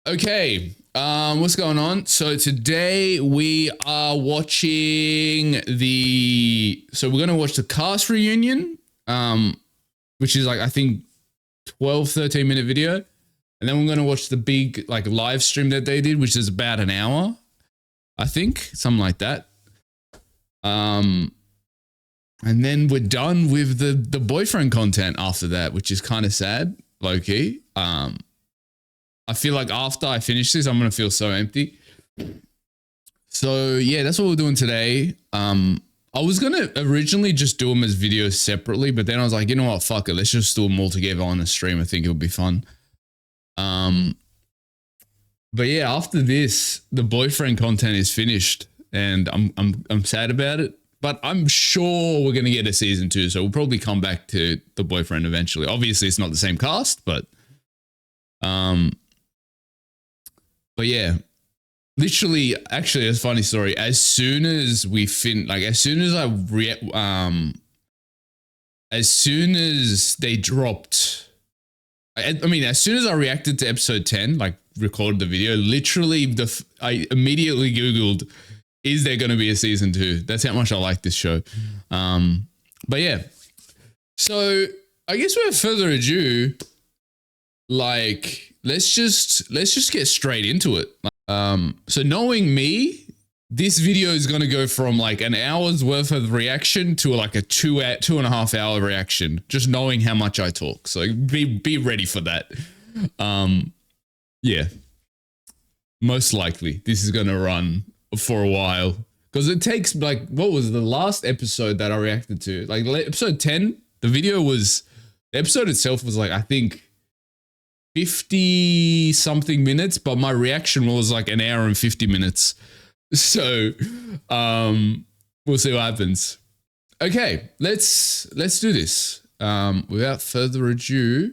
Okay, what's going on? So today we are watching we're gonna watch the cast reunion, which is like I think 13 minute video. And then we're gonna watch the big like live stream that they did, which is about an hour, I think, something like that. And then we're done with the boyfriend content after that, which is kind of sad, low key. I feel like after I finish this, I'm gonna feel so empty. So yeah, that's what we're doing today. I was gonna originally just do them as videos separately, but then I was like, you know what, fuck it, let's just do them all together on the stream. I think it'll be fun. But yeah, after this, the boyfriend content is finished, and I'm sad about it. But I'm sure we're gonna get a season 2, so we'll probably come back to the boyfriend eventually. Obviously, it's not the same cast, but yeah, literally, actually, it's a funny story. As soon as we as soon as they dropped, as soon as I reacted to episode 10, like recorded the video, literally I immediately Googled, is there going to be a season 2? That's how much I like this show. But yeah, so I guess without further ado, like, let's just get straight into it. So knowing me, this video is going to go from like an hour's worth of reaction to like a 2.5 hour reaction, just knowing how much I talk. So be ready for that. Yeah, most likely this is going to run for a while, because it takes, like, what was the last episode that I reacted to? Like episode 10, the episode itself was like, I think 50 something minutes, but my reaction was like an hour and 50 minutes. So we'll see what happens. Okay, let's do this. Without further ado,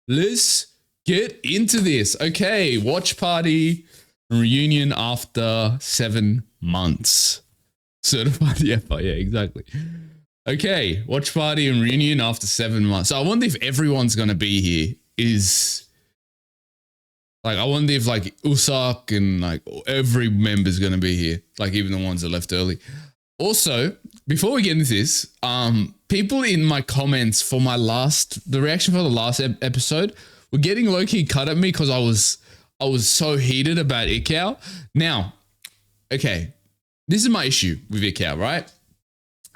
let's get into this. Okay, watch party reunion after 7 months. Certified, yeah, exactly. Okay, watch party and reunion after 7 months. So I wonder if everyone's gonna be here. I wonder if like Usak and like every member's gonna be here, like even the ones that left early. Also, before we get into this, people in my comments for the reaction for the last episode were getting low-key cut at me because I was so heated about Ikao. Now, okay, this is my issue with Ikao, right?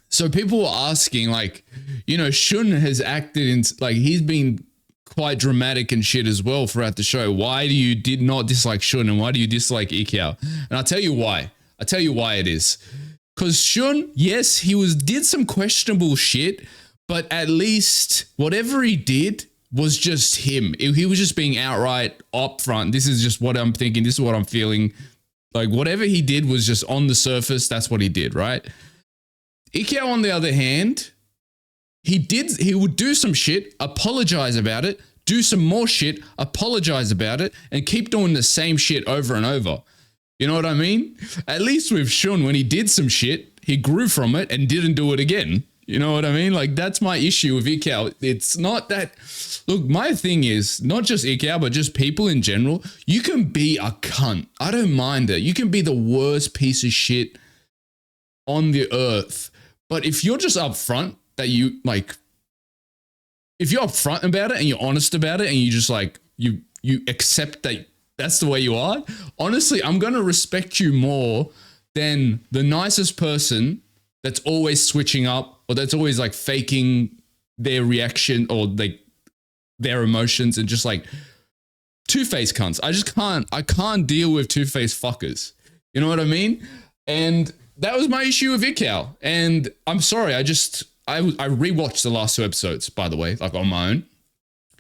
So people were asking, like, you know, Shun has acted in, like, he's been quite dramatic and shit as well throughout the show. Why do you did not dislike Shun, and why do you dislike Ikao? And I'll tell you why. I'll tell you why it is. Because Shun, yes, he did some questionable shit, but at least whatever he did was just him. He was just being outright upfront. This is just what I'm thinking. This is what I'm feeling. Like, whatever he did was just on the surface. That's what he did, right? Ikao, on the other hand, he would do some shit, apologize about it, do some more shit, apologize about it, and keep doing the same shit over and over. You know what I mean? At least with Shun, when he did some shit, he grew from it and didn't do it again. You know what I mean? Like, that's my issue with Ikao. It's not that... Look, my thing is, not just Ikao, but just people in general, you can be a cunt. I don't mind it. You can be the worst piece of shit on the earth. But if you're just upfront, that you, like... If you're upfront about it and you're honest about it and you just, like, you accept that that's the way you are, honestly, I'm going to respect you more than the nicest person that's always switching up, or that's always like faking their reaction or like their emotions, and just like two-faced cunts. I can't deal with two-faced fuckers. You know what I mean? And that was my issue with Ikao. And I'm sorry, I rewatched the last 2 episodes, by the way, like on my own.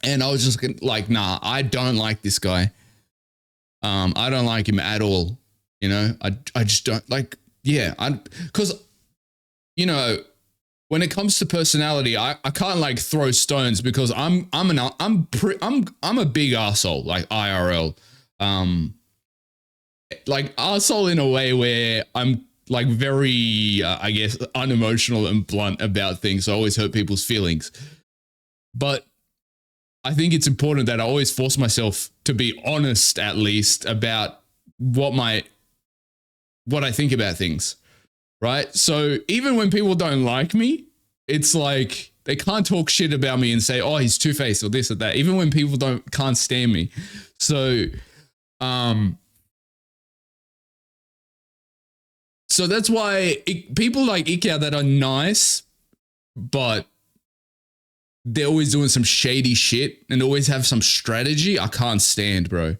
And I was just like, nah, I don't like this guy. I don't like him at all. You know, I just don't like, yeah, because, you know, when it comes to personality, I can't like throw stones, because I'm a big arsehole, like IRL. Like arsehole in a way where I'm like very, I guess, unemotional and blunt about things. So I always hurt people's feelings. But I think it's important that I always force myself to be honest at least about what I think about things, right? So even when people don't like me, it's like they can't talk shit about me and say, oh, he's two-faced or this or that, even when people can't stand me. So so that's why people like Ikea that are nice, but they're always doing some shady shit and always have some strategy, I can't stand, bro.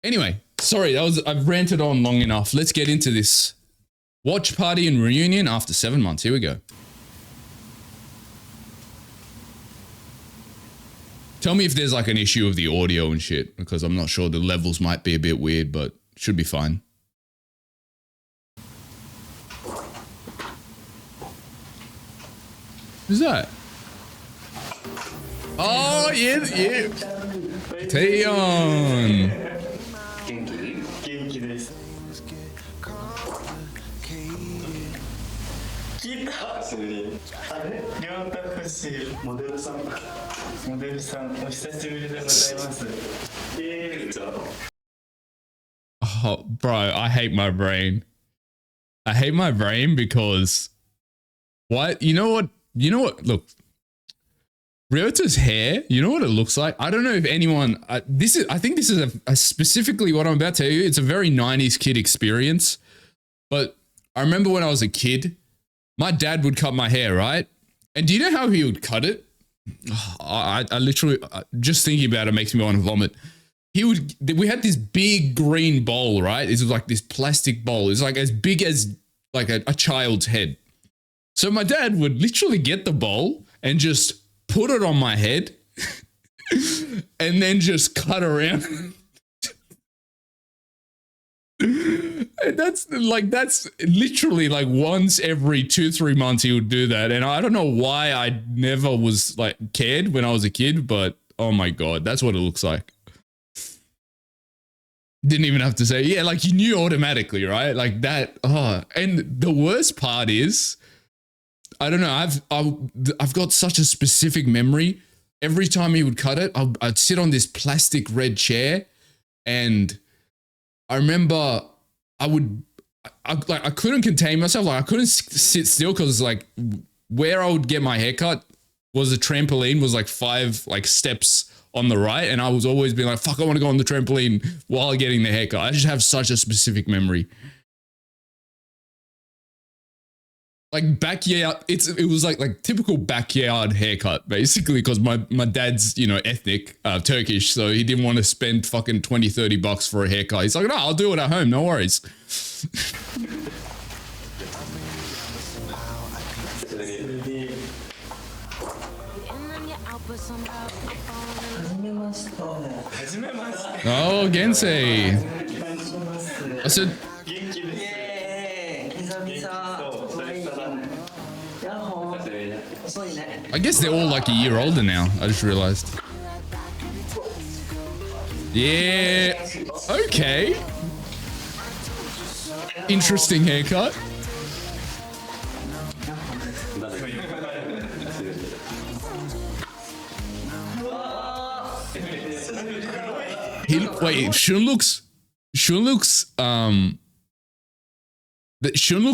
Anyway, sorry, I've ranted on long enough. Let's get into this. Watch party and reunion after 7 months. Here we go. Tell me if there's like an issue with the audio and shit, because I'm not sure. The levels might be a bit weird, but should be fine. Who's that? Oh, yeah. Taeyeon. 元気です。来た。あれ、両タクシーモデルさん。モデルさん、お久しぶりでございます。Oh, bro, I hate my brain. I hate my brain because what? You know what? Look, Ryota's hair, you know what it looks like? I don't know if anyone, I think this is a specifically what I'm about to tell you. It's a very 90s kid experience. But I remember when I was a kid, my dad would cut my hair, right? And do you know how he would cut it? I literally, just thinking about it makes me want to vomit. We had this big green bowl, right? It was like this plastic bowl. It's like as big as like a child's head. So my dad would literally get the bowl and just put it on my head and then just cut around. And that's literally like once every 2-3 months he would do that. And I don't know why I never was like cared when I was a kid, but oh my God, that's what it looks like. Didn't even have to say, yeah, like you knew automatically, right? Like that. Oh, and the worst part is, I don't know. I've got such a specific memory. Every time he would cut it, I'd sit on this plastic red chair, and I remember I couldn't contain myself. Like I couldn't sit still because like where I would get my haircut was a trampoline was like 5 like steps on the right, and I was always being like, fuck, I want to go on the trampoline while getting the haircut. I just have such a specific memory. Like backyard, it was like typical backyard haircut basically, because my dad's, you know, ethnic Turkish, so he didn't want to spend fucking $20-30 for a haircut. He's like, no, I'll do it at home, no worries. Oh, Gensei. I said, I guess they're all like a year older now. I just realized. Yeah. Okay. Interesting haircut. Shun looks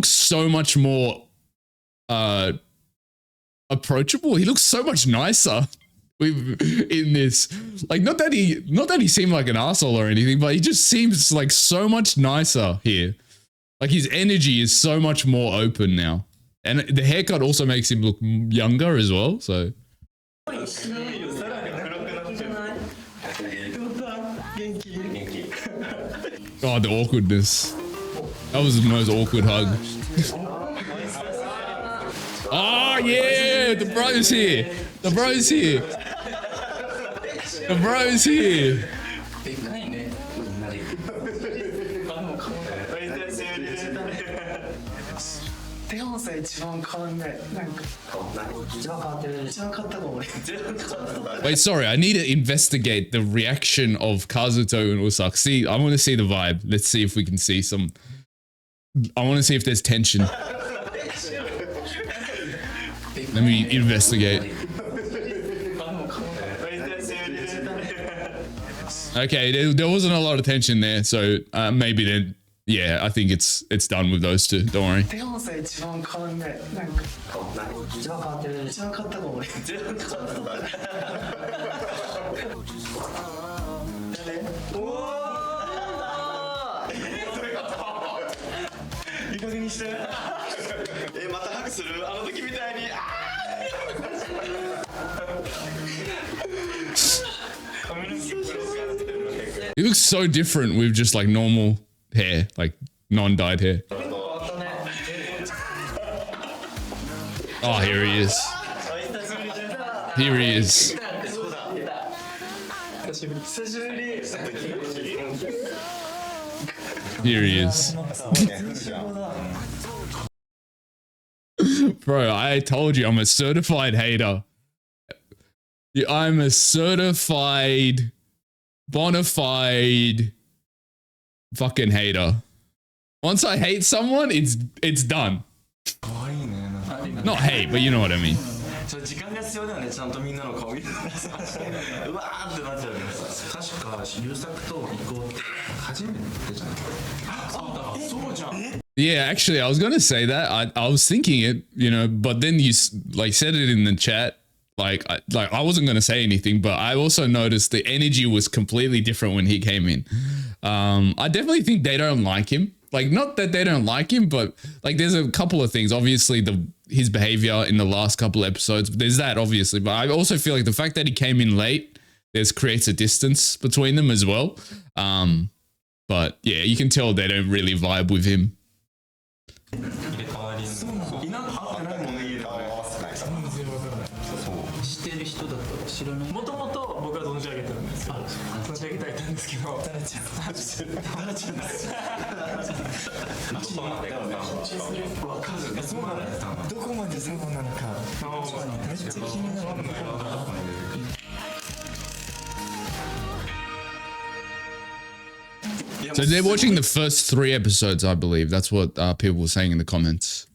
so much more approachable. He looks so much nicer in this. Like not that he seemed like an asshole or anything, but he just seems like so much nicer here. Like his energy is so much more open now. And the haircut also makes him look younger as well, so. Oh, the awkwardness. That was the most awkward hug. Oh, yeah! The bro's here! The bro's here! The bro's here! Wait, sorry, I need to investigate the reaction of Kazuto and Usak. See, I want to see the vibe. Let's see if we can see some. I want to see if there's tension. Let me investigate. Okay, there wasn't a lot of tension there, so maybe then, yeah, I think it's done with those two. Don't worry. レオンさん一番変わんない。なんか一番変わってる。一番変わったかも。一番変わったかも。おお。いい加減にして。またハグする？あの時みたいに。He looks so different with just like normal hair, like non-dyed hair. Oh, here he is. Here he is. Here he is. Bro, I told you I'm a certified hater. Yeah, I'm a certified, bona fide fucking hater. Once I hate someone, it's done. Not hate, but you know what I mean. 時間が必要だよね。ちゃんとみんなの顔見て。うわーってなっちゃうけどさ。確か優作と行こうって初めてじゃない。そうじゃん。Yeah, actually, I was gonna say that. I was thinking it, you know, but then you like said it in the chat. Like I wasn't gonna say anything, but I also noticed the energy was completely different when he came in. I definitely think they don't like him. Like, not that they don't like him, but like there's a couple of things. Obviously, his behavior in the last couple of episodes. There's that, obviously, but I also feel like the fact that he came in late, creates a distance between them as well. But yeah, you can tell they don't really vibe with him. So they're watching the first 3 episodes, I believe. That's what people were saying in the comments.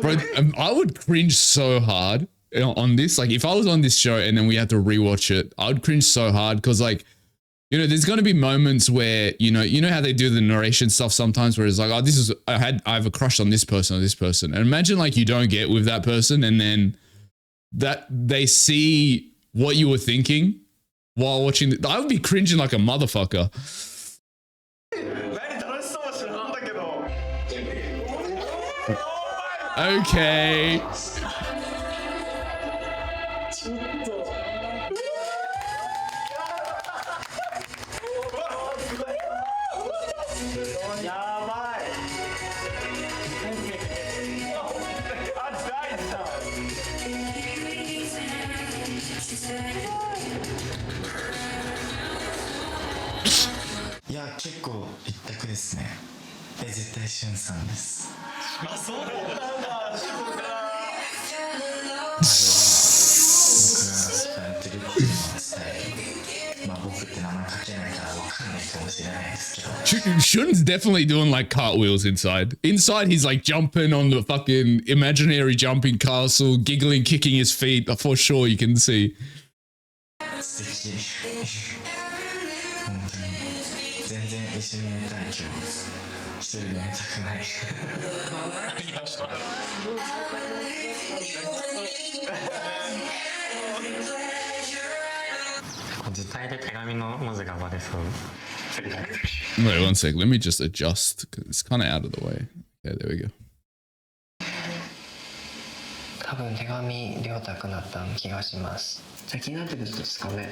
Bro, I would cringe so hard on this. Like, if I was on this show and then we had to rewatch it, I would cringe so hard because, like, you know, there's going to be moments where, you know how they do the narration stuff sometimes where it's like, oh, I have a crush on this person or this person. And imagine like you don't get with that person and then that they see what you were thinking while watching. I would be cringing like a motherfucker. Okay. Shun's definitely doing like cartwheels inside. Inside, he's like jumping on the fucking imaginary jumping castle, giggling, kicking his feet. For sure, you can see. Wait 1 sec, let me just adjust because it's kind of out of the way. Yeah, there we go. 多分手紙亮太くなった気がします。じゃあ気になってる人ですかね。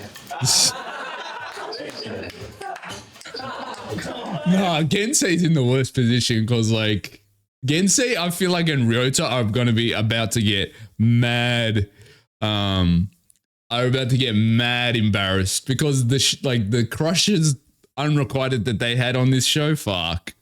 Nah, Gensei's in the worst position because like Gensei, I feel like and Ryota are gonna be about to get mad. Are about to get mad embarrassed because the crushes unrequited that they had on this show. Fuck.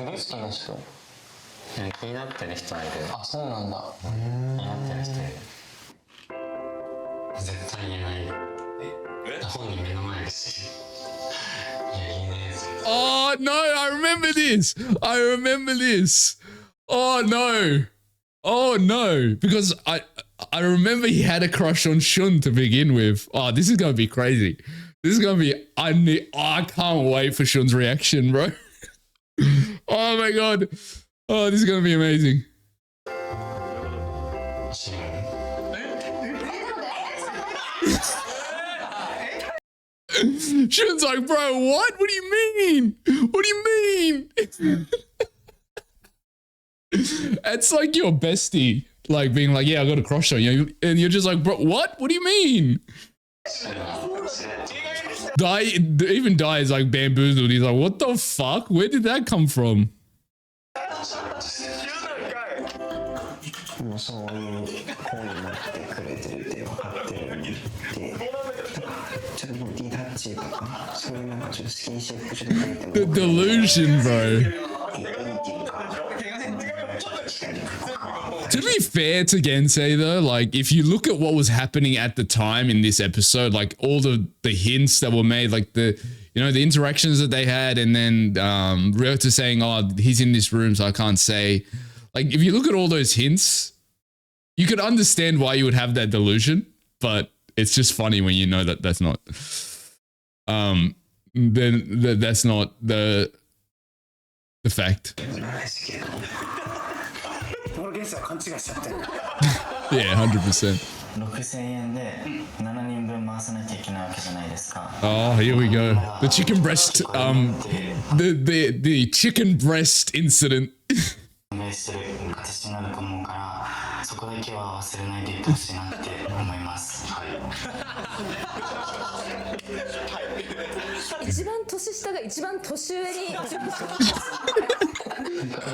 指宿の人。気になってる人はいる。あ、そうなんだ。気になってる人いる。絶対言えない。本人目の前だし。いや、いいね。Oh no, I remember this. I remember this. Oh no. Oh no. Because I remember he had a crush on Shun to begin with. Oh, this is gonna be crazy. This is gonna be I can't wait for Shun's reaction, bro. Oh my god. Oh, this is gonna be amazing. Shun's like, bro, what? What do you mean? What do you mean? It's like your bestie, like being like, yeah, I got a crush on you. And you're just like, bro, what? What do you mean? Even Dai is like bamboozled. He's like, what the fuck? Where did that come from? もうそういう方になってくれてるって分かってるんで、ちょっとボディタッチとか、そういうなんかちょっとスキンシップちょっと触れても The delusion, bro. To be fair to Gensei though, like if you look at what was happening at the time in this episode, like all the hints that were made, like the interactions that they had, and then Ryota saying, oh, he's in this room so I can't say. Like if you look at all those hints, you could understand why you would have that delusion, but it's just funny when you know that that's not that's not the fact. Yeah, 100%. 6000円で7人分回さなきゃいけないわけじゃないですか。 Oh, here we go. The chicken breast, the chicken breast incident. 運営してる形になると思うから、そこだけは忘れないでいってほしいなって思います。はい。一番年下が一番年上になんか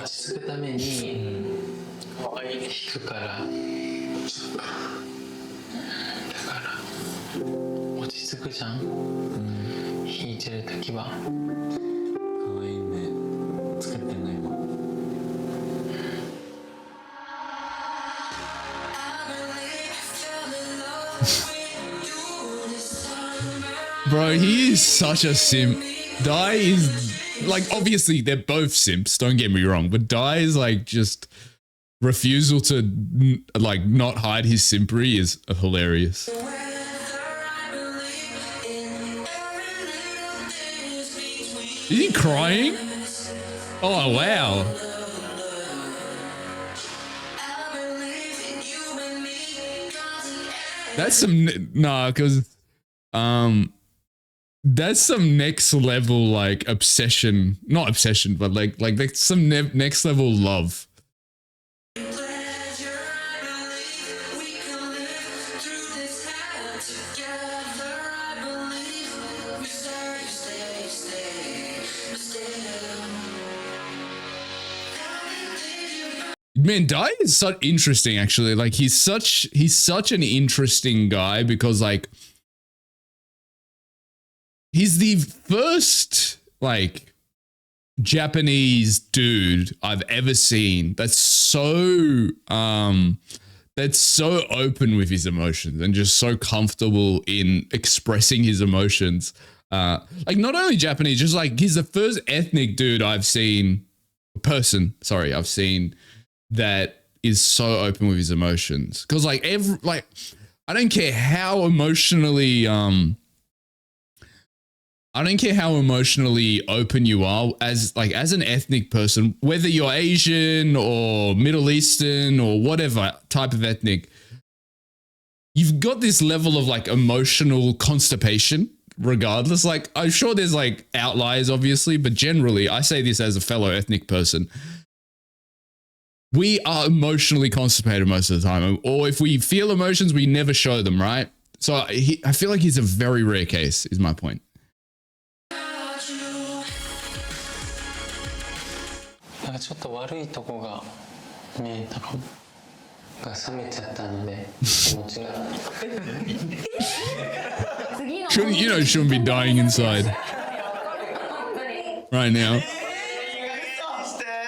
落ち着くために引くから、だから落ち着くじゃん、引いてる時は。可愛いね。作ってんの今。Bro, he is such a simp. Dai is like, obviously they're both simps, don't get me wrong, but Dai is like just refusal to like not hide his simpery is hilarious. Is he crying? Oh wow. That's some because that's some next level like obsession, not obsession, but like some next level love. Man, Dai is so interesting actually. Like he's such an interesting guy because like he's the first like Japanese dude I've ever seen that's so open with his emotions and just so comfortable in expressing his emotions. Like not only Japanese, just like he's the first ethnic dude I've seen that is so open with his emotions. Cause like I don't care how emotionally open you are as an ethnic person, whether you're Asian or Middle Eastern or whatever type of ethnic, you've got this level of like emotional constipation regardless. Like I'm sure there's like outliers obviously, but generally I say this as a fellow ethnic person. We are emotionally constipated most of the time, or if we feel emotions, we never show them, right? So I feel like he's a very rare case, is my point. なんかちょっと悪いとこが見えたかも。が冷めちゃったので気持ちが。You know, shouldn't be dying inside right now.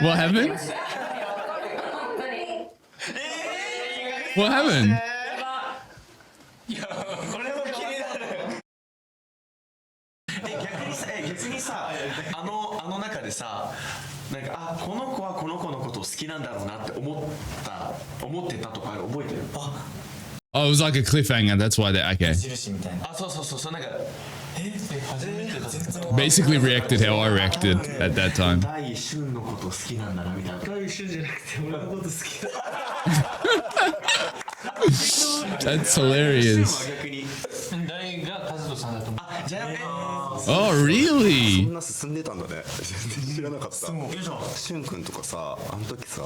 What happened? What happened? 逆にさ、あの中でさ、なんかこの子はこの子のことを好きなんだろうなって思ってたとか覚えてる？ Oh, it was like a cliffhanger. That's why they okay. 印みたいな。そうなんか初めてだ。 Basically reacted how I reacted at that time. 大俊のこと好きなんだなみたいな。大俊じゃなくて俺のこと好きだ。 That's hilarious. 逆に。大がカズトさんだと思う。じゃあ Oh, really? そんな進んでたんだね。全然知らなかった。よいしょ。しゅんくんとかさ、あの時さ、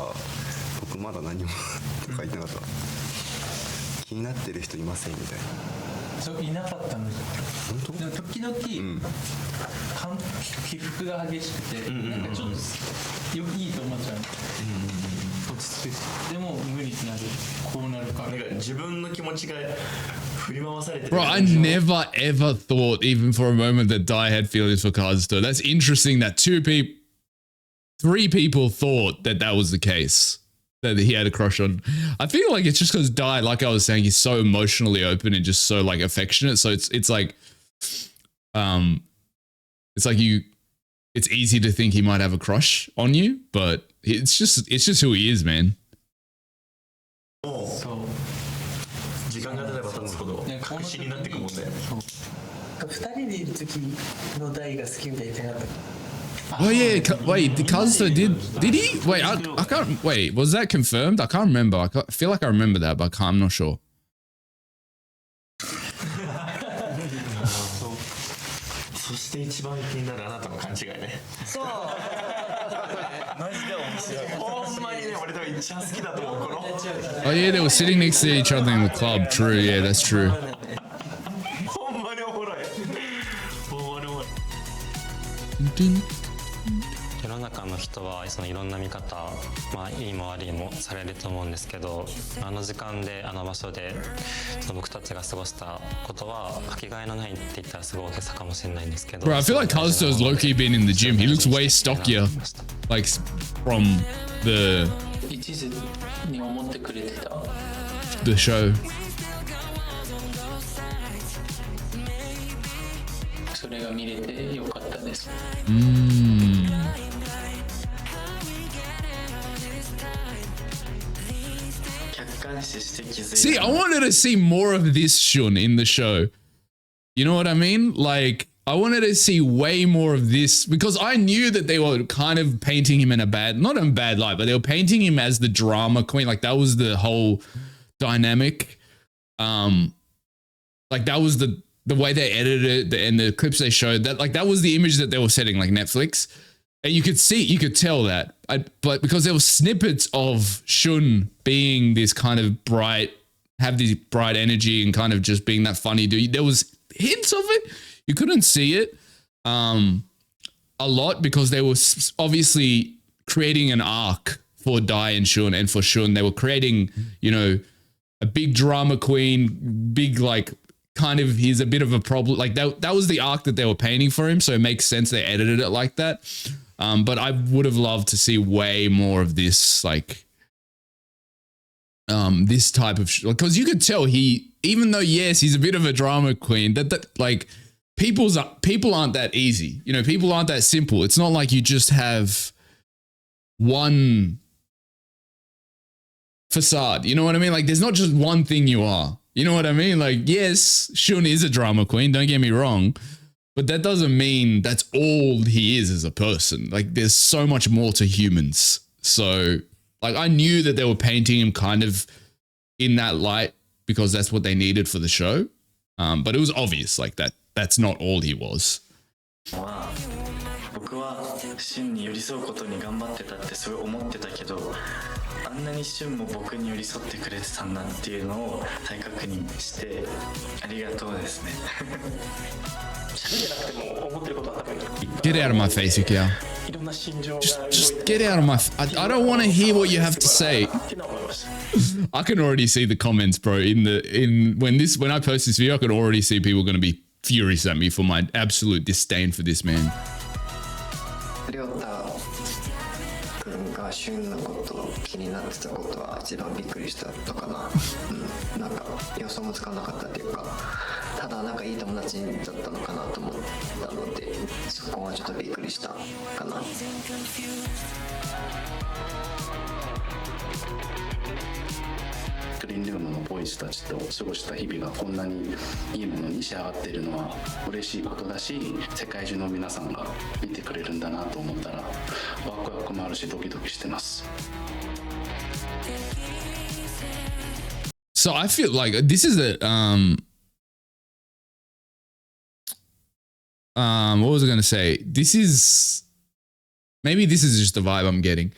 僕まだ何もとか言ってなかった。気になってる人いませんみたいな。そういなかったのじゃん。本当？でも時々、起伏が激しくて、なんかちょっといいと思っちゃう。落ち着く。でも無理になる。こうなるから。なんか自分の気持ちが振り回されてる。 Bro, I never ever thought even for a moment that Dai had feelings for Kazuto. That's interesting that three people thought that that was the case. That he had a crush on. I feel like it's just because Dai, like I was saying, he's so emotionally open and just so like affectionate. So it's like, it's like it's easy to think he might have a crush on you, but it's just who he is, man. そう。時間が経てば経つほど確信になってくもんね。二人でいる時の大が好きみたいに言ってなかった。 Oh yeah, wait, Kazuto did he? Wait, I can't, wait, was that confirmed? I can't remember. I feel like I remember that, but I'm not sure. そして一番気になるあなたの勘違いね。そう。マジで面白い。ほんまにね、俺多分一番好きだと思うこの。 Oh yeah, they were sitting next to each other in the club. True, yeah, that's true. ほんまにおもろい。ほんまにおもろい。世の中の人はそのいろんな見方、まあいいも悪いもされると思うんですけど、あの時間であの場所でその僕たちが過ごしたことはかけがえのないって言ったらすごい大げさかもしれないんですけど。 Bro, I feel like Kazuto's low-key been in the gym. He looks way stockier, like from the 一途に思ってくれてた。 show. それが見れてよかったです。 See, I wanted to see more of this Shun in the show. You know what I mean? Like, I wanted to see way more of this because I knew that they were kind of painting him in a not in a bad light, but they were painting him as the drama queen. Like that was the whole dynamic. Like that was the way they edited it and the clips they showed, that like that was the image that they were setting, like Netflix. And you could tell that. But because there were snippets of Shun being this kind of have this bright energy and kind of just being that funny dude. There was hints of it. You couldn't see it a lot because they were obviously creating an arc for Dai and Shun, and for Shun they were creating, you know, a big drama queen, big like kind of he's a bit of a problem. Like that was the arc that they were painting for him, so it makes sense they edited it like that. But I would have loved to see way more of this, like this type of because you could tell even though yes he's a bit of a drama queen, that like people aren't that easy, you know, people aren't that simple. It's not like you just have one facade, you know what I mean? Like there's not just one thing you are, you know what I mean? Like yes, Shun is a drama queen, don't get me wrong, but that doesn't mean that's all he is as a person. Like there's so much more to humans. So like I knew that they were painting him kind of in that light because that's what they needed for the show. But it was obvious like that's not all he was. 僕はシュンに寄り添うことに頑張ってたってすごい思ってたけど、あんなにシュンも僕に寄り添ってくれてたんだっていうのを再確認してありがとうですね。Get out of my face, Yukio. Just get out of my I don't want to hear what you have to say. I can already see the comments, bro. When I post this video, I can already see people going to be furious at me for my absolute disdain for this man. りょうたくんか旬のこと気になってたことは一番びっくりしたとかな、なんか予想もつかなかったっていうか、ただなんかいい友達だったのかなと思ったので、そこはちょっとびっくりしたかな。グリーンルームのボーイズたちと過ごした日々がこんなにいいものに仕上がっているのは嬉しいことだし、世界中の皆さんが見てくれるんだなと思ったらワクワクもあるしドキドキしてます。 So I feel like this is a what was I going to say? This is just the vibe I'm getting.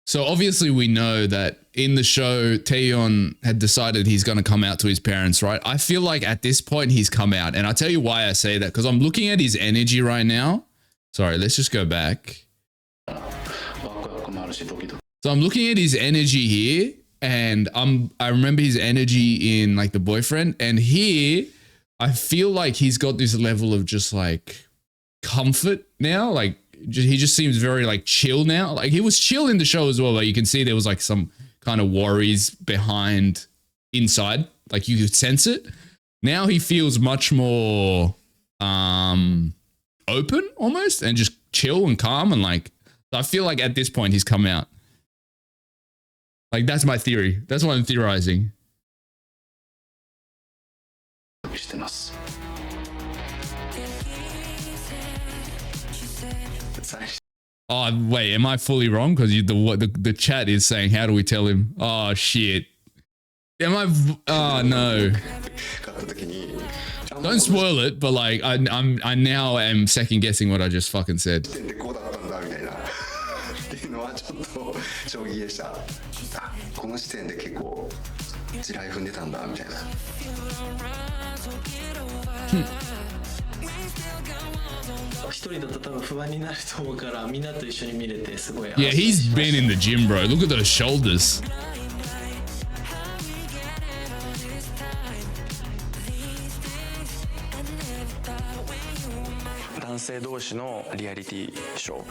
So obviously we know that in the show, Taeyeon had decided he's going to come out to his parents, right? I feel like at this point he's come out, and I'll tell you why I say that, because I'm looking at his energy right now. Sorry, let's just go back. So I'm looking at his energy here, and I remember his energy in like The Boyfriend, and here I feel like he's got this level of just like comfort now. Like he just seems very like chill now. Like he was chill in the show as well, but you can see there was like some kind of worries behind inside. Like you could sense it. Now he feels much more open almost, and just chill and calm, and like I feel like at this point he's come out. Like that's my theory. That's what I'm theorizing. Oh wait, am I fully wrong? Because the chat is saying, how do we tell him? Oh shit. Am I? Oh no. Don't spoil it, but like I now am second guessing what I just fucking said. この時点で結構地雷踏んでたんだみたいな。一人だと多分不安になると思うから、みんなと一緒に見れてすごい。Yeah, he's been in the gym, bro. Look at those shoulders. 男性同士のリアリティショー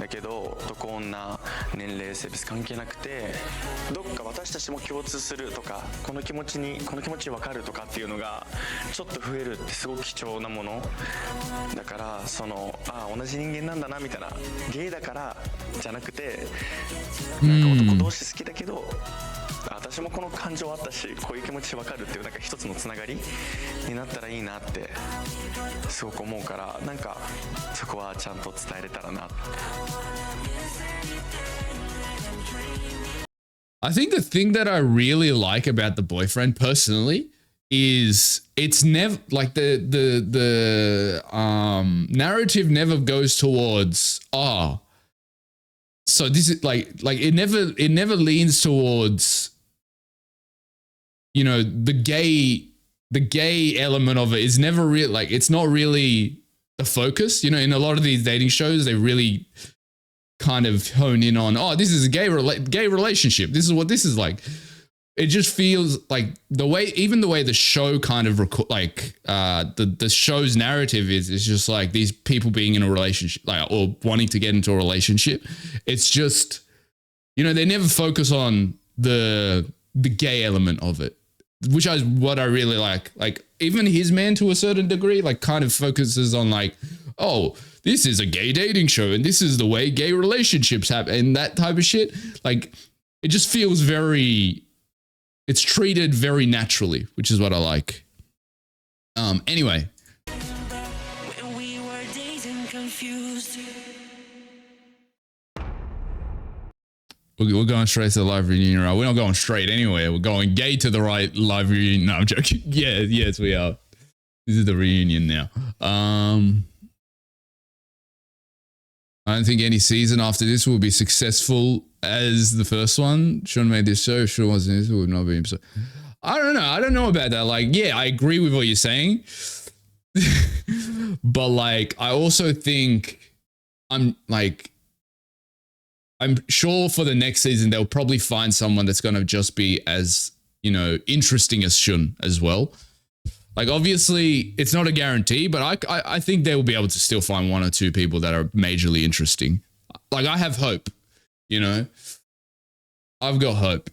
だけど、男女年齢性別関係なくて、どっか私たちも共通するとか、この気持ち分かるとかっていうのがちょっと増えるってすごく貴重なものだから、その同じ人間なんだなみたいな、ゲイだからじゃなくて、なんか男同士好きだけど、私もこの感情あったし、こういう気持ち分かるっていうなんか一つのつながりになったらいいなってすごく思うから、なんかそこはちゃんと伝えれたらな。I think the thing that I really like about The Boyfriend personally is it's never like the narrative never goes towards so this is like it never leans towards, you know, the gay element of it is never real. Like it's not really the focus, you know. In a lot of these dating shows, they really kind of hone in on, this is a gay relationship. This is what this is like. It just feels like the way the show kind of the show's narrative is just like these people being in a relationship, like, or wanting to get into a relationship. It's just, you know, they never focus on the gay element of it, which is what I really like. Like even His Man to a certain degree, like kind of focuses on like, this is a gay dating show and this is the way gay relationships happen and that type of shit. Like it just feels it's treated very naturally, which is what I like. Anyway. We're going straight to the live reunion, right? We're not going straight anywhere. We're going gay to the right live reunion. No, I'm joking. Yeah, yes, we are. This is the reunion now. I don't think any season after this will be successful as the first one. Sean made this show. Sean wasn't this. It would not be him. So I don't know. I don't know about that. Like, yeah, I agree with what you're saying. But like, I also think I'm sure for the next season, they'll probably find someone that's going to just be as, you know, interesting as Shun as well. Like, obviously, it's not a guarantee, but I think they will be able to still find one or two people that are majorly interesting. Like, I have hope. You know, I've got hope.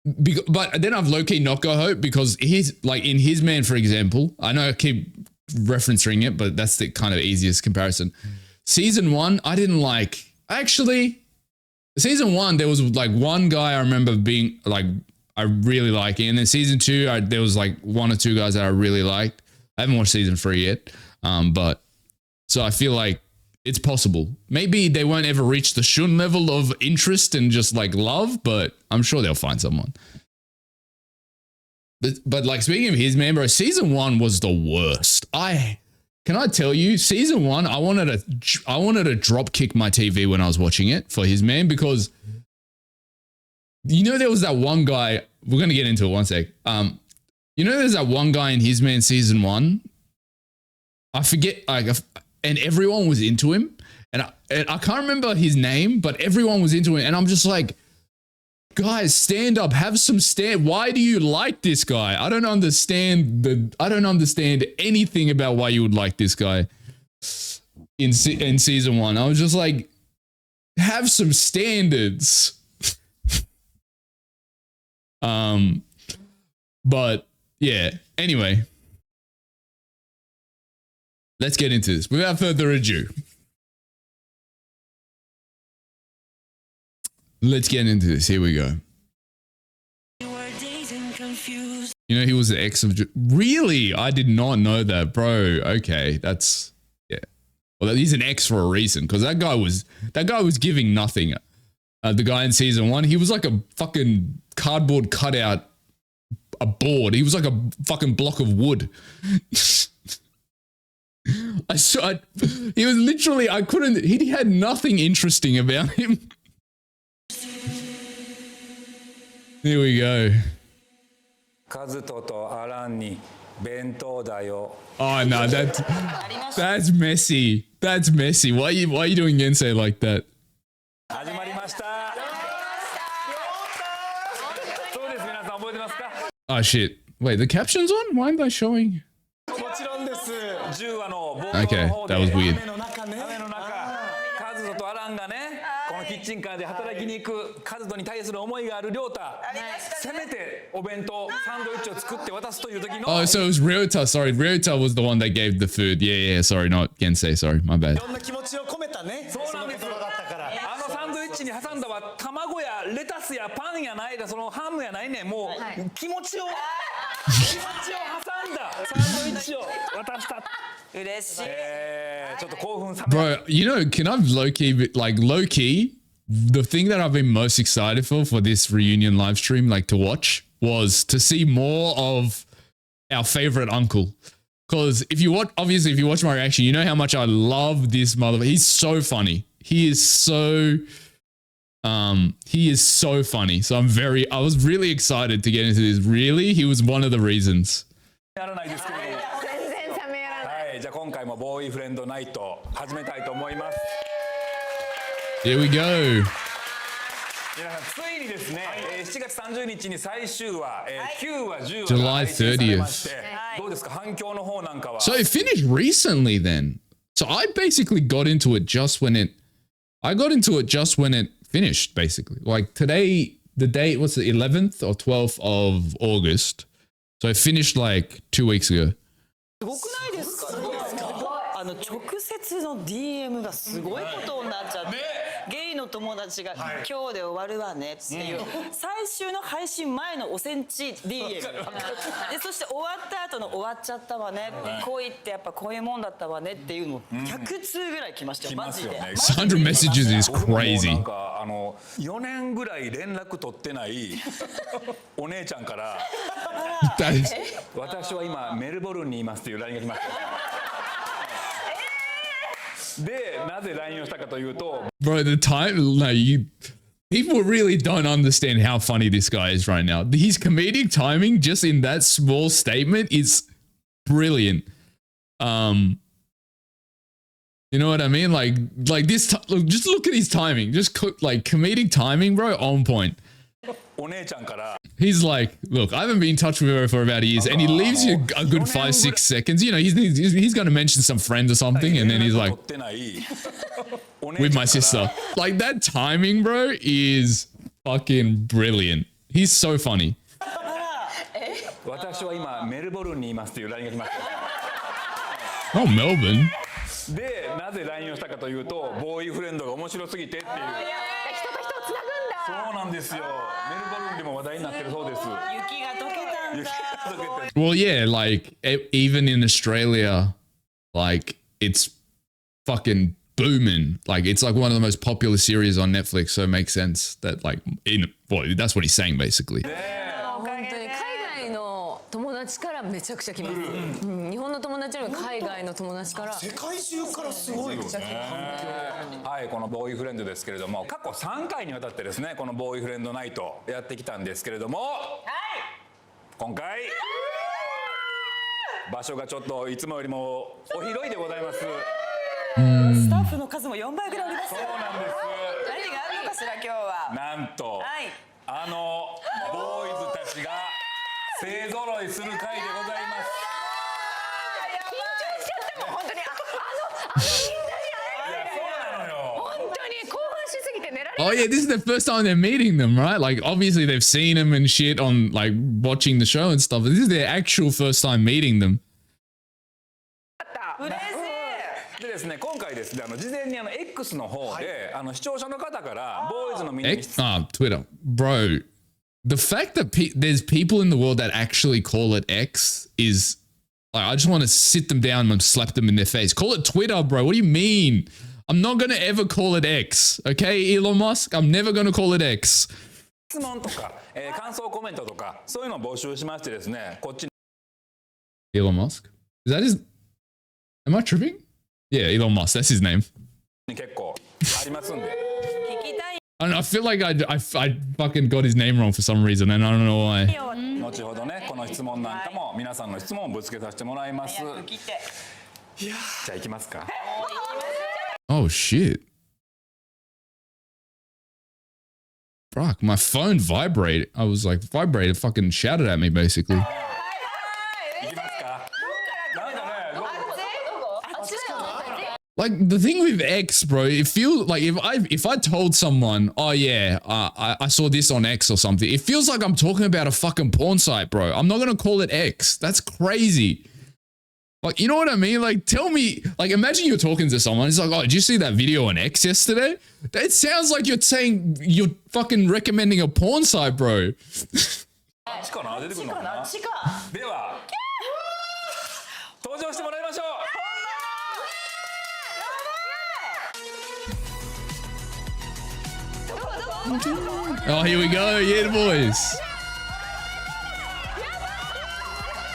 But then I've low-key not got hope because he's like in His Man, for example. I know I keep referencing it, but that's the kind of easiest comparison. Season 1, I didn't like. Actually, season 1, there was like one guy I remember being like, I really like it. And then season 2, there was like 1 or 2 guys that I really liked. I haven't watched season 3 yet. But so I feel like it's possible. Maybe they won't ever reach the Shun level of interest and just like love, but I'm sure they'll find someone. But like speaking of His Man, bro, season 1 was the worst. Can I tell you, season 1, I wanted to drop kick my TV when I was watching it for His Man because you know there was that one guy. We're gonna get into it one sec. You know there's that one guy in His Man season 1. I forget and everyone was into him, and I can't remember his name, but everyone was into him, and I'm just like, guys, stand up, have some stand. Why do you like this guy? I don't understand anything about why you would like this guy in season 1. I was just like, have some standards. But yeah, anyway. Let's get into this. Without further ado. Let's get into this. Here we go. You know, he was the ex of... Really? I did not know that, bro. Okay, that's... Yeah. Well, he's an ex for a reason, because that guy was giving nothing. The guy in season 1, he was like a fucking cardboard cutout, a board. He was like a fucking block of wood. He was literally, he had nothing interesting about him. Here we go. Oh no, that's messy. That's messy. Why are you doing Gensei like that? Oh shit. Wait, the caption's on? Why aren't they showing? Okay, that was weird. Oh, so it was Ryota. Sorry, Ryota was the one that gave the food. Yeah, sorry, not Gensei. Sorry, my bad. Bro, you know, can I low-key, the thing that I've been most excited for this reunion live stream, like to watch, was to see more of our favorite uncle. Because if you watch my reaction, you know how much I love this mother. He's so funny. He is so funny. So I was really excited to get into this. Really, he was one of the reasons. Here we go. July 30th. So it finished recently then. So I basically got into it just when it finished, basically. Like today, the date, what's the 11th or 12th of August. So it finished like 2 weeks ago. 直接の DM がすごいことになっちゃって、ゲイの友達が今日で終わるわねっていう最終の配信前のおセンチ DM で、そして終わった後の終わっちゃったわね、恋ってやっぱこういうもんだったわねっていうの100通ぐらい来ましたよ、マジで。100 messages is crazy. なんか4年ぐらい連絡取ってないお姉ちゃんから私は今メルボルンにいますっていう LINE が来ました。で、なぜ LINE をしたかというと Bro, the time, people really don't understand how funny this guy is right now. His comedic timing just in that small statement is brilliant. You know what I mean? Like this, just look at his timing. Just like comedic timing, bro, on point. He's like, look, I haven't been in touch with her for about years, and he leaves you a good 5-6 seconds. You know, he's going to mention some friend or something, and then he's like, with my sister. Like that timing, bro, is fucking brilliant. He's so funny. 私は今メルボルンにいますっていう LINE が来ました Oh, Melbourne. でなぜ LINE をしたかというとボーイフレンドが面白すぎてっていう人と人をつなぐんだ。そうなんですよメルボルンでも話題になってるそうです 雪が溶けたんだ。 Well, yeah, like even in Australia, like it's fucking booming. Like it's like one of the most popular series on Netflix, so it makes sense that like well, that's what he's saying basically. 本当に海外の友達からめちゃくちゃ来ます。日本の友達より海外の友達から世界中からすごいよね。はいこのボーイフレンドですけれども過去3回にわたってですねこのボーイフレンドナイトやってきたんですけれども、今回場所がちょっといつもよりもお広いでございます。スタッフの数も4倍ぐらいあります。そうなんです。何があるのかしら今日は。なんと、あのボーイズたちが勢ぞろいする回でございます。緊張しちゃったもん本当にみんなに会える。そうなのよ。本当に興奮しすぎて寝られない。Oh yeah, this is the first time they're meeting them, right? Like obviously they've seen them and shit on like watching the show and stuff. But this is their actual first time meeting them. 嬉しい。でですね、今回ですね、事前にX の方で、視聴者の方からボーイズのみんなに Twitter, bro. The fact that there's people in the world that actually call it X is, like, I just want to sit them down and slap them in their face. Call it Twitter, bro. What do you mean? I'm not gonna ever call it X, okay, Elon Musk? I'm never gonna call it X. 質問とか、感想コメントとかそういうのを募集しましてですね、こっちに Elon Musk? Is that his? Am I tripping? Yeah, Elon Musk. That's his name. 結構ありますんで。 I feel like I fucking got his name wrong for some reason, and I don't know why. 後ほどね、この質問なんかも皆さんの質問をぶつけさせてもらいます。じゃあ行きますか。 Oh shit. Fuck, my phone vibrated. I was like, vibrated, fucking shouted at me basically. Like the thing with X, bro, it feels like if I told someone, oh yeah, I saw this on X or something, it feels like I'm talking about a fucking porn site, bro. I'm not gonna call it X. That's crazy. Like, you know what I mean? Like, tell me, like, imagine you're talking to someone. It's like, oh, did you see that video on X yesterday? It sounds like you're saying you're fucking recommending a porn site, bro. あっちかな出てくるのかな。では登場してもらいましょう。 Oh, here we go. Yeah, the boys.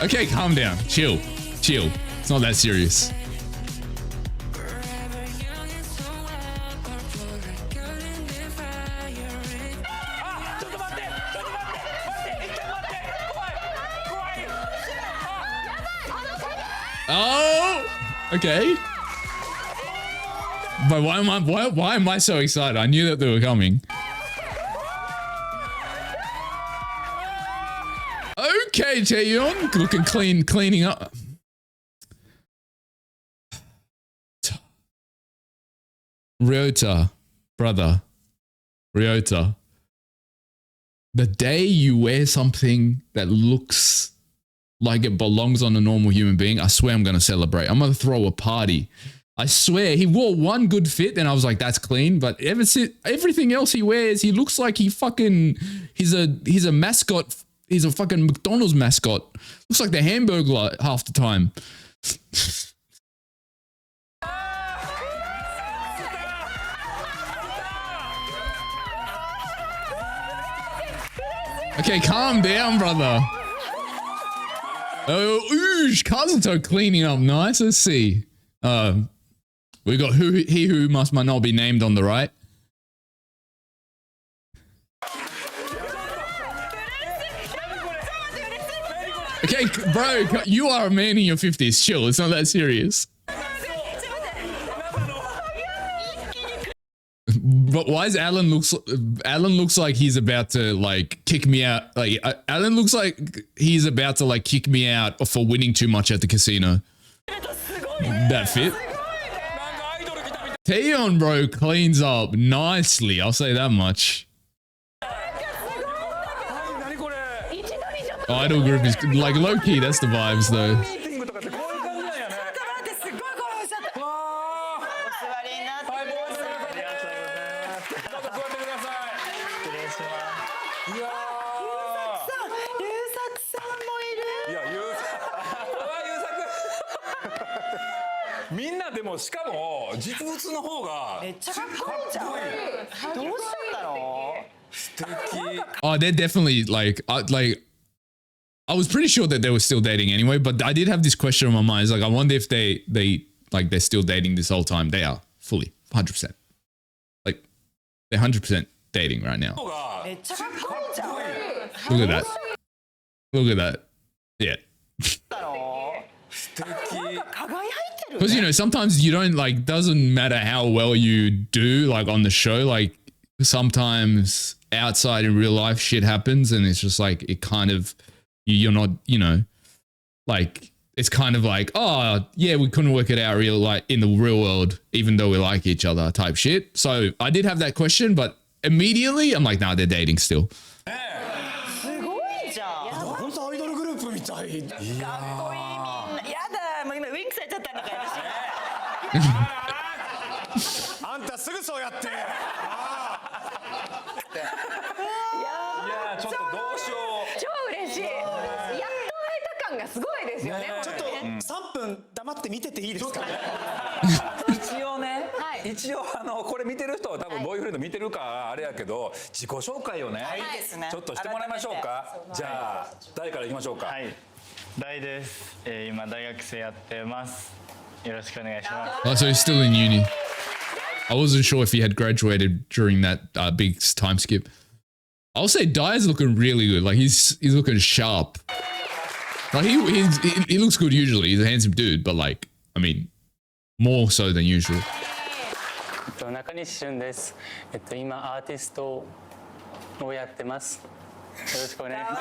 Okay, calm down. Chill. Chill. It's not that serious. Oh, okay. But why am I so excited? I knew that they were coming. Okay, Taeyeon, looking clean, cleaning up. Ryota, brother, Ryota. The day you wear something that looks like it belongs on a normal human being, I swear I'm going to celebrate. I'm going to throw a party. I swear, he wore one good fit and I was like, that's clean. But ever since everything else he wears, he looks like he's a mascot. He's a fucking McDonald's mascot. Looks like the Hamburglar half the time. Okay, calm down, brother. Oh, oosh, Kazuto cleaning up nice. Let's see. We got he who might not be named on the right. Okay, bro, you are a man in your 50s. Chill, it's not that serious. But why is Alan looks like he's about to like kick me out? Like Alan looks like he's about to like kick me out for winning too much at the casino. That fit. Taeyeon, bro, cleans up nicely. I'll say that much. Idol group is like low key. That's the vibes, though. ちょっと待ってすっごい興奮しちゃったお座りになってくださいどうぞ座ってください。失礼します。いや優作さんもいるいや優作みんなでもしかも実物の方がめっちゃかっこいいじゃんどうしちゃったの素敵。 Oh, they're definitely like, I was pretty sure that they were still dating anyway, but I did have this question on my mind. It's like, I wonder if they're still dating this whole time. They are fully 100%. Like, they're 100% dating right now. めっちゃかっこいいじゃん Look at that. Look at that. Yeah. 素敵。輝いてる Because, you know, sometimes you don't like, doesn't matter how well you do like on the show. Like, sometimes outside in real life shit happens and it's just like, it kind of, you're not, you know, like, it's kind of like, oh, yeah, we couldn't work it out real, like, in the real world, even though we like each other type shit. So I did have that question, but immediately I'm like, nah, they're dating still. すごいじゃん本当アイドルグループみたい。かっこいいみんなやだもう今ウインクされちゃったんだからあんたすぐそうやって。いやちょっとどうしよう。超嬉しい。やっと会えた感がすごいですよね。ちょっと3分黙って見てていいですか。一応ね、一応これ見てる人は多分ボーイフレンド見てるかあれやけど自己紹介をね、ちょっとしてもらいましょうか。じゃあ誰からいきましょうか。はい、大です。今大学生やってます。よろしくお願いします。 Oh, so he's still in uni. I wasn't sure if he had graduated during that big time skip. I'll say Dai's looking really good. Like he's looking sharp. Like he looks good usually. He's a handsome dude, but like, I mean, more so than usual. 中西俊です。今アーティストをやってます。よろしくお願いしま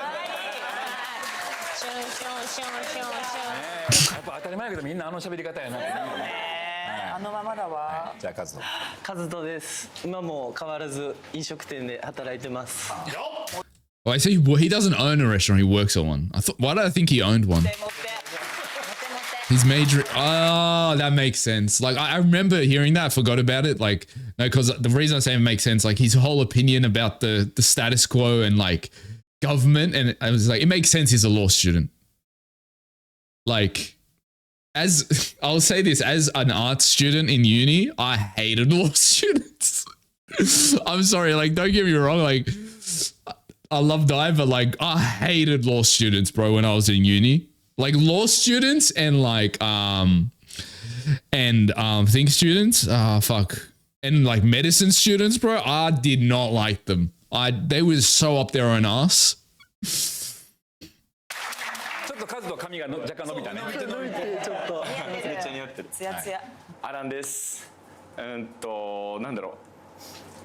す。やっぱ当たり前やけどみんなあの喋り方やな。あのままだわ。じゃあカズト。カズトです。今も変わらず飲食店で働いてます。 Well, I see. Well, he doesn't own a restaurant. He works at one. Why did I think he owned one? His major. Oh, that makes sense. Like I remember hearing that. I forgot about it. Like no, because the reason I say it makes sense. Like his whole opinion about the status quo and like government, and I was like, it makes sense. He's a law student. Like, as I'll say this, as an art student in uni, I hated law students. I'm sorry. Like, don't get me wrong. Like, I love Dai, but like, I hated law students, bro, when I was in uni. Like law students and like think students, fuck, and like medicine students, bro. I did not like them. They were so up their own ass. ちょっとカズト髪が若干伸びたね。伸びてちょっとめっちゃ似合ってる。ツヤツヤ。アランです。なんだろう。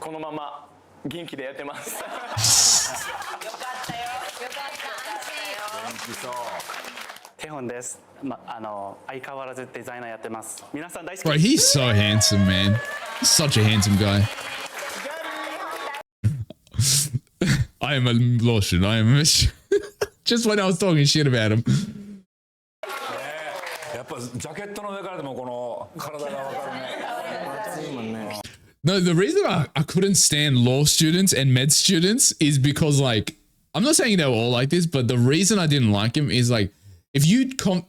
このまま元気でやってます。よかったよ。よかった安心。元気そう。テホンです。相変わらずデザイナーやってます。皆さん大好き。 Bro, he's so handsome, man. He's such a handsome guy. I am a law student. I am a just when I was talking shit about him. やっぱジャケットの上からでもこの体がわかるね。 No, the reason I couldn't stand law students and med students is because like I'm not saying they were all like this, but the reason I didn't like him is like if you were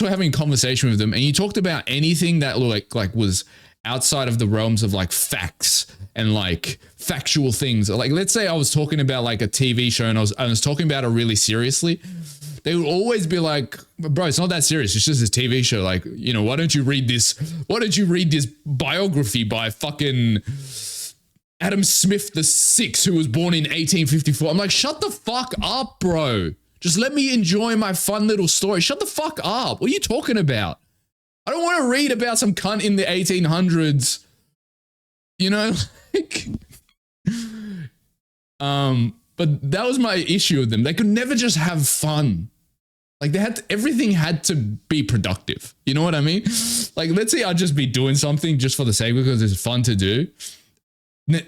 having a conversation with them and you talked about anything that like was outside of the realms of like facts and like factual things, like let's say I was talking about like a TV show and I was talking about it really seriously, they would always be like, bro, it's not that serious. It's just a TV show. Like, you know, why don't you read this biography by fucking Adam Smith the Sixth, who was born in 1854. I'm like, shut the fuck up, bro. Just let me enjoy my fun little story. Shut the fuck up. What are you talking about? I don't want to read about some cunt in the 1800s. You know, like, but that was my issue with them. They could never just have fun. Like everything had to be productive. You know what I mean? Like, let's say I'd just be doing something just for the sake because it's fun to do.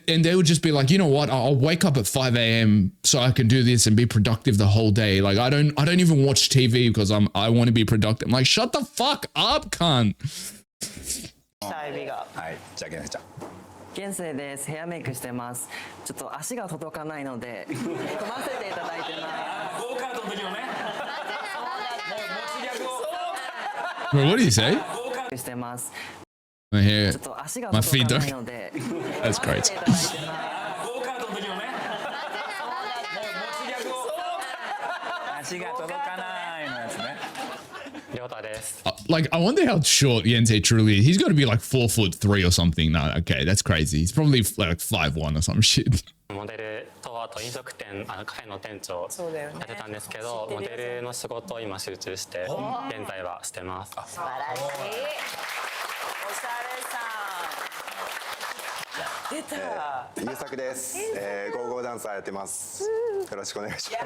And they would just be like, you know what? I'll wake up at 5 a.m. so I can do this and be productive the whole day. Like, I don't even watch TV because I want to be productive. I'm like, shut the fuck up, cunt. はいじゃあゲンセちゃん現世です。ヘアメイクしてます。ちょっと足が届かないので組ませていただいてます。ゴーカートの時のね Wait, what do you say? してます。 My hair, ちょっと足が my 届 feet かない don't. ので That's great. ゴーカートの時のね足が届かないのやつね Like, I wonder how short Yente truly is. He's got to be like 4'3" or something. No, okay, that's crazy. He's probably like 5'1" or some shit. モデルとあと飲食店カフェの店長やってたんですけど、モデルの仕事を今集中して現在はしてます。素晴らしい。おしゃれさん。出た。優作です。ゴーゴーダンサーやってます。よろしくお願いします。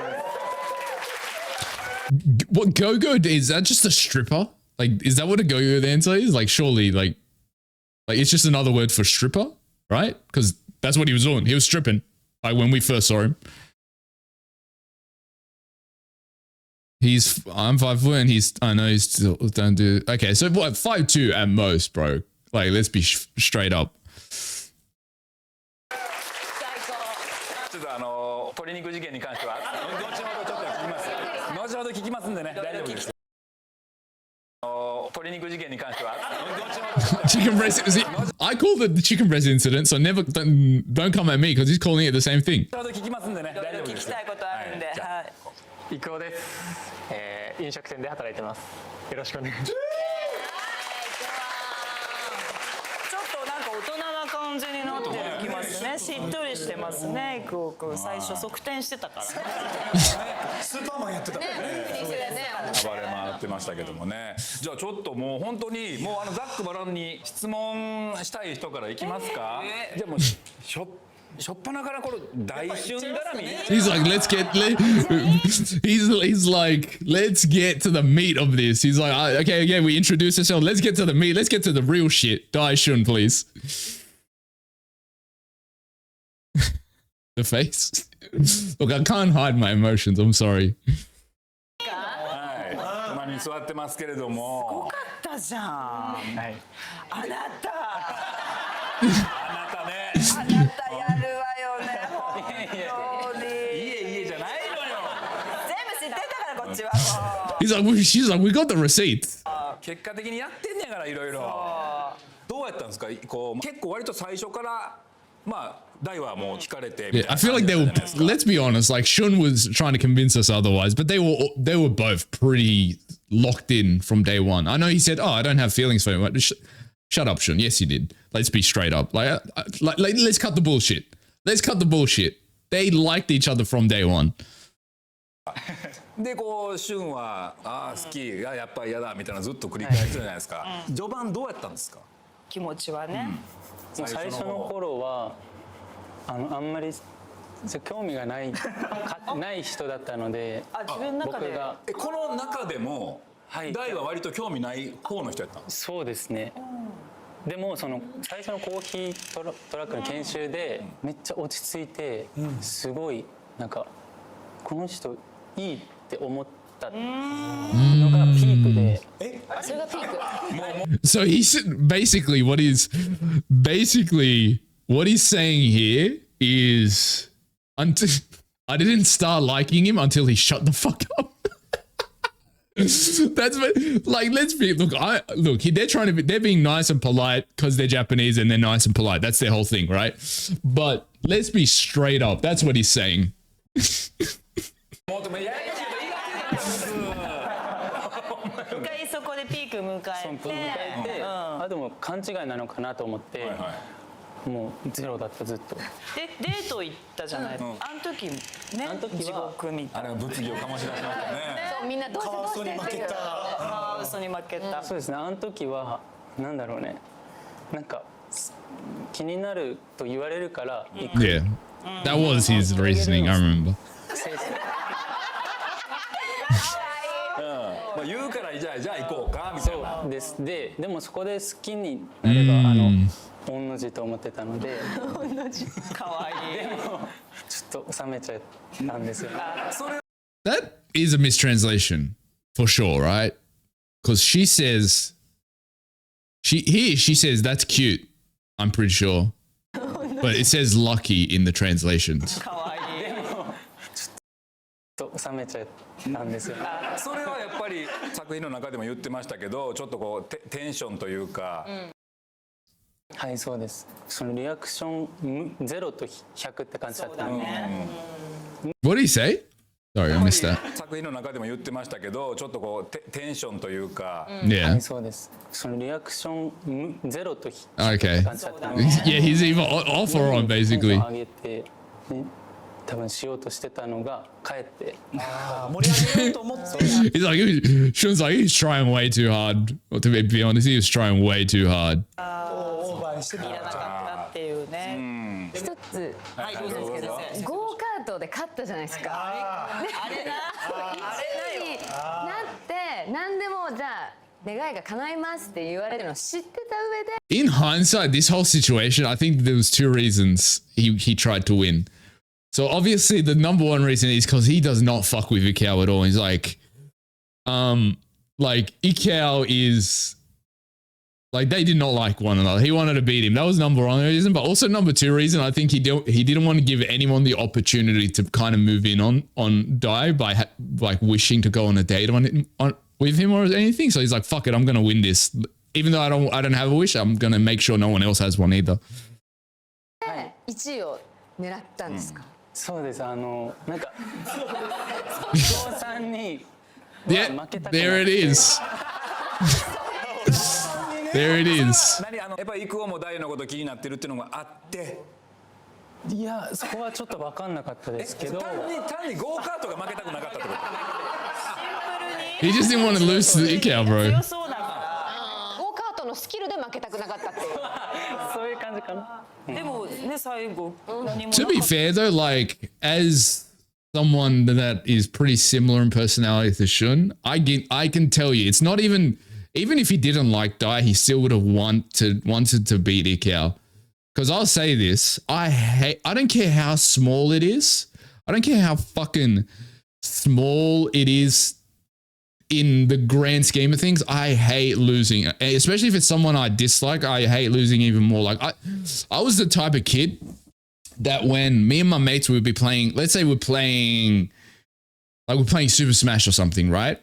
What go-go is that? Just a stripper? Like, is that what a go-go dancer is? Like, surely, like it's just another word for stripper, right? Because that's what he was doing. He was stripping. Like when we first saw him. I'm 5'4" and I know he's still don't do. Okay, so what? 5'2" at most, bro. Like, let's be straight up. ちょっと鶏肉事件に関しては後ほどちょっと聞きます後ほど聞きますんでね大丈夫です鶏肉事件に関しては Chicken breast. I call it the chicken breast incident, so never don't come at me because he's calling it the same thing. 聞きたいことあるんで、はい。郁夫です、飲食店で働いてます。よろしくお願いします。ちょっとなんか大人な感じになってきますね。しっとりしてますね。郁夫君最初側転してたからね。スーパーマンやってたね暴れ回ってましたけどもね。じゃあちょっともう本当にもうざっくばらんに質問したい人からいきますか。じゃあもうしょっぱなからこれ大春絡み。He's like, he's like, let's get to the meat of this. He's like, okay, we introduced ourselves. Let's get to the meat. Let's get to the real shit. Daishun, please. The face. Look, I can't hide my emotions. I'm sorry. はい、に座ってますけれども。すごかったじゃん。はい。あなた。あなたね。あなたやるわよね。本当に。いえじゃないのよ。全部知ってたからこっちは。She's like, we got the receipt. 結果的にやってんねやからいろいろ。どうやったんですか。こう結構割と最初からまあ。Yeah, I feel like they were. Let's be honest. Like Shun was trying to convince us otherwise, but they were both pretty locked in from day one. I know he said, "Oh, I don't have feelings for him." Shut up, Shun. Yes, you did. Let's be straight up. Like let's cut the bullshit. Let's cut the bullshit. They liked each other from day one. でこうシュンは好きがやっぱり嫌だみたいなずっと繰り返すじゃないですか。序盤どうやったんですか。気持ちはね。最初の頃は。あんまり興味がない人だったので、自分の中でこの中でも大は割と興味ない方の人やったの。そうですね。でもその最初のコーヒートラックの研修でめっちゃ落ち着いて、すごいなんかこの人いいって思ったのがピークで。それがピーク。So he's basically what he's saying here is until I didn't start liking him until he shut the fuck up. That's like, let's be they're being nice and polite because they're Japanese and they're nice and polite. That's their whole thing, right? But let's be straight up. That's what he's saying. そこでピーク迎えて、あとも勘違いなのかなと思って。もうゼロだったずっと。でデート行ったじゃない。あの時ね。地獄みたいな。あれは物議を醸し出しましたね。そうみんなどうしてっていう。カワウソに負けた。そうですね。あの時はなんだろうね。なんか気になると言われるから行く。Yeah, that was his reasoning. I remember. まあ言うからじゃあ行こうかみたいな。そうです。でもそこで好きになれば御の字と思ってたので、かわいい。でもちょっと冷めちゃったんですよ。That is a mistranslation for sure, right? Because she says she says that's cute. I'm pretty sure, but it says lucky in the translations. かわいい。でもちょっと冷めちゃったんですよ。それはやっぱり作品の中でも言ってましたけど、ちょっとこうテンションというか。はい、そうです。そのリアクション0と100って感じだったんで。What did he say? Sorry, I missed that. 作品の中でも言ってましたけど、ちょっとこうテンションというか。は Yeah. い、そうです。そのリアクション0と100 Okay. って感じだったんで。 Yeah, he's either off or on, basically. 上げて、ね、多分しようとしてたのがかえって盛り上げようと思って He's like, Sean's like, he's trying way too hard. Well, to be honest, he was trying way too hard. オーバーにしてたいらなかったっていうね。一つはいどうぞ。ゴーカートで勝ったじゃないですか。あれな。1位になって何でもじゃあ願いが叶いますって言われるのを知ってた上で。 In hindsight, this whole situation, I think there was two reasons he tried to win. So obviously, the number one reason is because he does not fuck with Ikao at all. He's like Ikao is like they did not like one another. He wanted to beat him. That was number one reason. But also number two reason, I think he didn't want to give anyone the opportunity to kind of move in on Dai by like wishing to go on a date with him or anything. So he's like, fuck it, I'm gonna win this. Even though I don't have a wish, I'm gonna make sure no one else has one either. 1位を狙ったんですか。そうです。なんか伊藤さんに Yeah, there it is. There it is. やっぱり幾尾も大のこと気になってるっていうのがあって。いや、そこはちょっと分かんなかったですけど。単にゴーカートが負けたくなかったってこと。 He just didn't want to lose to Ikao, bro. ゴーカートのスキルで負けたくなかったっていう。そういう感じかな。でもね最後何も。 To be fair though, like as someone that is pretty similar in personality to Shun, I can tell you, it's not even if he didn't like Dai, he still would have wanted to beat Ikao. Because I'll say this, I don't care how small it is. I don't care how fucking small it is in the grand scheme of things. I hate losing, especially if it's someone I dislike. I hate losing even more. Like I was the type of kid that when me and my mates would be playing, let's say we're playing Super Smash or something, right?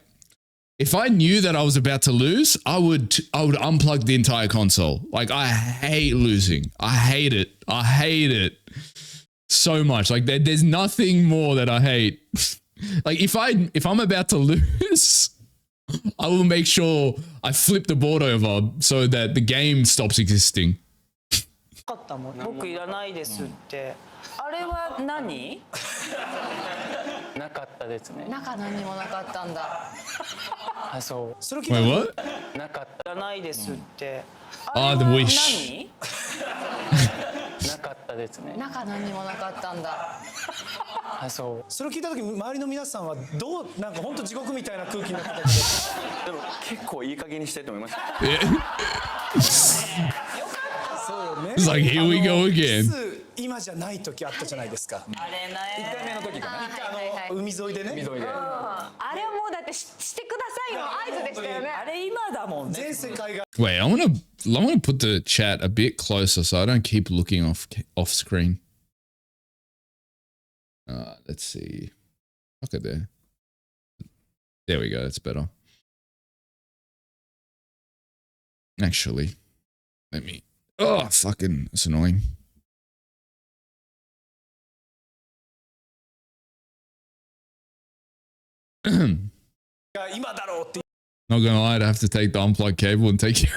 If I knew that I was about to lose, I would unplug the entire console. Like I hate losing. I hate it so much. Like there's nothing more that I hate. Like if I'm about to lose, I will make sure I flip the board over so that the game stops existing. かったもん。僕いらないですって。あれは何？なかったですね。中何にもなかったんだ。あ、そう。それ聞い Wait, た what? なかっいらないですって。 Ah, the wish. 何？なかったですね。中何にもなかったんだ。あ、そう。それ聞いた時周りの皆さんはどうなんか本当地獄みたいな空気になってたけど。でも結構いい加減にしてって思いました。 そうよね。 It's like, here we go again. 今じゃない時あったじゃないですか。あれね。 1回目の時かな。海沿いでね。海沿いで。あれはもうだってしてくださいの合図でしたよね。あれ今だもんね。全世界が。 Wait, I want to put the chat a bit closer so I don't keep looking off screen. Let's see. Look at there. There we go. That's better. Actually, let me. Oh, fucking, it's annoying.今だろうって。 Not gonna lie, I'd have to take the unplugged cable and take it.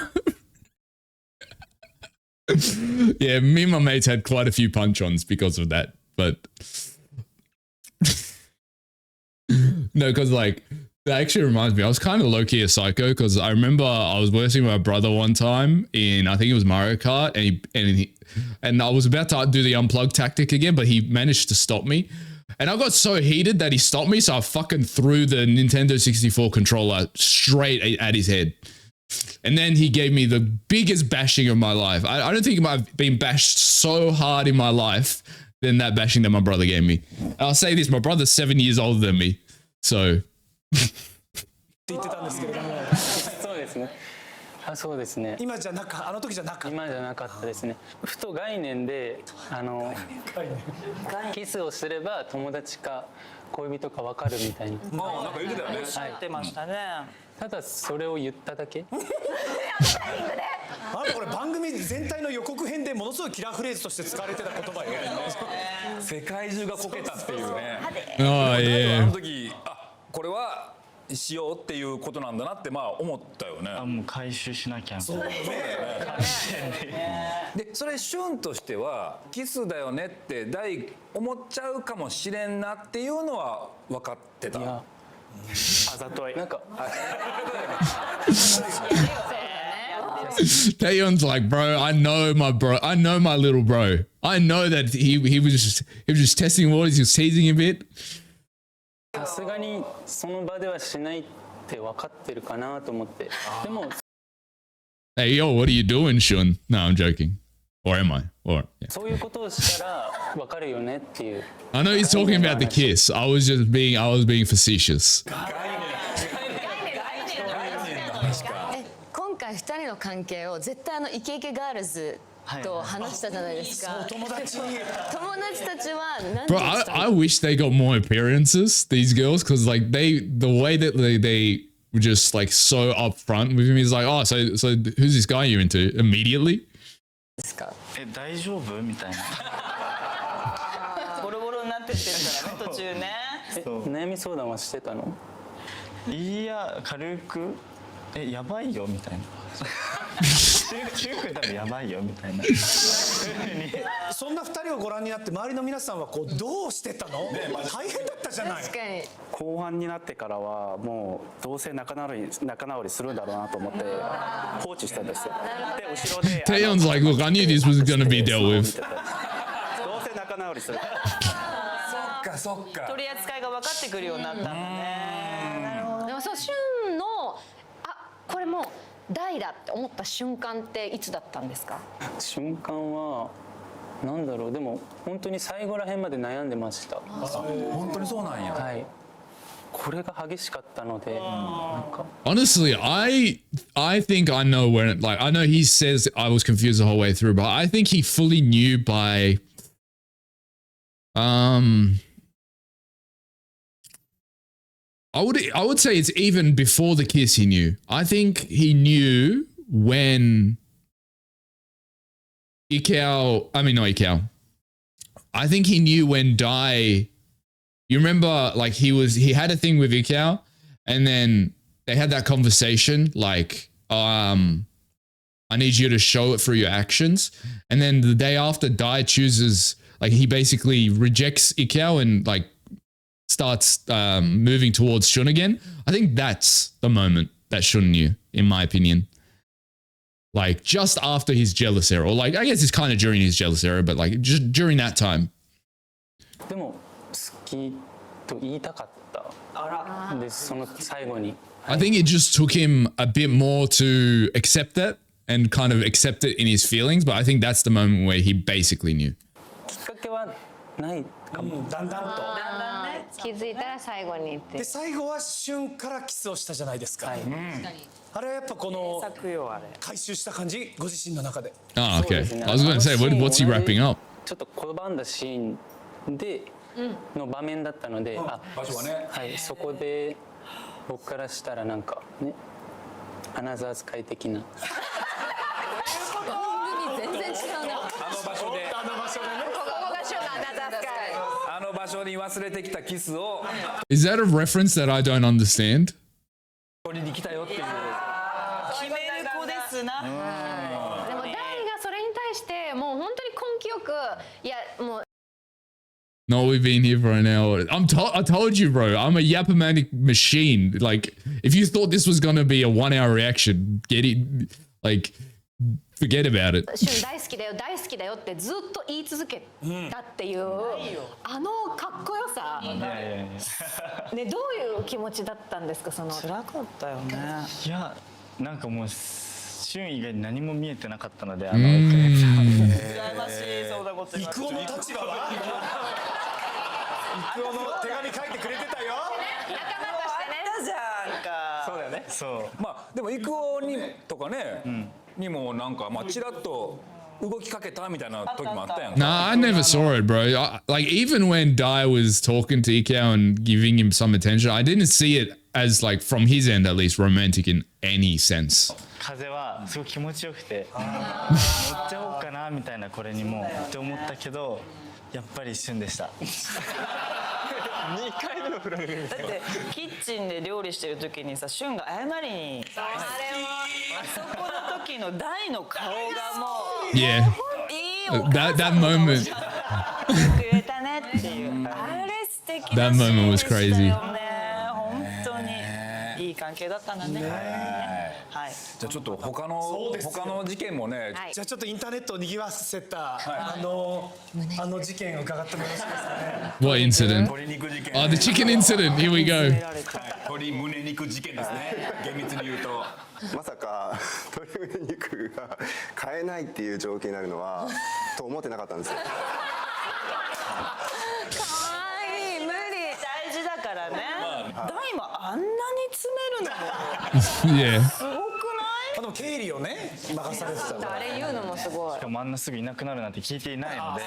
Yeah, me and my mates had quite a few punch-ons because of that, but no, because like that actually reminds me, I was kind of low-key a psycho because I remember I was versing my brother one time in, I think it was Mario Kart, and I was about to do the unplug tactic again, but he managed to stop me. And I got so heated that he stopped me, so I fucking threw the Nintendo 64 controller straight at his head. And then he gave me the biggest bashing of my life. I don't think I've been bashed so hard in my life than that bashing that my brother gave me. I'll say this, my brother's 7 years older than me. So 言ってたんですけれども。そうですね。そうですね。今じゃなか、あの時じゃなかった。今じゃなかったですね。ふと概念でキスをすれば友達か恋人か分かるみたいな。なんか言ってたよね。おっしゃってましたね。ただそれを言っただけ。あれこれ番組全体の予告編でものすごいキラーフレーズとして使われてた言葉よ。世界中がこけたっていうね。Oh, yeah. あの時これはしようっていうことなんだなってまあ思ったよね。もう回収しなきゃ。そうね。でそれシュンとしてはキスだよねって思っちゃうかもしれんなっていうのは分かってた。あざとい。なんか。Taeyon's like, bro, I know my little bro. I know that he was just testing waters, he was teasing a bit. さすがにその場ではしないって分かってるかなと思って。でも Hey, yo, what are you doing, Shun? No, I'm joking. Or am I? Or yeah. そういうことをしたら分かるよねっていう。I know he's talking about the kiss. I was being facetious. 今回2人の関係を絶対イケイケガールズと話したじゃないですか。友達たちは何 Bro, I wish they got more appearances, these girls, because like the way that they were just like so upfront with him is like, oh, so who's this guy you're into immediately? 大丈夫みたいな。ボロボロになってってるからね途中ね。悩み相談はしてたの？いや軽くやばいよみたいな。中学だとやばいよみたいな。そんな2人をご覧になって周りの皆さんはこうどうしてたの？大変だったじゃない。確かに。後半になってからはもうどうせ仲直りするんだろうなと思って放置したんですよ。で後ろで Taeyon's like, look, I knew this was gonna be dealt with. どうせ仲直りする。そっか。取り扱いが分かってくるようになったんだね。なるほど。でもそうシュンのこれもう大だって思った瞬間っていつだったんですか？瞬間はなんだろう、でも本当に最後ら辺まで悩んでました。本当にそうなんや。はい。これが激しかったので、なんか。Honestly, I think I know when like I know he says I was confused the whole way through, but I think he fully knew by I would say it's even before the kiss he knew. I think he knew when not Ikao. I think he knew when Dai, you remember like he had a thing with Ikao and then they had that conversation like, I need you to show it through your actions. And then the day after Dai chooses, like he basically rejects Ikao and like starts moving towards Shun again. I think that's the moment that Shun knew, in my opinion. Like just after his jealous era, or like I guess it's kind of during his jealous era, but like just during that time. でも好きと言いたかったでその最後に。I think it just took him a bit more to accept that and kind of accept it in his feelings, but I think that's the moment where he basically knew. きっかけはないかも。だんだんと。気づいたら最後にって。で最後は瞬からキスをしたじゃないですか。あれはやっぱこの回収した感じ、ご自身の中で。Ah, okay. I was going to say, what's he wrapping up? ちょっと拒んだシーンでの場面だったので、場所はね。はい、そこで僕からしたらなんかね、アナザースカイ的な。全然違うな。あの場所で。あの場所に忘れてきたキスを。Is that a reference that I don't understand? 取りに来たよっていう。決める子ですな。でも大がそれに対してもう本当に根気よくいやもう。No, we've been here for an hour. I told you, bro. I'm a yapomanic machine. Like, if you thought this was gonna be a 1 hour reaction, get it. Like, forget about it. 旬大好きだよ大好きだよってずっと言い続けたっていう、あのかっこよさ、ね、どういう気持ちだったんですか？その辛かったよね。いやなんかもう旬以外に何も見えてなかったので羨ましい、そんなこと言われて。郁夫の立場は郁夫の手紙書いてくれてたよ。仲間としてね。あったじゃんか。そうだよね。そうまあでも郁夫にとかね、にもなんかまあちらっと動きかけたみたいな時もあったやんか。Nah, I never saw it, bro. Like even when Dai was talking to Ikao and giving him some attention, I didn't see it as like from his end at least romantic in any sense. 風はすごい気持ちよくて乗っちゃおうかなみたいなこれにもって思ったけどやっぱり旬でした。2回目のフラグみたいな。だってキッチンで料理してる時にさ、旬が謝りにあそこの時の大の顔がもう Yeah. That moment. 言えたねっていう、あれ素敵な That moment was シーンでした crazy. よね。本当にいい関係だったんだね。はい。じゃあちょっと他の事件もね。じゃあちょっとインターネットを賑わせたあの事件を伺ってもよろしいですかね。What incident? 鶏肉事件。Oh, the chicken incident. Here we go. 鶏胸肉事件ですね。厳密に言うと。まさか鶏胸肉が買えないっていう状況になるのはと思ってなかったんですよ。いい、無理。大事だからね。大もあんなに詰めるのも Yeah. すごくない？でも経理をね任されてた。あれ言うのもすごい。しかもあんなすぐいなくなるなんて聞いていないので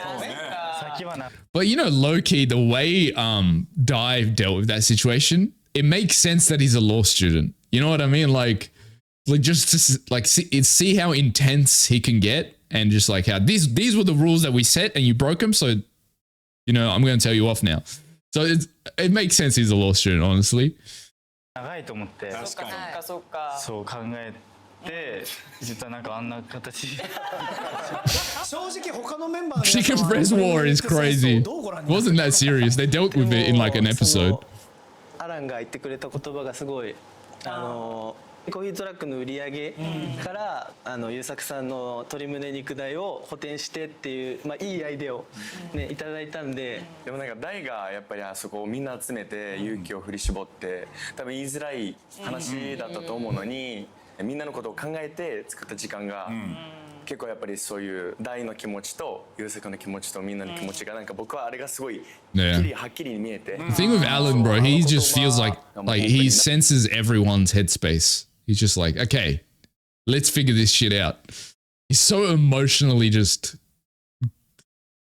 先はな。 But you know, low key, the way Dai dealt with that situation, it makes sense that he's a law student. You know what I mean? Like just to like see how intense he can get, and just like how these were the rules that we set, and you broke them. So, you know, I'm going to tell you off now. So it makes sense he's a law student, honestly. 長いと思ってそう考えて実はなんかあんな形。正直他のメンバーの Chicken breast war is crazy. It wasn't that serious. They dealt with it in like an episode. アランが言ってくれた言葉がすごいコーヒートラックの売り上げから優作さんの鶏胸肉代を補填してっていう、まあ、いいアイデアを、ね、いただいたんで、でもなんか大がやっぱりあそこをみんな集めて勇気を振り絞って多分言いづらい話だったと思うのに、みんなのことを考えて作った時間が、結構やっぱりそういう大の気持ちと優作の気持ちとみんなの気持ちがなんか僕はあれがすごいはっきり見えて。 The thing with Alan, bro, he just feels like he senses everyone's headspace. He's just like, okay, let's figure this shit out. He's so emotionally just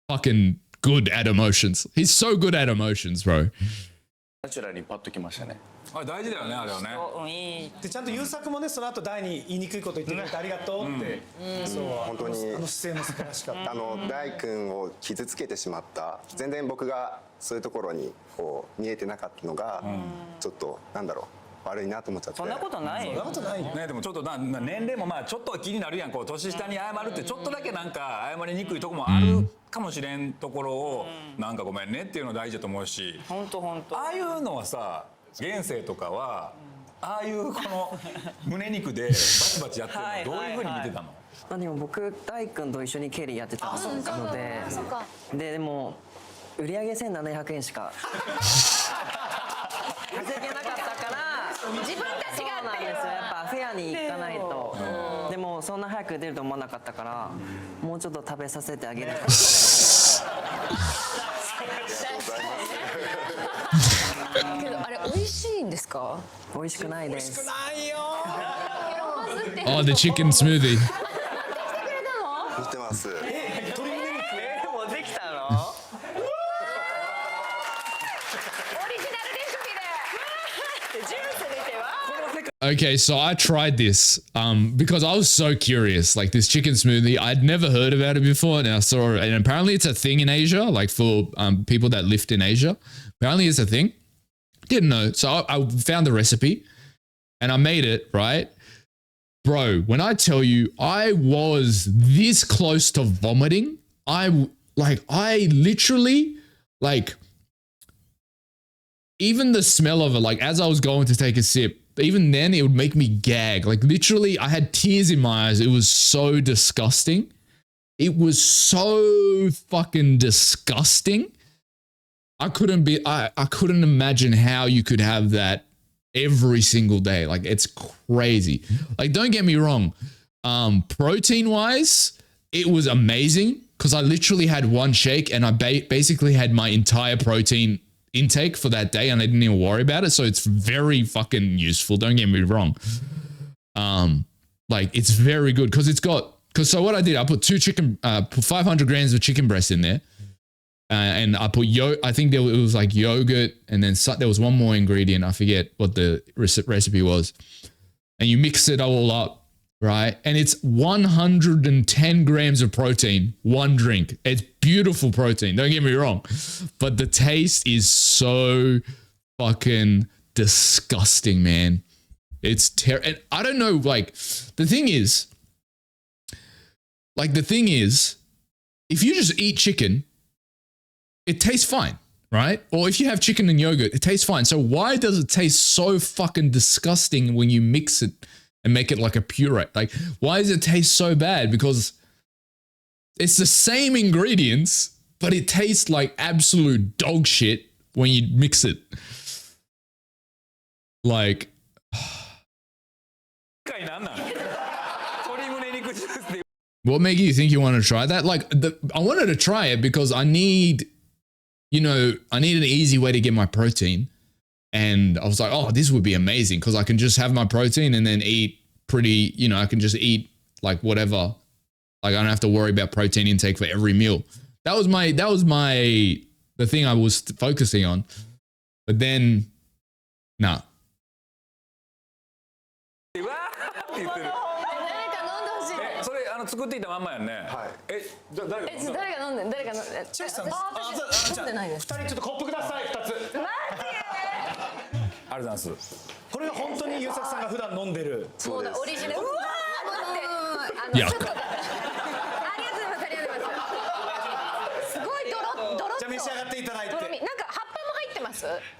fucking good at emotions. He's so good at emotions, bro. ナチュラルにパッときましたね。あれ大事だよね、あれはね。でちゃんと優作もねその後大に言いにくいこと言ってくれてありがとうって、そう本当に姿勢も素晴らしかった。大君を傷つけてしまった全然僕がそういうところにこう見えてなかったのが、ちょっとなんだろう悪いなと思っちゃって。そんなことないよ。そんなことないよ。ね、でもちょっと年齢もまあちょっとは気になるやん。こう年下に謝るってちょっとだけなんか謝りにくいとこもあるかもしれんところをなんかごめんねっていうの大事だと思うし。本当。ああいうのはさ、現世とかはああいうこの胸肉でバチバチやってるのどういう風に見てたの？でも僕大君と一緒に経理やってたので、でも売り上げ1700円しか稼げなかったから自分たちがそうなんですよ。やっぱフェアに行かないと。でもそんな早く出ると思わなかったからもうちょっと食べさせてあげなかった。けどあれ美味しいんですか？美味しくないです。美味しくないよ。 Oh, the chicken smoothie. 見てます。鶏胸肉もうできたの？オリジナルレシピで。ジュース出ては？ Okay, so I tried this because I was so curious. Like this chicken smoothie, I'd never heard about it before, and I saw it, and apparently it's a thing in Asia, like for people that live in Asia. Apparently it's a thing. Didn't know, so I found the recipe, and I made it. Right, bro. When I tell you, I was this close to vomiting. I literally like. Even the smell of it, like as I was going to take a sip, But even then, it would make me gag. Like literally, I had tears in my eyes. It was so disgusting. It was so fucking disgusting. I couldn't imagine how you could have that every single day. Like it's crazy. Like don't get me wrong. Protein wise, it was amazing because I literally had one shake and I basically had my entire protein intake for that day and I didn't even worry about it. So it's very fucking useful. Don't get me wrong. Like it's very good because so what I did, I put put 500 grams of chicken breast in there. And I put I think it was like yogurt and then there was one more ingredient. I forget what the recipe was. And you mix it all up, right? And it's 110 grams of protein, one drink. It's beautiful protein. Don't get me wrong. But the taste is so fucking disgusting, man. It's terrible. And I don't know, like, the thing is, if you just eat chicken, it tastes fine, right? Or if you have chicken and yogurt, it tastes fine. So why does it taste so fucking disgusting when you mix it and make it like a puree? Like, why does it taste so bad? Because it's the same ingredients, but it tastes like absolute dog shit when you mix it. Like, what made you think you want to try that? Like, I wanted to try it because I need an easy way to get my protein. And I was like, oh, this would be amazing because I can just have my protein and then eat I can just eat like whatever. Like I don't have to worry about protein intake for every meal. That was the thing I was focusing on. But then, nah.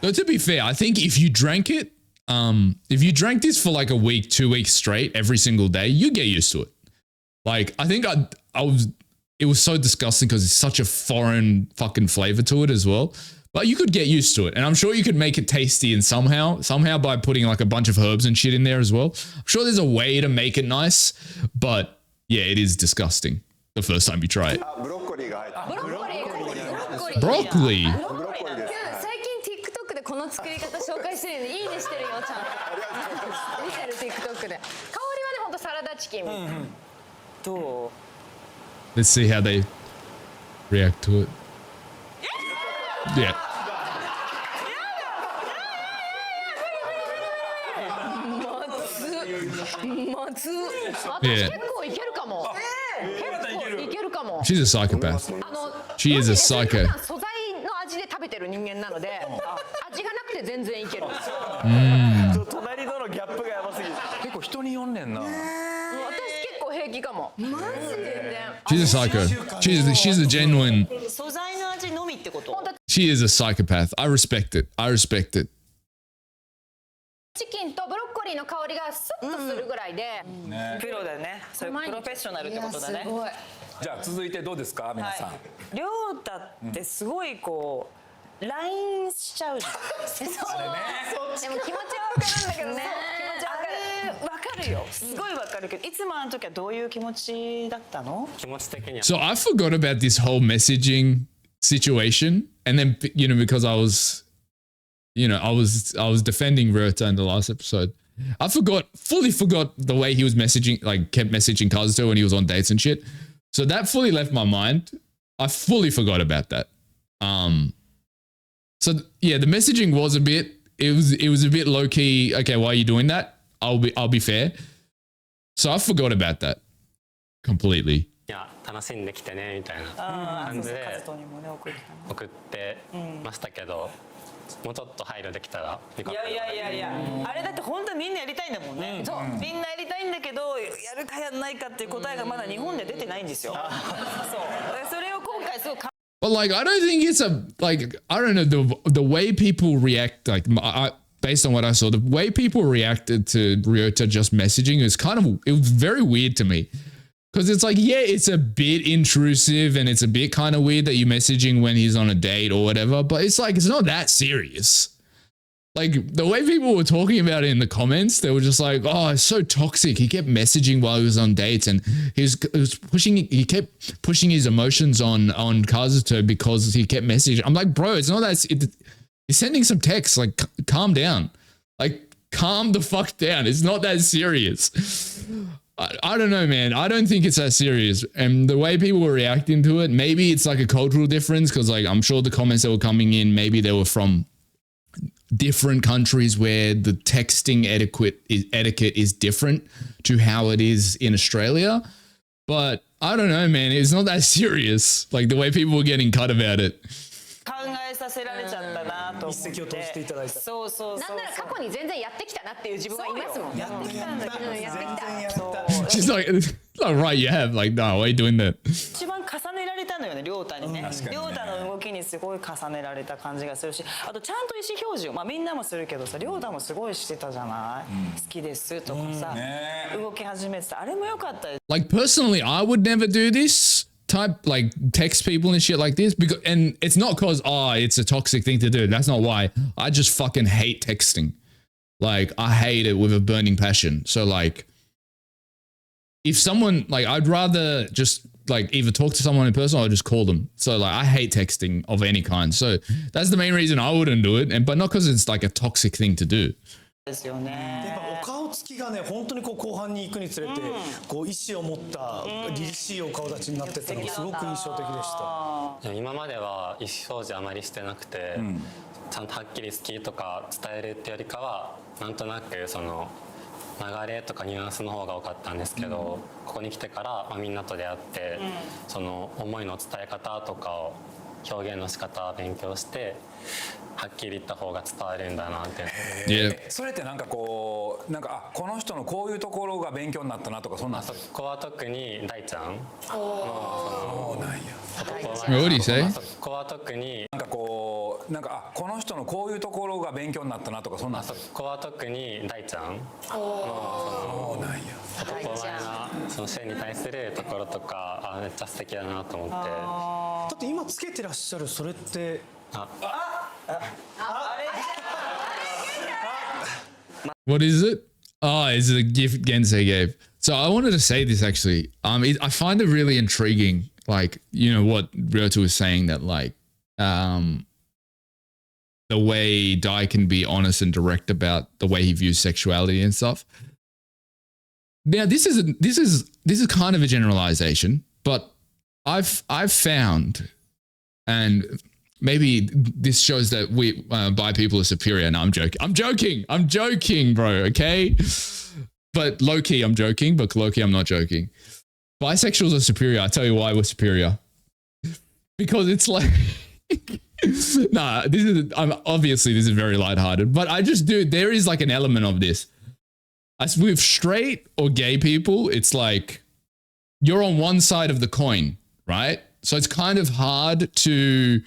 So to be fair, I think if you drank it, if you drank this for like a week, 2 weeks straight, every single day, you get used to it. Like, I think it was so disgusting because it's such a foreign fucking flavor to it as well. But you could get used to it. And I'm sure you could make it tasty and somehow by putting like a bunch of herbs and shit in there as well. I'm sure there's a way to make it nice, but yeah, it is disgusting the first time you try it. Broccoli. 最近 TikTok でこの作り方紹介してるのでいいねしてるよちゃんと見てる TikTok で香りはねほんとサラダチキンみたいなどう Let's see how they react to it. Yeah. まず私結構いけるかも結構いけるかも She's a psychopath. She is a psycho. 素材の味で食べてる人間なので味がなくて全然いける隣とのギャップがやばすぎる結構人に読んでんな私結構平気かもマジで She's a psycho. She's a genuine. 素材の味のみってこと She is a psychopath. I respect it. I respect it. チキンとブロッコリーの香りがスッとするぐらいでプロだよねそれプロフェッショナルってことだねじゃあ続いてどうですか皆さんりょうたってすごいこう LINE しちゃうじゃんそうでも気持ちはわかるんだけどねあれわかるよすごいわかるけどいつもあの時はどういう気持ちだったの気持ち的には So I forgot about this whole messaging situation. And then, because I was defending Ryota in the last episode. I fully forgot the way he was messaging, like kept messaging Kazuto when he was on dates and shit. So that fully left my mind. I fully forgot about that. So yeah, the messaging was it was a bit low key. Okay, why are you doing that? I'll be fair. So I forgot about that completely. いや楽しんできてねみたいな感じで送ってましたけどもうちょっと配慮できたらよかった。いやあれだって本当にみんなやりたいんだもんね、そうみんなやりたいんだけどやるかやらないかっていう答えがまだ日本で出てないんですよそうそれを今回すごい But like I don't think it's I don't know the way people react, like based on what I saw, the way people reacted to Ryota just messaging it was very weird to me. Because it's like, yeah, it's a bit intrusive and it's a bit kind of weird that you're messaging when he's on a date or whatever, but it's like, it's not that serious. Like the way people were talking about it in the comments, they were just like, oh, it's so toxic. He kept messaging while he was on dates and he kept pushing his emotions on Kazuto because he kept messaging. I'm like, bro, it's not that, you're sending some text, like calm down. Like calm the fuck down. It's not that serious. I don't know, man. I don't think it's that serious. And the way people were reacting to it, maybe it's like a cultural difference because like I'm sure the comments that were coming in, maybe they were from different countries where the texting etiquette is different to how it is in Australia. But I don't know, man. It's not that serious. Like the way people were getting cut about it. 考えさせられちゃったなと思って。一石を投じていただいた。そうそうそう。なんなら過去に全然やってきたなっていう自分はいますもん。やってきたんだけど、やってきた。She's like, oh, right, you have. Like, no, why are you doing that? 一番重ねられたのよね、亮太にね。亮太の動きにすごい重ねられた感じがするし、あとちゃんと意思表示を、まあみんなもするけどさ、亮太もすごいしてたじゃない。好きですとかさ、動き始めてた。あれも良かったよ。Like personally, I would never do this. Type like text people and shit like this because and it's not cause it's a toxic thing to do. That's not why. I just fucking hate texting. Like I hate it with a burning passion. So like if someone like I'd rather just like either talk to someone in person or just call them. So like I hate texting of any kind. So that's the main reason I wouldn't do it. And but not because it's like a toxic thing to do. ですよね。やっぱお顔つきがね、本当にこう後半に行くにつれて、こう意志を持った凛々しいお顔立ちになってったのがすごく印象的でした。今までは意思表示あまりしてなくて、ちゃんとはっきり好きとか伝えるってよりかはなんとなくその流れとかニュアンスの方が多かったんですけど、ここに来てから、まあ、みんなと出会って、その思いの伝え方とかを表現の仕方を勉強してはっきり言った方が伝わるんだなって。それってなんかこうなんかこの人のこういうところが勉強になったなとかそんな。そこは特に大ちゃん。そうなんや。What do you say? そこは特になんかこうなんかこの人のこういうところが勉強になったなとかそんな。そこは特に大ちゃん。そうなんや。男前なそのシェンに対するところとかめっちゃ素敵だなと思って。だって今つけてらっしゃるそれって。What is it? Oh, it's a gift Gensei gave. So I wanted to say this actually. I find it really intriguing. Like, you know what Ryota was saying that like, the way Dai can be honest and direct about the way he views sexuality and stuff. Now this is kind of a generalization, but I've found, and maybe this shows that we bi people are superior. No, I'm joking, bro. Okay, but low key I'm joking, but low key I'm not joking. Bisexuals are superior. I tell you why we're superior. Because it's like, nah, obviously this is very lighthearted, but there is like an element of this. As with straight or gay people, it's like you're on one side of the coin, right? So it's kind of hard to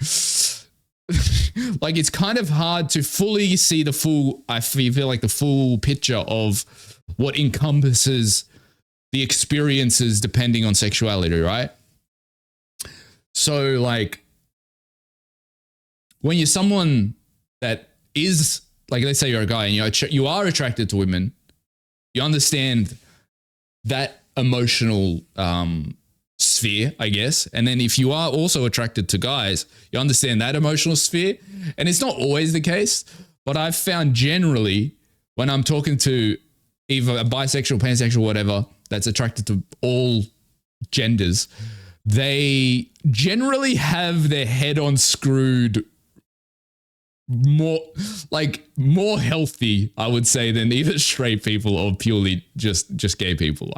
it's kind of hard to fully see the full, I feel like the full picture of what encompasses the experiences depending on sexuality, right? So like when you're someone that is like, let's say you're a guy and you are attracted to women, you understand that emotional sphere, I guess. And then if you are also attracted to guys, you understand that emotional sphere. And it's not always the case, but I've found generally when I'm talking to either a bisexual, pansexual, whatever, that's attracted to all genders, they generally have their head on screwed more healthy, I would say, than either straight people or purely just gay people.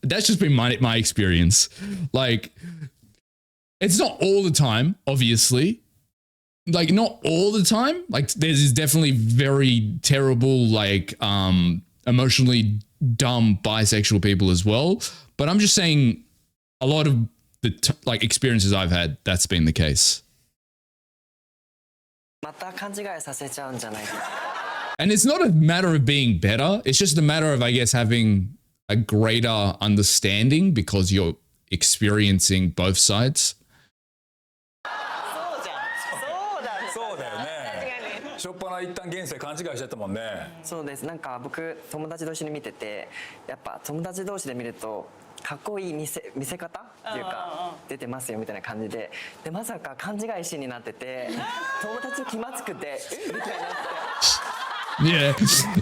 That's just been my experience. Like, it's not all the time, obviously. Like, not all the time. Like, there's definitely very terrible, like, emotionally dumb bisexual people as well. But I'm just saying a lot of the experiences I've had, that's been the case. また勘違いさせちゃうんじゃないか。And it's not a matter of being better. It's just a matter of, I guess, having a greater understanding because you're experiencing both sides. そうだよね。しょっぱな一旦現世勘違いしちゃったもんね。そうです。なんか僕友達と一緒に見てて、やっぱ友達同士で見るとかっこいい見せ方っていうか出てますよみたいな感じで、でまさか勘違いシーンになってて、友達気まずくてみたいなって。Yeah,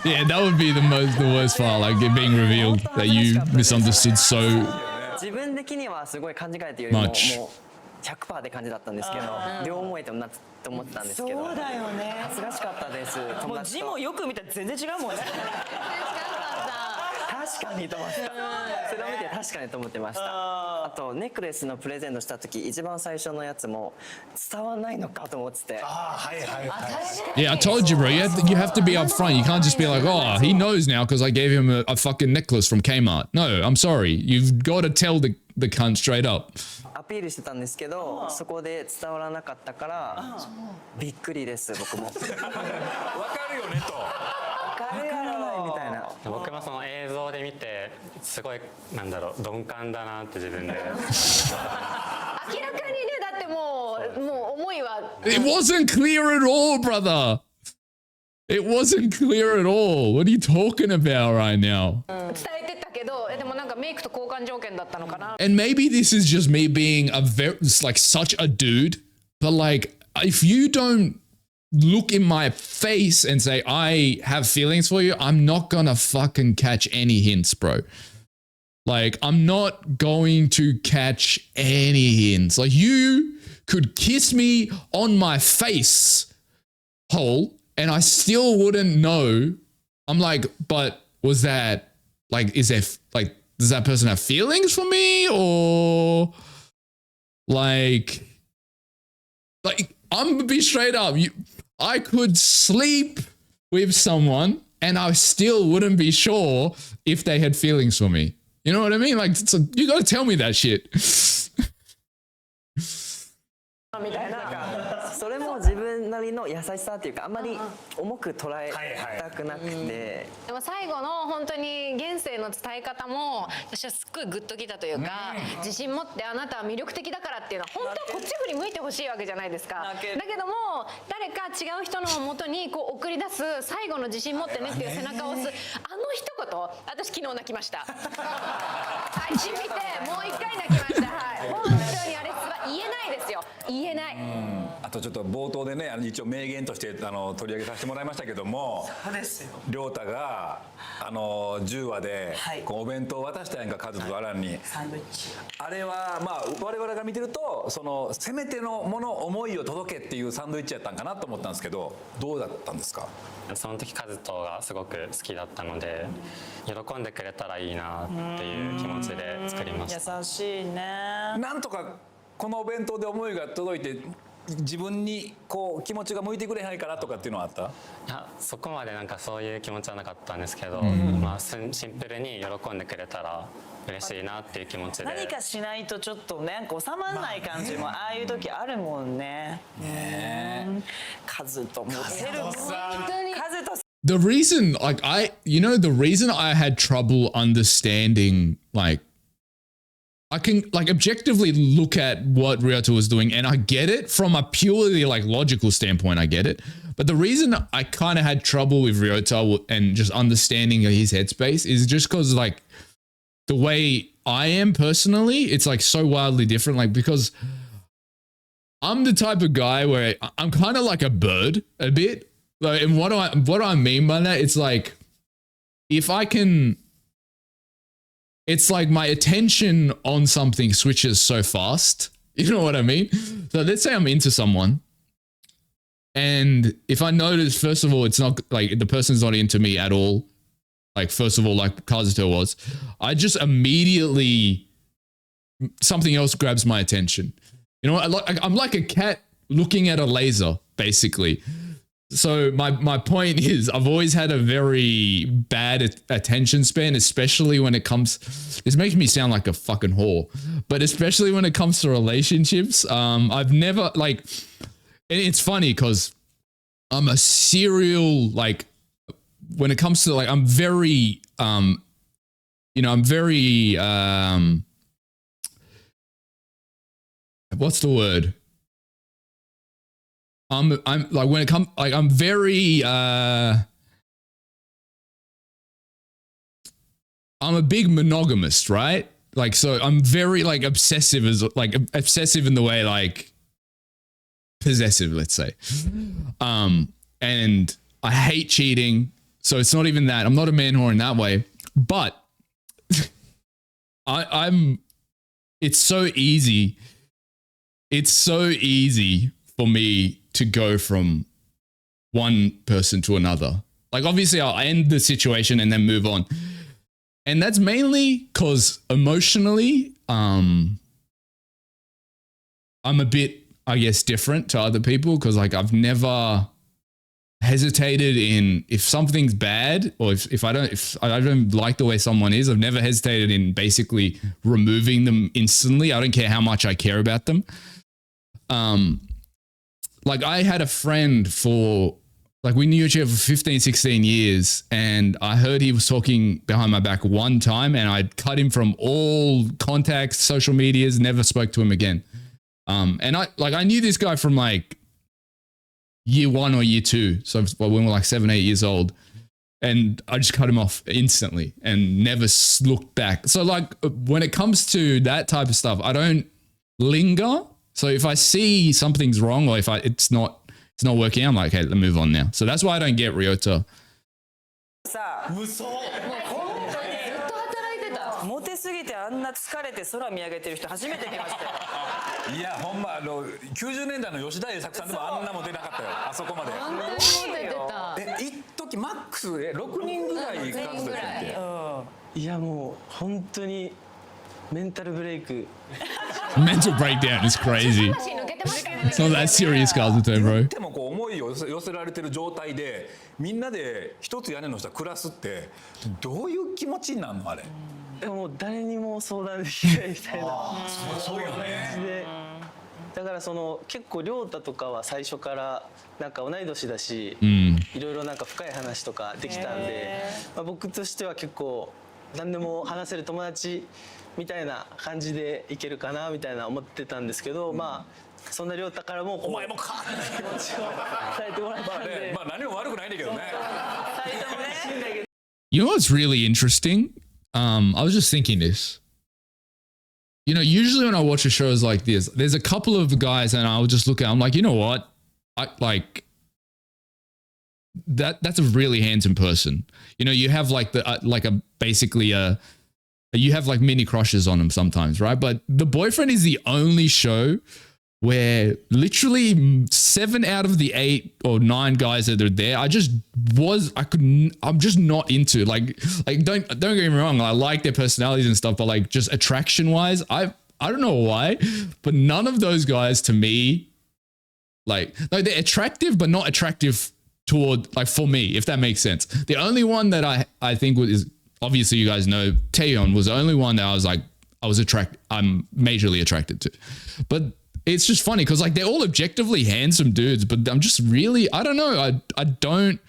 yeah, that would be the worst part, like it being revealed that you misunderstood so 自分的にはすごい勘違いというよりも much. もう100%で感じだったんですけど、両思いとなって思ってたんですけど、そうだよね。恥ずかしかったです。もう字もよく見たら全然違うもんね。確かにと思った。それを見て確かにと思ってました。あとネックレスのプレゼントした時一番最初のやつも伝わんないのかと思ってて。はいはいはい。 Yeah, I told you, bro. You have to be upfront. You can't just be like, oh, he knows now because I gave him a fucking necklace from Kmart. No, I'm sorry. You've got to tell the cunt straight up. アピールしてたんですけど、そこで伝わらなかったからびっくりです僕も。わかるよねと。わかるやろみたいな。僕もその映像で見てすごいなんだろう鈍感だなって自分で。明らかにねだってもう思いは。It wasn't clear at all, brother. It wasn't clear at all. What are you talking about right now? 伝えてたけど、でもなんかメイクと交換条件だったのかな。 And maybe this is just me being a very, like, such a dude, but like, if you don't look in my face and say, I have feelings for you, I'm not gonna fucking catch any hints, bro. Like, I'm not going to catch any hints. Like, you could kiss me on my face hole and I still wouldn't know. I'm like, but was that, like, is there, like, does that person have feelings for me or like I'm gonna be straight up. I could sleep with someone and I still wouldn't be sure if they had feelings for me. You know what I mean? Like, so you gotta tell me that shit. みたいな。それも自分なりの優しさっていうかあんまり重く捉えたくなくて。でも最後の本当に現世の伝え方も私はすっごいグッときたというか、自信持ってあなたは魅力的だからっていうのは本当はこっち振り向いてほしいわけじゃないですか。だけども誰か違う人の元にこう送り出す最後の自信持ってねっていう背中を押すあの一言、私昨日泣きました。配信見てもう一回泣きました。はい、本当にあれは言えないですよ。言えない。あとちょっと冒頭でね一応名言として取り上げさせてもらいましたけども、亮太が10話でこうお弁当を渡したやんか、カズとアランに。サンドイッチ。あれはまあ我々が見てるとそのせめてのもの思いを届けっていうサンドイッチやったんかなと思ったんですけど、どうだったんですか？その時カズトがすごく好きだったので喜んでくれたらいいなっていう気持ちで作りました。優しいね。なんとかこのお弁当で思いが届いて自分にこう気持ちが向いてくれないかなとかっていうのはあった？いやそこまでなんかそういう気持ちはなかったんですけど、まあシンプルに喜んでくれたら嬉しいなっていう気持ちで。何かしないとちょっとなんか収まらない感じもああいう時あるもんね。カズトモテる。カズト。The reason, like, the reason I had trouble understanding, like, I can, like, objectively look at what Ryota was doing and I get it from a purely, like, logical standpoint, I get it. But the reason I kind of had trouble with Ryota and just understanding his headspace is just because, like, the way I am personally, it's, like, so wildly different, like, because I'm the type of guy where I'm kind of like a bird a bit. Like, and what do I mean by that? It's like, if I can, it's like my attention on something switches so fast. You know what I mean? So let's say I'm into someone and if I notice, first of all, it's not like the person's not into me at all. Like, first of all, like Kazuto was, I just immediately, something else grabs my attention. You know, I'm like a cat looking at a laser, basically. So my point is I've always had a very bad attention span, especially when it comes, this makes me sound like a fucking whore, but especially when it comes to relationships. I've never like, and it's funny because I'm a serial, like when it comes to like, I'm very, you know, I'm very, what's the word? I'm like, when it comes, like, I'm very, I'm a big monogamist, right? Like, so I'm very like obsessive in the way like possessive, let's say. And I hate cheating. So it's not even that. I'm not a man whore in that way, but it's so easy. It's so easy for me to go from one person to another. Like, obviously I'll end the situation and then move on. And that's mainly because emotionally, I'm a bit, I guess, different to other people, because like I've never hesitated in, if something's bad or if I don't like the way someone is, I've never hesitated in basically removing them instantly. I don't care how much I care about them. Like I had a friend for, like, we knew each other for 15, 16 years, and I heard he was talking behind my back one time, and I cut him from all contacts, social medias, never spoke to him again. And I knew this guy from like year 1 or year 2. So when we were like 7, 8 years old, and I just cut him off instantly and never looked back. So like when it comes to that type of stuff, I don't linger. So if I see something's wrong, or if it's not working out, I'm like, okay, let's move on now. So that's why I don't get Ryota. モテすぎてあんな疲れて空見上げてる人初めて見ましたよ。いやほんま90年代の吉田栄作さんでもあんなも出なかったよ、あそこまで。本当に出てた。一時マックス6人ぐらい数えてて。いやもう本当にメンタルブレイク。Mental breakdown is crazy. It's not that serious, Kazuto, bro. でもこう思いを寄せられてる状態でみんなで一つ屋根の下暮らすってどういう気持ちになるのあれ？でも誰にも相談できないみたいな。そうよね。だからその結構亮太とかは最初からなんか同い年だし、いろいろなんか深い話とかできたんで、僕としては結構何でも話せる友達みたいな感じでいけるかなみたいな思ってたんですけど、まあそんな亮太からもお前もか気持ちを伝えてもらったんで、まあ何も悪くないんだけどね。You know what's really interesting? I was just thinking this. You know, usually when I watch shows like this, there's a couple of guys and I'll just look at, I'm like, you know what? I like that's a really handsome person. You know, you have like you have like mini crushes on him sometimes, right? But The Boyfriend is the only show where literally 7 out of the 8 or 9 guys that are there, I'm just not into. Like don't get me wrong, I like their personalities and stuff, but like just attraction wise, I don't know why, but none of those guys to me, like, no, they're attractive, but not attractive toward, like, for me, if that makes sense. The only one that I think is, obviously you guys know, Taeyeon was the only one that I was like, I'm majorly attracted to. But it's just funny because like they're all objectively handsome dudes, but I'm just really, I don't know, I don't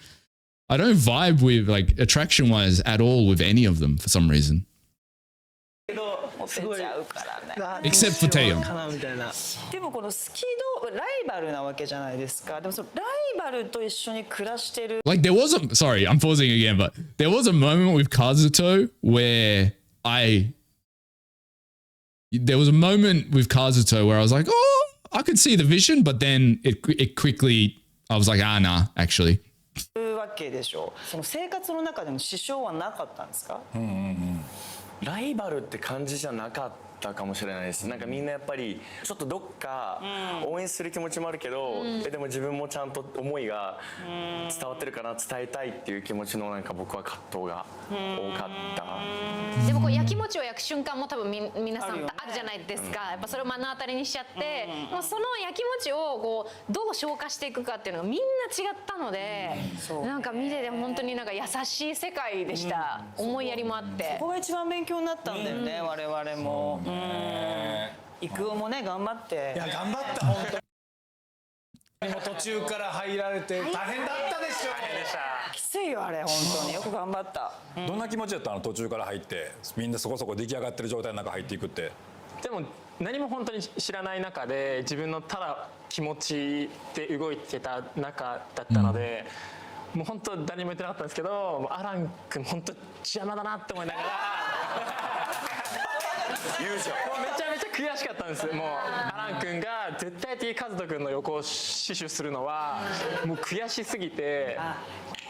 vibe with like attraction wise at all with any of them for some reason. Except for Taeyeon. でもこの好きライバルなわけじゃないですか。でもそのライバルと一緒に暮らしてる。Like there was a, sorry, I'm pausing again, but there was a moment with Kazuto where I was like, oh, I could see the vision, but then it quickly, I was like, nah, actually. わけでしょ。その生活の中での支障はなかったんですか？ライバルって感じじゃなかったかもしれないです。なんかみんなやっぱりちょっとどっか応援する気持ちもあるけど、でも自分もちゃんと思いが伝わってるかな、伝えたいっていう気持ちのなんか僕は葛藤が多かった。でもこうやきもちを焼く瞬間も多分皆さんあるじゃないですか。やっぱそれを目の当たりにしちゃって、もうそのやきもちをこうどう消化していくかっていうのがみんな違ったので、なんか見てて本当になんか優しい世界でした。思いやりもあって。ここが一番勉強になったんだよね、我々も。育夫もね頑張って。いや頑張った本当に。途中から入られて大変だったね。きついよあれ本当によく頑張った。どんな気持ちだったの途中から入ってみんなそこそこ出来上がってる状態の中入っていくって。でも何も本当に知らない中で自分のただ気持ちで動いてた中だったので、もう本当誰にも言ってなかったんですけど、アラン君本当邪魔だなって思いながら言うじゃん。めちゃめちゃ悔しかったんです。もうアラン君が絶対的にカズト君の横を死守するのはもう悔しすぎて、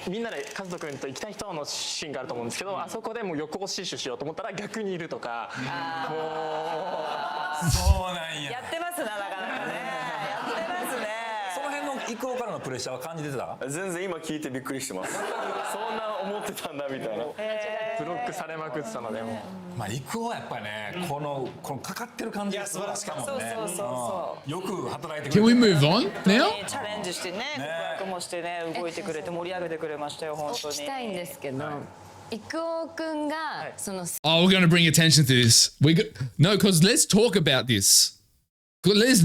みんなでカズト君と行きたい人のシーンがあると思うんですけど、あそこでもう横を死守しようと思ったら逆にいるとか、もうそうなんや。やってますな、なかなかね。やってますね。その辺の郁夫からのプレッシャーは感じてた？全然今聞いてびっくりしてます。そんな思ってたんだみたいな。ブロックされまくってたので、もまあ郁夫はやっぱりね、このかかってる感じが素晴らしかったもんね。よく働いてくれ Can we move on now? チャレンジしてね、告白もしてね、動いてくれて盛り上げてくれましたよ本当に。聞きたいんですけど、郁夫くんがその Oh, we're going to bring attention to this. No, because let's talk about this. This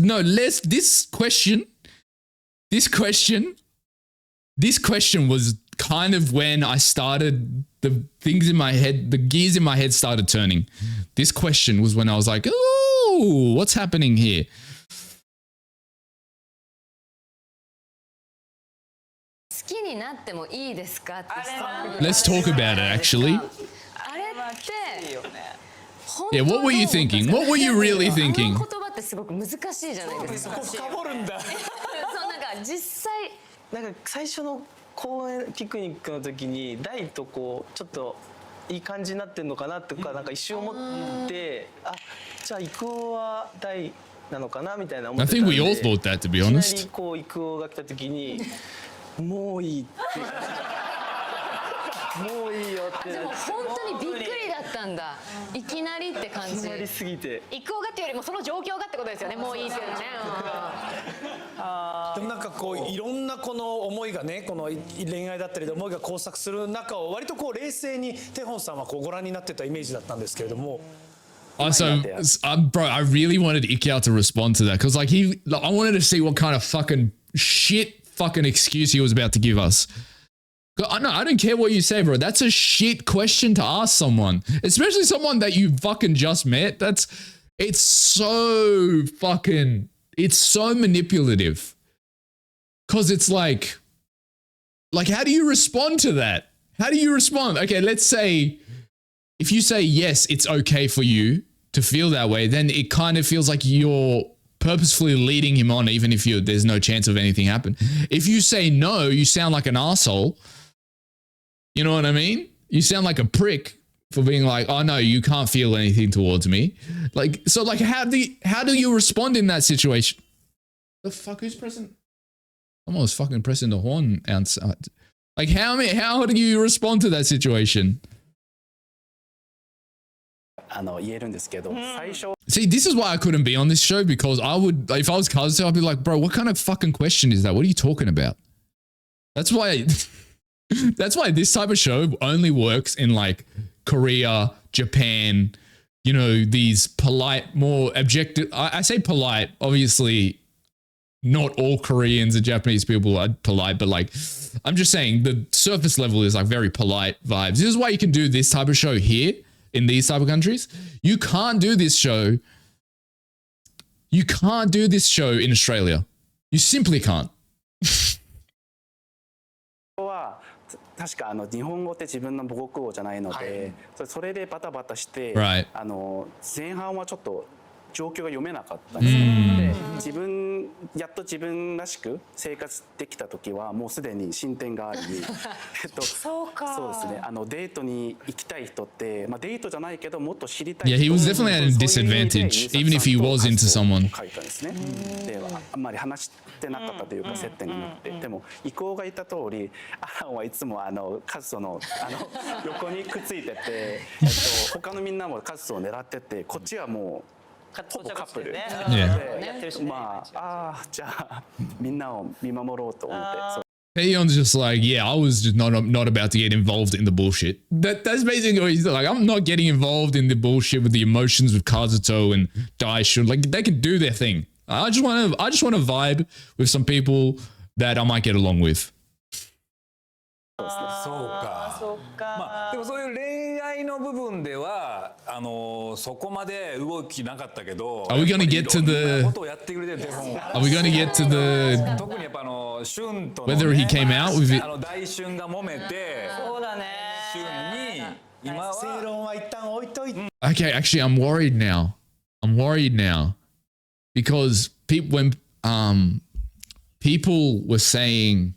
question was kind of when I started the things in my head, the gears in my head started turning. This question was when I was like, oh, what's happening here? 好きになってもいいですかって。 Let's talk about it, actually. あれって Yeah, what were you thinking? What were you really あ thinking? の言葉ってすごく難しいじゃないですか。そこ深掘るんだ。そうなんか実際なんか最初の公園ピクニックの時に大とこうちょっといい感じになってんのかなとかなんか一瞬思ってあじゃあ郁夫は大なのかなみたいな思ってたんで I think we all thought that, to be いきな honest. りこう郁夫が来た時にもういいってもういいよってでも本当にびっくりだったんだ。いきなりって感じ。いきなりすぎて郁夫がっていうよりもその状況がってことですよね。もういいっていうのね。でもなんかこういろんなこの思いがね、この恋愛だったりで思いが交錯する中を割とこう冷静にテホンさんはこうご覧になってたイメージだったんですけれども。So, bro, I really wanted Ikea to respond to that because, like, I wanted to see what kind of fucking excuse he was about to give us. No, I don't care what you say, bro. That's a shit question to ask someone, especially someone that you fucking just met. It's so manipulative. Because it's like, how do you respond to that? How do you respond? Okay, let's say, if you say yes, it's okay for you to feel that way, then it kind of feels like you're purposefully leading him on, even if there's no chance of anything happen. If you say no, you sound like an asshole. You know what I mean? You sound like a prick for being like, oh no, you can't feel anything towards me. How do you respond in that situation? The fuck, who's pressing? Someone was fucking pressing the horn outside. Like, how do you respond to that situation? 言えるんですけど、最初 See, this is why I couldn't be on this show because I would, if I was Kazuto, I'd be like, bro, what kind of fucking question is that? What are you talking about? That's why this type of show only works in like Korea, Japan, these polite, more objective. I say polite, obviously not all Koreans and Japanese people are polite, but like, I'm just saying the surface level is like very polite vibes. This is why you can do this type of show here in these type of countries. You can't do this show. You can't do this show in Australia. You simply can't. は確か日本語って自分の母国語じゃないので、それでバタバタして、Right. 前半はちょっと状況が読めなかったんですよ。でやっと自分らしく生活できた時はもうすでに進展がありそうか。そうですね。デートに行きたい人って、デートじゃないけどもっと知りたい Yeah, 人 he was definitely at a disadvantage, even if he was into someone. 書いたんですね。であんまり話してなかったというか接点がなくて、でも郁夫が言った通り、アランはいつもカズトの横にくっついてて、他のみんなもカズトを狙ってて、こっちはもうほぼカップルで、じゃあみんなを見守ろうと思って。Peon's just like, yeah, I was just not about to get involved in the bullshit. That's basically what he's like. I'm not getting involved in the bullshit with the emotions with Kazuto and Daishun. Like they can do their thing. I just want to vibe with some people that I might get along with. そうですね。そうか。そっか。まあでもそういう恋愛の部分ではそこまで動きなかったけど。Are we gonna get to the? ことをやってくれてる手本。Are we gonna get to the? 特にやっぱ俊との Whether he came out with it. 大俊が揉めて。そうだね。俊に今は。正論は一旦置いといて。Okay, actually, I'm worried now. I'm worried now because when people were saying.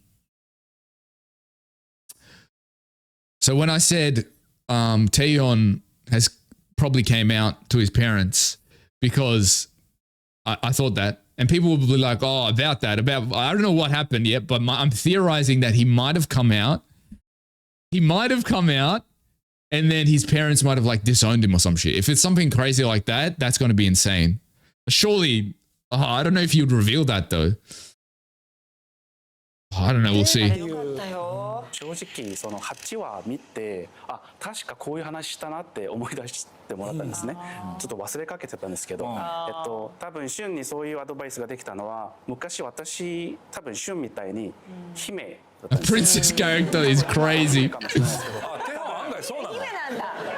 So when I said Taeyeon has probably came out to his parents because I thought that, and people would be like, "Oh, about I don't know what happened yet, but I'm theorizing that he might have come out. He might have come out, and then his parents might have like disowned him or some shit. If it's something crazy like that, that's going to be insane. Surely, I don't know if you'd reveal that though. I don't know. We'll see." 正直その8話見て確かこういう話したなって思い出してもらったんですね。ちょっと忘れかけてたんですけど、多分俊にそういうアドバイスができたのは昔私多分俊みたいに姫だったんです。 Princess character is crazy.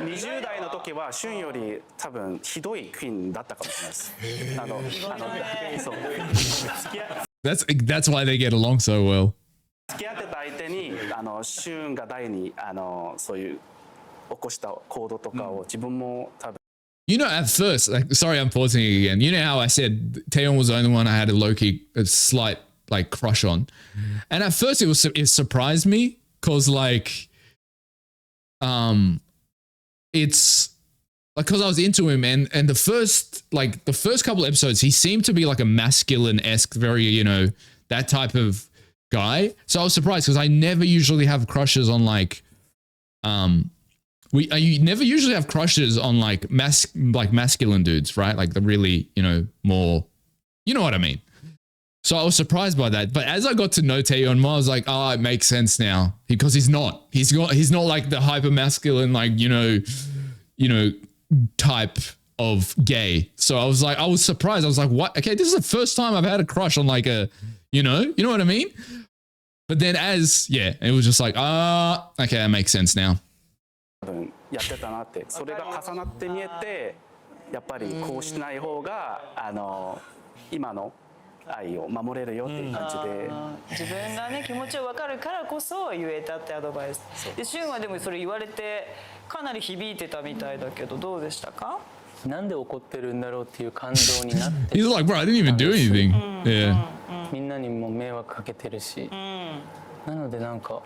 20代の時は俊より多分ひどいクイーンだったかもしれないです。That's why they get along so well. 付き合ってた相手に俊が第にそういう起こした行動とかを自分も多分。You know, at first, like, sorry, I'm pausing again. You know how I said Taeyeon was the only one I had a slight like crush on, and at first it surprised me because like, it's like because I was into him and the first couple episodes he seemed to be like a masculine-esque, very that type of guy. So I was surprised because I never usually have crushes on like you never usually have crushes on like masculine dudes, right? Like the really, more, you know what I mean? So I was surprised by that. But as I got to know Taeyeon more, I was like, oh, it makes sense now because he's not like the hyper masculine, like, type of gay. So I was surprised. I was like, what? Okay, this is the first time I've had a crush on like a, you know what I mean? But then it was just like, okay, that makes sense now. やってたなってそれが重なって見えてやっぱりこうしない方が今の愛を守れるよっていう感じで自分がね気持ちを分かるからこそ言えたってアドバイスで俊はでもそれ言われてかなり響いてたみたいだけどどうでしたかなんで怒ってるんだろうっていう感情になって He's like, bro, I didn't even do anything. Yeah. みんなにも迷惑かけてるしなのでなんか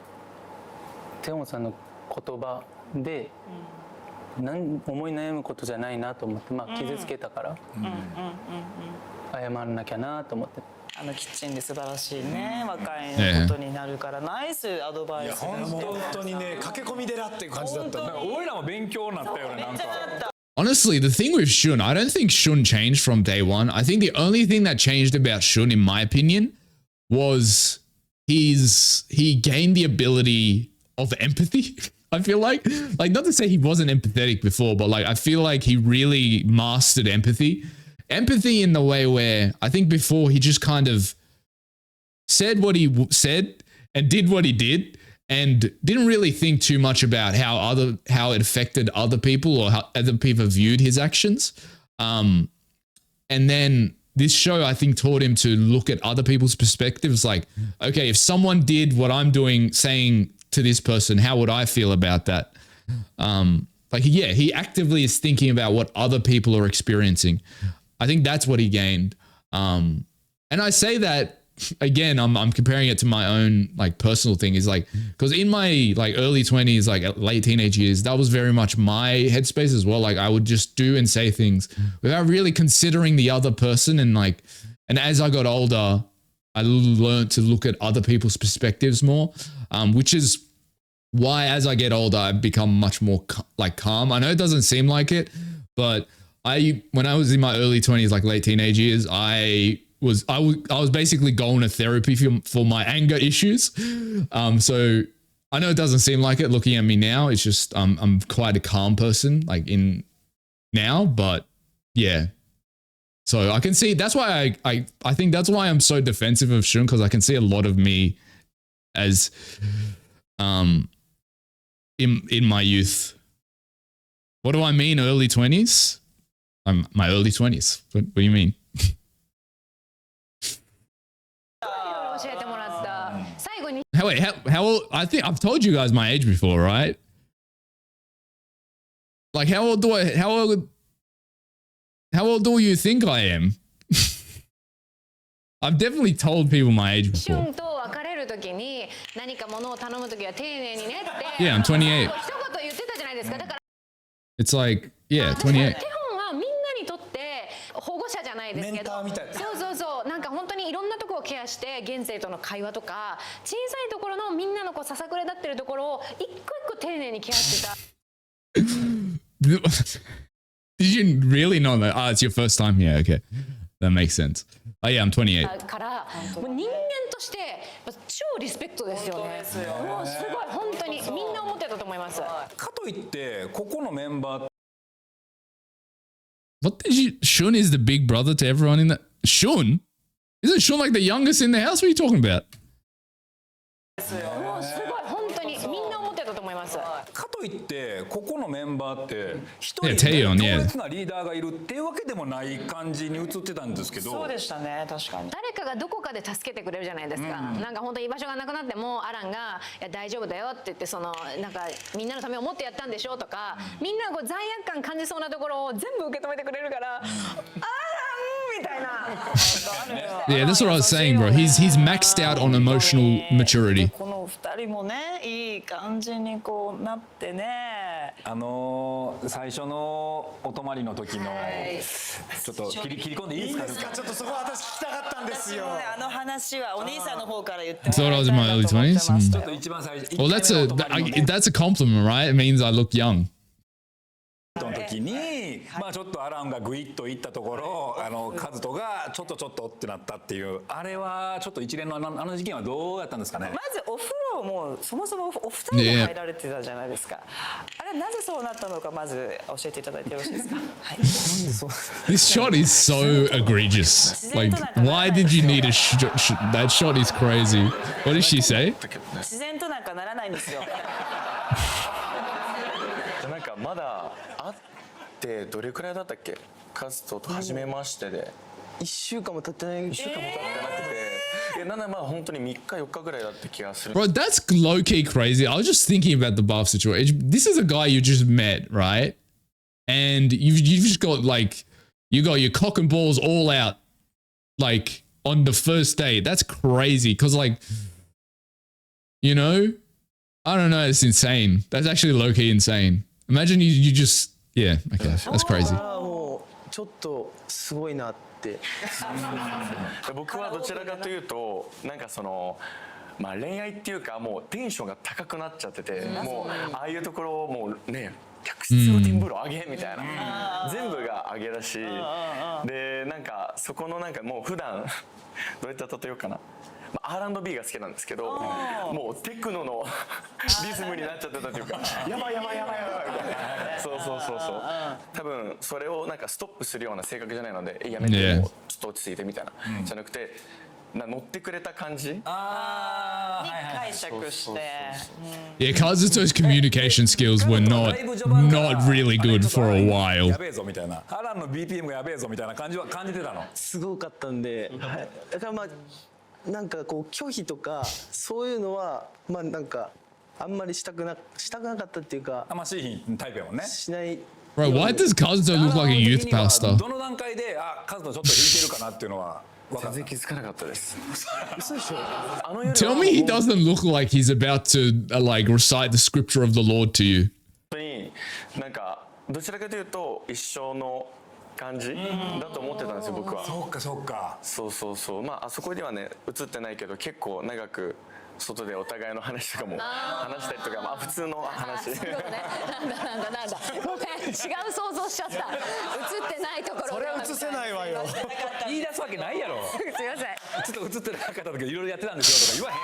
テヨンさんの言葉で思い悩むことじゃないなと思って傷つけたから謝らなきゃなと思ってキッチンで素晴らしいね若いことになるからナイスアドバイス本当にね駆け込み寺っていう感じだった俺らも勉強になったよねなんか Honestly, the thing with Shun, I don't think Shun changed from day one. I think the only thing that changed about Shun, in my opinion, was he gained the ability of empathy. I feel like not to say he wasn't empathetic before, but like I feel like he really mastered empathy. Empathy in the way where I think before he just kind of said what he said and did what he did and didn't really think too much about how it affected other people or how other people viewed his actions. And then this show, I think, taught him to look at other people's perspectives. Like, okay, if someone did what I'm doing, saying to this person, how would I feel about that? He actively is thinking about what other people are experiencing. I think that's what he gained. And I say that again, I'm comparing it to my own like personal thing is like, because in my like early 20s, like late teenage years, that was very much my headspace as well. Like I would just do and say things without really considering the other person. And as I got older, I learned to look at other people's perspectives more, which is why as I get older, I've become much more like calm. I know it doesn't seem like it, but when I was in my early 20s, like late teenage years, I was basically going to therapy for my anger issues. So I know it doesn't seem like it looking at me now. It's just I'm quite a calm person like in now, but yeah. So I can see that's why I think that's why I'm so defensive of Shun, because I can see a lot of me as in my youth. What do I mean? Early 20s? I'm my early 20s. What do you mean? 教えてもらった最後に Wait, how old? I think I've told you guys my age before, right? Like how old do you think I am? I've definitely told people my age シュ before. ンと別れるときに何か物を頼むときは丁寧にねって Yeah, I'm 28. 一言言ってたじゃないですか。だから It's like, yeah, 28. 手本はみんなにとって保護者じゃないですけど、そうなんか本当にいろんなところをケアして現世との会話とか小さいところのみんなのこうささくれ立ってるところを一個一個丁寧にケアしてた。 Did you really know that? Ah, it's your first time here. Okay, that makes sense. Oh yeah, I'm 28. からもう人間として超リスペクトですよね。もうすごい本当にみんな思ってたと思います。かといってここのメンバー What did you? Shun is the big brother to everyone in that. Shun? Isn't Shun like the youngest in the house? What are you talking about? もうすごい本当にみんな思ってたと思います。かといってここのメンバーって一 Yeah, 人 Taeyeon, 強 yeah. 烈なリーダーがいるっていうわけでもない感じに映ってたんですけど。そうでしたね、確かに。誰かがどこかで助けてくれるじゃないですか。なんか本当に居場所がなくなってもアランがいや大丈夫だよって言ってそのなんかみんなのためを思ってやったんでしょとか、みんながこう罪悪感感じそうなところを全部受け止めてくれるから、アランみたいな。Yeah, that's what I was saying, bro. He's maxed out on emotional maturity. この二人もね、いい感じにこうなってね。最初のお泊まりの時のちょっと切り込んでいいですか？ちょっとそこ私聞きたかったんですよ。あの話はお兄さんの方から言っても Thought ら I い was た in い my な early と思ってま 20s. す。ちょっと一番最初。 Well, that's a compliment, right? It means I look young. の時に、まあちょっとアランがグイッといったところ、カズトがちょっとってなったっていう、あれはちょっと一連のあの事件はどうやったんですかね。まずお風呂もそもそもお二人で入られてたじゃないですか。あれなぜそうなったのかまず教えていただいてよろしいですか。はい。 This shot is so egregious. Like, why did you need a that shot is crazy. What did she say? 自然となんかならないんですよ。なんかまだ会ってどれくらいだったっけ？カズトと初めましてで1週間も経ってない。1週間も経ってなくて、なんだまあ本当に3日4日ぐらいだった気がする。 Bro, that's low key crazy. I was just thinking about the bath situation. This is a guy you just met, right? And you've just got like, you got your cock and balls all out, like on the first date. That's crazy. Cause like, you know, I don't know. It's insane. That's actually low key insane. Imagine you just, yeah, okay, that's crazy. もうちょっとすごいなって。僕はどちらかというとなんかそのまあ恋愛っていうかもうテンションが高くなっちゃってて、もうああいうところをもうね客室露天風呂あげみたいな、全部があげだし、でなんかそこのなんかもう普段どうやって例えようかな。R&B が好きなんですけど、もうテクノのリズムになっちゃってたというか、やばいみたいな。そう。多分それをなんかストップするような性格じゃないので、やめてもうちょっと落ち着いてみたいな、じゃなくて乗ってくれた感じ。解釈して。Yeah, Kazuto's communication skills were not really good for a while. やべえぞみたいな。アランの BPM がやべえぞみたいな感じは感じてたの。すごかったんで、だからまあなんかこう拒否とかそういうのはまあなんかあんまりしたくなかったっていうか。あんましいタイプやもんね。しない。Bro, why does Kazuto look like a youth pastor? どの段階でカズトちょっと引いてるかなっていうのは全然気づかなかったです。嘘でしょ。Tell me he doesn't look like he's about to like recite the scripture of the Lord to you. 本当になんかどちらかというと一生の感じだと思ってたんですよ僕は。そうか。そうまああそこではね映ってないけど結構長く外でお互いの話とかも話したりとか、まあ普通の話。そういうことね。なんだ。ごめん、違う想像しちゃった。映ってないところ。それは映せないわよ。言い出すわけないやろ。すいません。ちょっと映ってなかった時いろいろやってたんですよとか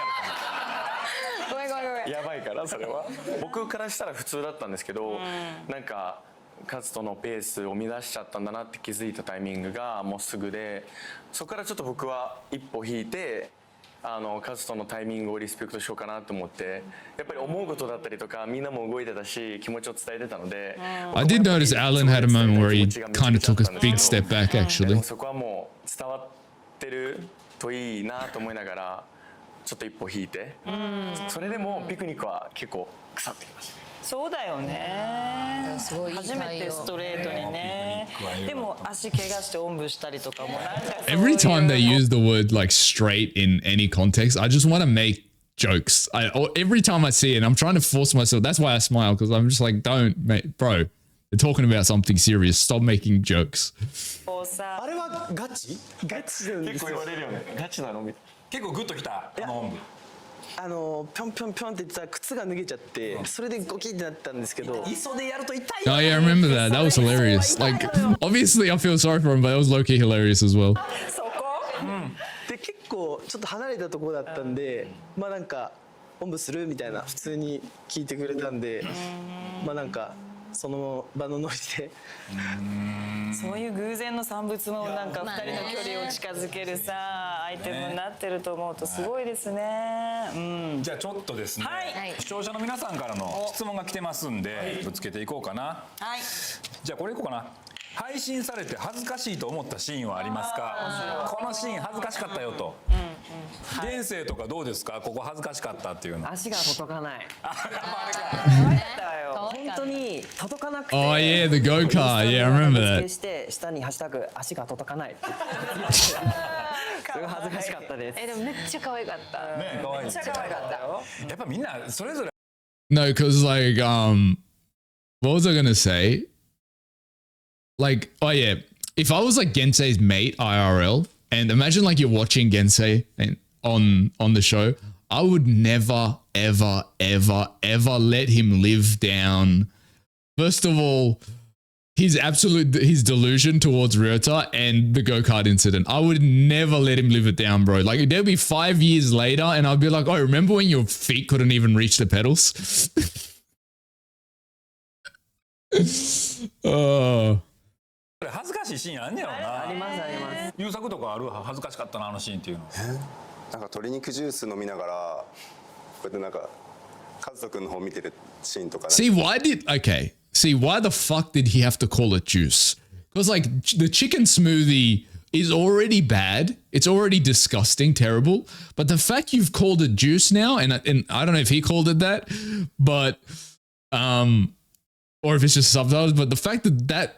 言わへんやろ。ごめん。やばいからそれは。僕からしたら普通だったんですけど、なんかカズトのペースを乱しちゃったんだなって気づいたタイミングがもうすぐで、そこからちょっと僕は一歩引いてカズとのタイミングをリスペクトしようかなと思って、やっぱり思うことだったりとかみんなも動いてたし気持ちを伝えてたので。I did notice Alan had a moment where he kind of took a big step back で actually. もそこはもう伝わってるといいなと思いながらちょっと一歩引いて、それでもピクニックは結構腐ってきました。そうだよね。初めてストレートにね。でも足怪我しておんぶしたりとかもなんか。Every time they use the word like straight in any context, I just want to make jokes. Or every time I see it, I'm trying to force myself. That's why I smile, because I'm just like, don't, mate, bro. They're talking about something serious. Stop making jokes. あれはガチ？ガチなんですよ。結構言われるよね。ガチなのみたいな。結構グッときたおんぶ。ぴょんぴょんぴょんって言ってたら靴が脱げちゃって、それでゴキってなったんですけど、磯でやると痛い Oh yeah, I remember that. That was hilarious. Like, obviously I feel sorry for him, but it was low-key hilarious as well. そこ？で結構ちょっと離れたところだったんで、まあなんかおんぶするみたいな普通に聞いてくれたんで、まあなんかその場のノリで。そういう偶然の産物もなんか2人の距離を近づけるさアイテムになってると思うとすごいですね。じゃあちょっとですね、視聴者の皆さんからの質問が来てますんでぶつけていこうかな。じゃあこれいこうかな。配信されて恥ずかしいと思ったシーンはありますか？このシーン恥ずかしかったよと。現世とかどうですか？ここ恥ずかしかったっていうの。足が届かない。本当に届かなくて。Oh yeah, the go-kart. Yeah, I remember that. して下にハッシュタグ足が届かない。すごい恥ずかしかったです。でもめっちゃ可愛かった。ね、可愛い。めっちゃ可愛かった。やっぱみんなそれぞれ。No, because like, what was I gonna say? Like, oh yeah, if I was like Gensei's mate IRL, and imagine like you're watching Gensei and on the show, I would never, ever, ever, ever let him live down. First of all, his delusion towards Ryota and the go-kart incident. I would never let him live it down, bro. Like there'll be 5 years later and I'll be like, oh, remember when your feet couldn't even reach the pedals? Oh. 恥ずかしいシーンあんねやろな。ありますあります。優作とかある？恥ずかしかったなあのシーンっていうの。なんか鶏肉ジュース飲みながらこうやってなんかカズト君の方見てるシーンとか。See, why the fuck did he have to call it juice? Because like the chicken smoothie is already bad. It's already disgusting, terrible. But the fact you've called it juice now, and I don't know if he called it that, but or if it's just subtitles, but the fact that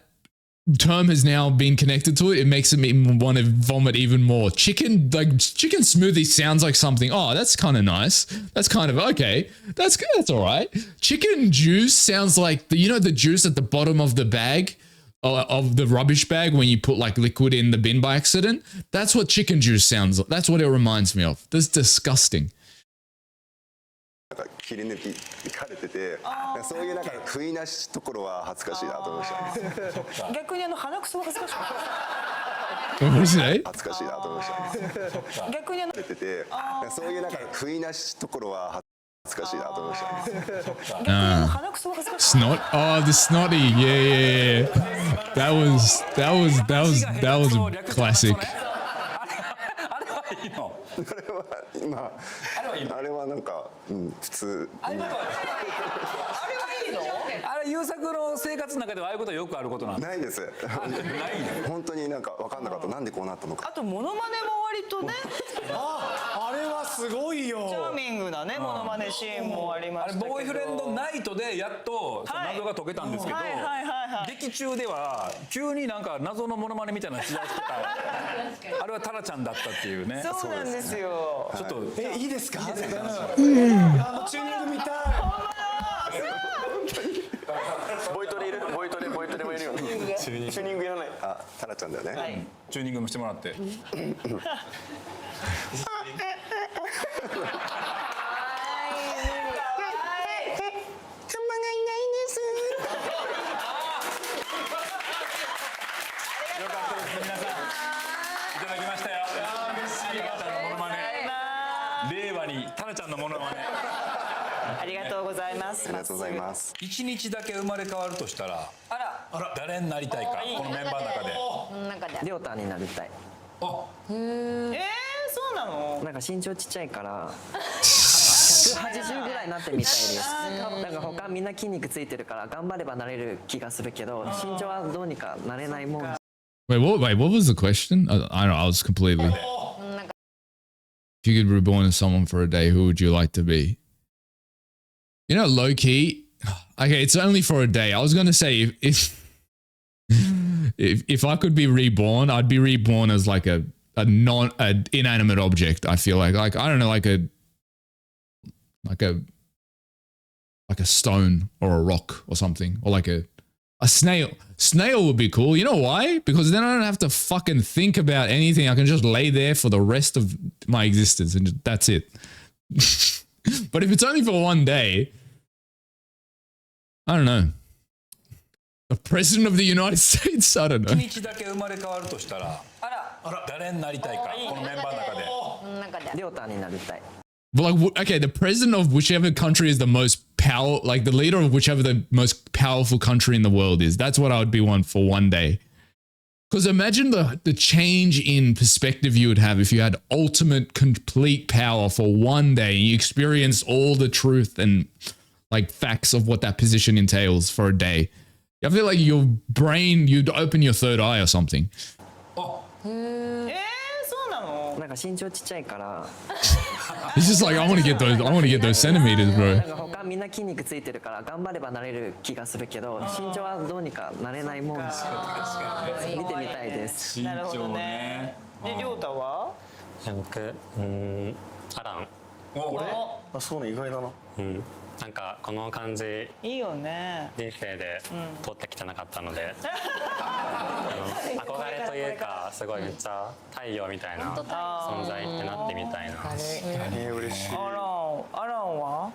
term has now been connected to it, it makes me want to vomit even more. Chicken smoothie sounds like something. Oh, that's kind of nice. That's kind of okay. That's good. That's all right. Chicken juice sounds like the juice at the bottom of the bag, of the rubbish bag when you put like liquid in the bin by accident. That's what chicken juice sounds like. That's what it reminds me of. That's disgusting. なんか切り抜かれてて、そういうなんか不意なところは恥ずかしいなと思いました。逆に鼻くそは恥ずかしかった。 What did you say? 恥ずかしいなと思いました。逆に出てて、そういうなんか不意なところは恥ずかしいなと思いました。鼻くそは恥ずかしかった。 Snot. Oh, the snotty. Yeah. That was a classic. あれはなんか普通。あれはいいの？あれ優作の生活の中ではああいうことはよくあることなんですか？ないです。本当になんか分かんなかった。なんでこうなったのか。あとモノマネも割とね。あれはすごいよ。チャーミングなねモノマネシーンもありましたけど。ボーイフレンドナイトでやっと謎が解けたんですけど、劇中では急になんか謎のモノマネみたいなのしだしてた。あれはタラちゃんだったっていうね。そうなんですよ。ちょっといいですか？チューニング見たい。ボイトレいる？ボイトレもいるよね。チューニングやらない。あ、タラちゃんだよね。チューニングもしてもらって。タラちゃんのモノマネ。ありがとうございます。ありがとうございます。一日だけ生まれ変わるとしたら、誰になりたいか、このメンバーの中で。りょうたになりたい。そうなの？なんか身長ちっちゃいから180ぐらいになってみたいですなんか他みんな筋肉ついてるから頑張ればなれる気がするけど身長はどうにかなれないもん。 Wait, what was the question? I don't know, I was completely... If you could reborn as someone for a day, who would you like to be? You know, low key. Okay, it's only for a day. I was gonna say if I could be reborn, I'd be reborn as like an inanimate object. I feel like I don't know, like a stone or a rock or something, or like a snail. Snail would be cool. You know why? Because then I don't have to fucking think about anything. I can just lay there for the rest of my existence and that's it. But if it's only for one day, I don't know. The president of the United States? I don't know. 1日だけ生まれ変わるとしたら、誰になりたいか、このメンバーの中で。りょうたになりたい。 But like, okay, the president of whichever country is the most like the leader of whichever the most powerful country in the world is. That's what I would be one for one day. Because imagine the change in perspective you would have if you had ultimate, complete power for one day and you experienced all the truth and like facts of what that position entails for a day. I feel like your brain, you'd open your third eye or something. そうなの？なんか身長ちっちゃいから。It's just like I want to get those centimeters, bro. なんか他みんな筋肉ついてるから頑張ればなれる気がするけど身長はどうにかなれないもん。見てみたいです。なるほどね。でりょうたは？僕アラン。俺？あ、そうね、意外だな。なんかこの感じいいよね。人生で通ってきてなかったので、憧れというかすごいめっちゃ太陽みたいな存在ってなってみたいな。嬉しい。アランは？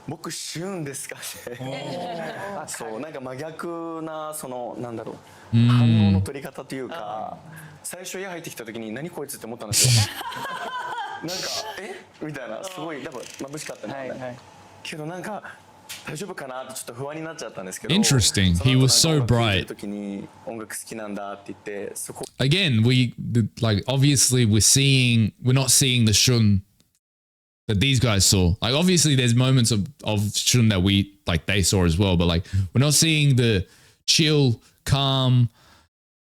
僕旬ですかね。そうなんか真逆なそのなんだろう反応の取り方というか、最初家入ってきた時に何こいつって思ったんですよ。なんかみたいなすごい多分眩しかったね。けどなんか大丈夫かなってちょっと不安になっちゃったんですけど。 Interesting. He was so bright. 時に音楽好きなんだって言ってそこ。Again, like obviously we're not seeing the Shun that these guys saw. Like obviously there's moments of Shun that they saw as well, but like we're not seeing the chill, calm,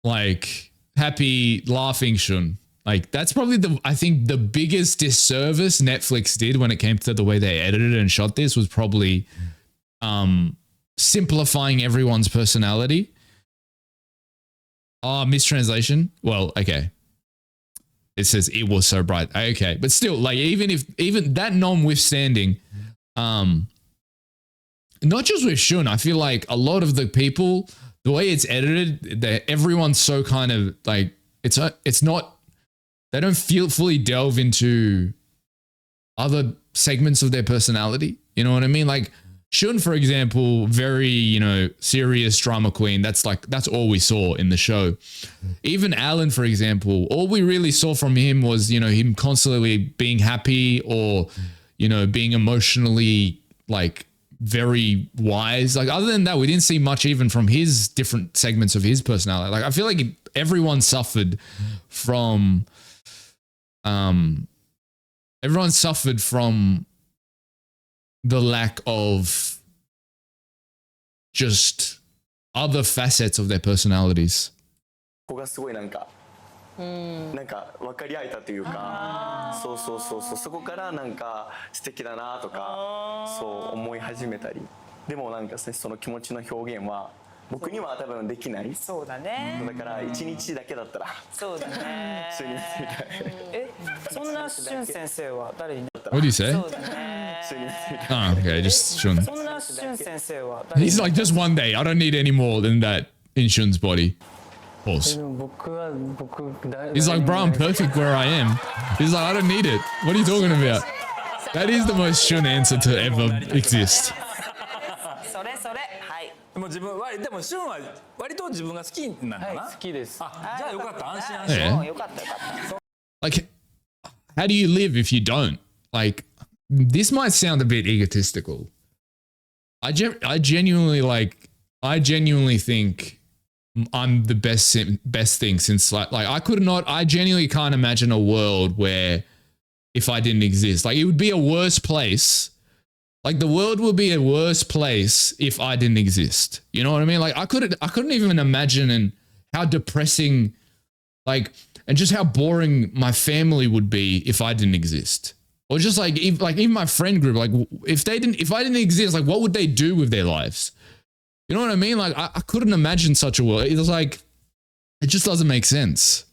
like happy, laughing Shun. Like that's probably I think the biggest disservice Netflix did when it came to the way they edited and shot this was probably simplifying everyone's personality. Mistranslation. Well, okay. It says it was so bright. Okay, but still, like even that notwithstanding, not just with Shun, I feel like a lot of the people, the way it's edited, everyone's so kind of like it's not. They don't fully delve into other segments of their personality. You know what I mean? Like Shun, for example, very, serious drama queen. That's all we saw in the show. Even Alan, for example, all we really saw from him was, him constantly being happy or, being emotionally like very wise. Like other than that, we didn't see much even from his different segments of his personality. Like I feel like everyone suffered from the lack of just other facets of their personalities. ここがすごいなんか分かり合えたというか、そうそこからなんか素敵だなとかそう思い始めたり、でもなんかその気持ちの表現は僕には多分できない。そうだね。だから1日だけだったら。そうだね。普通に見てみたい。そんな俊先生は誰になった？ What do you say? そうだね。 Oh, okay, just Shun. そんな俊先生は誰？ He's like just one day. I don't need any more than that in Shun's body. Pause. He's like, bro, I'm perfect where I am. He's like, I don't need it. What are you talking about? That is the most Shun answer to ever exist. それはい。でもシュンは割と自分が好きなのかな。好きです。じゃあよかった、安心安心。 Yeah. よかった。Like, how do you live if you don't? Like, this might sound a bit egotistical. I genuinely think I'm the best thing since like I genuinely can't imagine a world where if I didn't exist, like it would be a worse place. Like the world would be a worse place if I didn't exist. You know what I mean? Like I couldn't even imagine and how depressing, like, and just how boring my family would be if I didn't exist. Or just like even my friend group, like if I didn't exist, like what would they do with their lives? You know what I mean? Like I couldn't imagine such a world. It was like, it just doesn't make sense.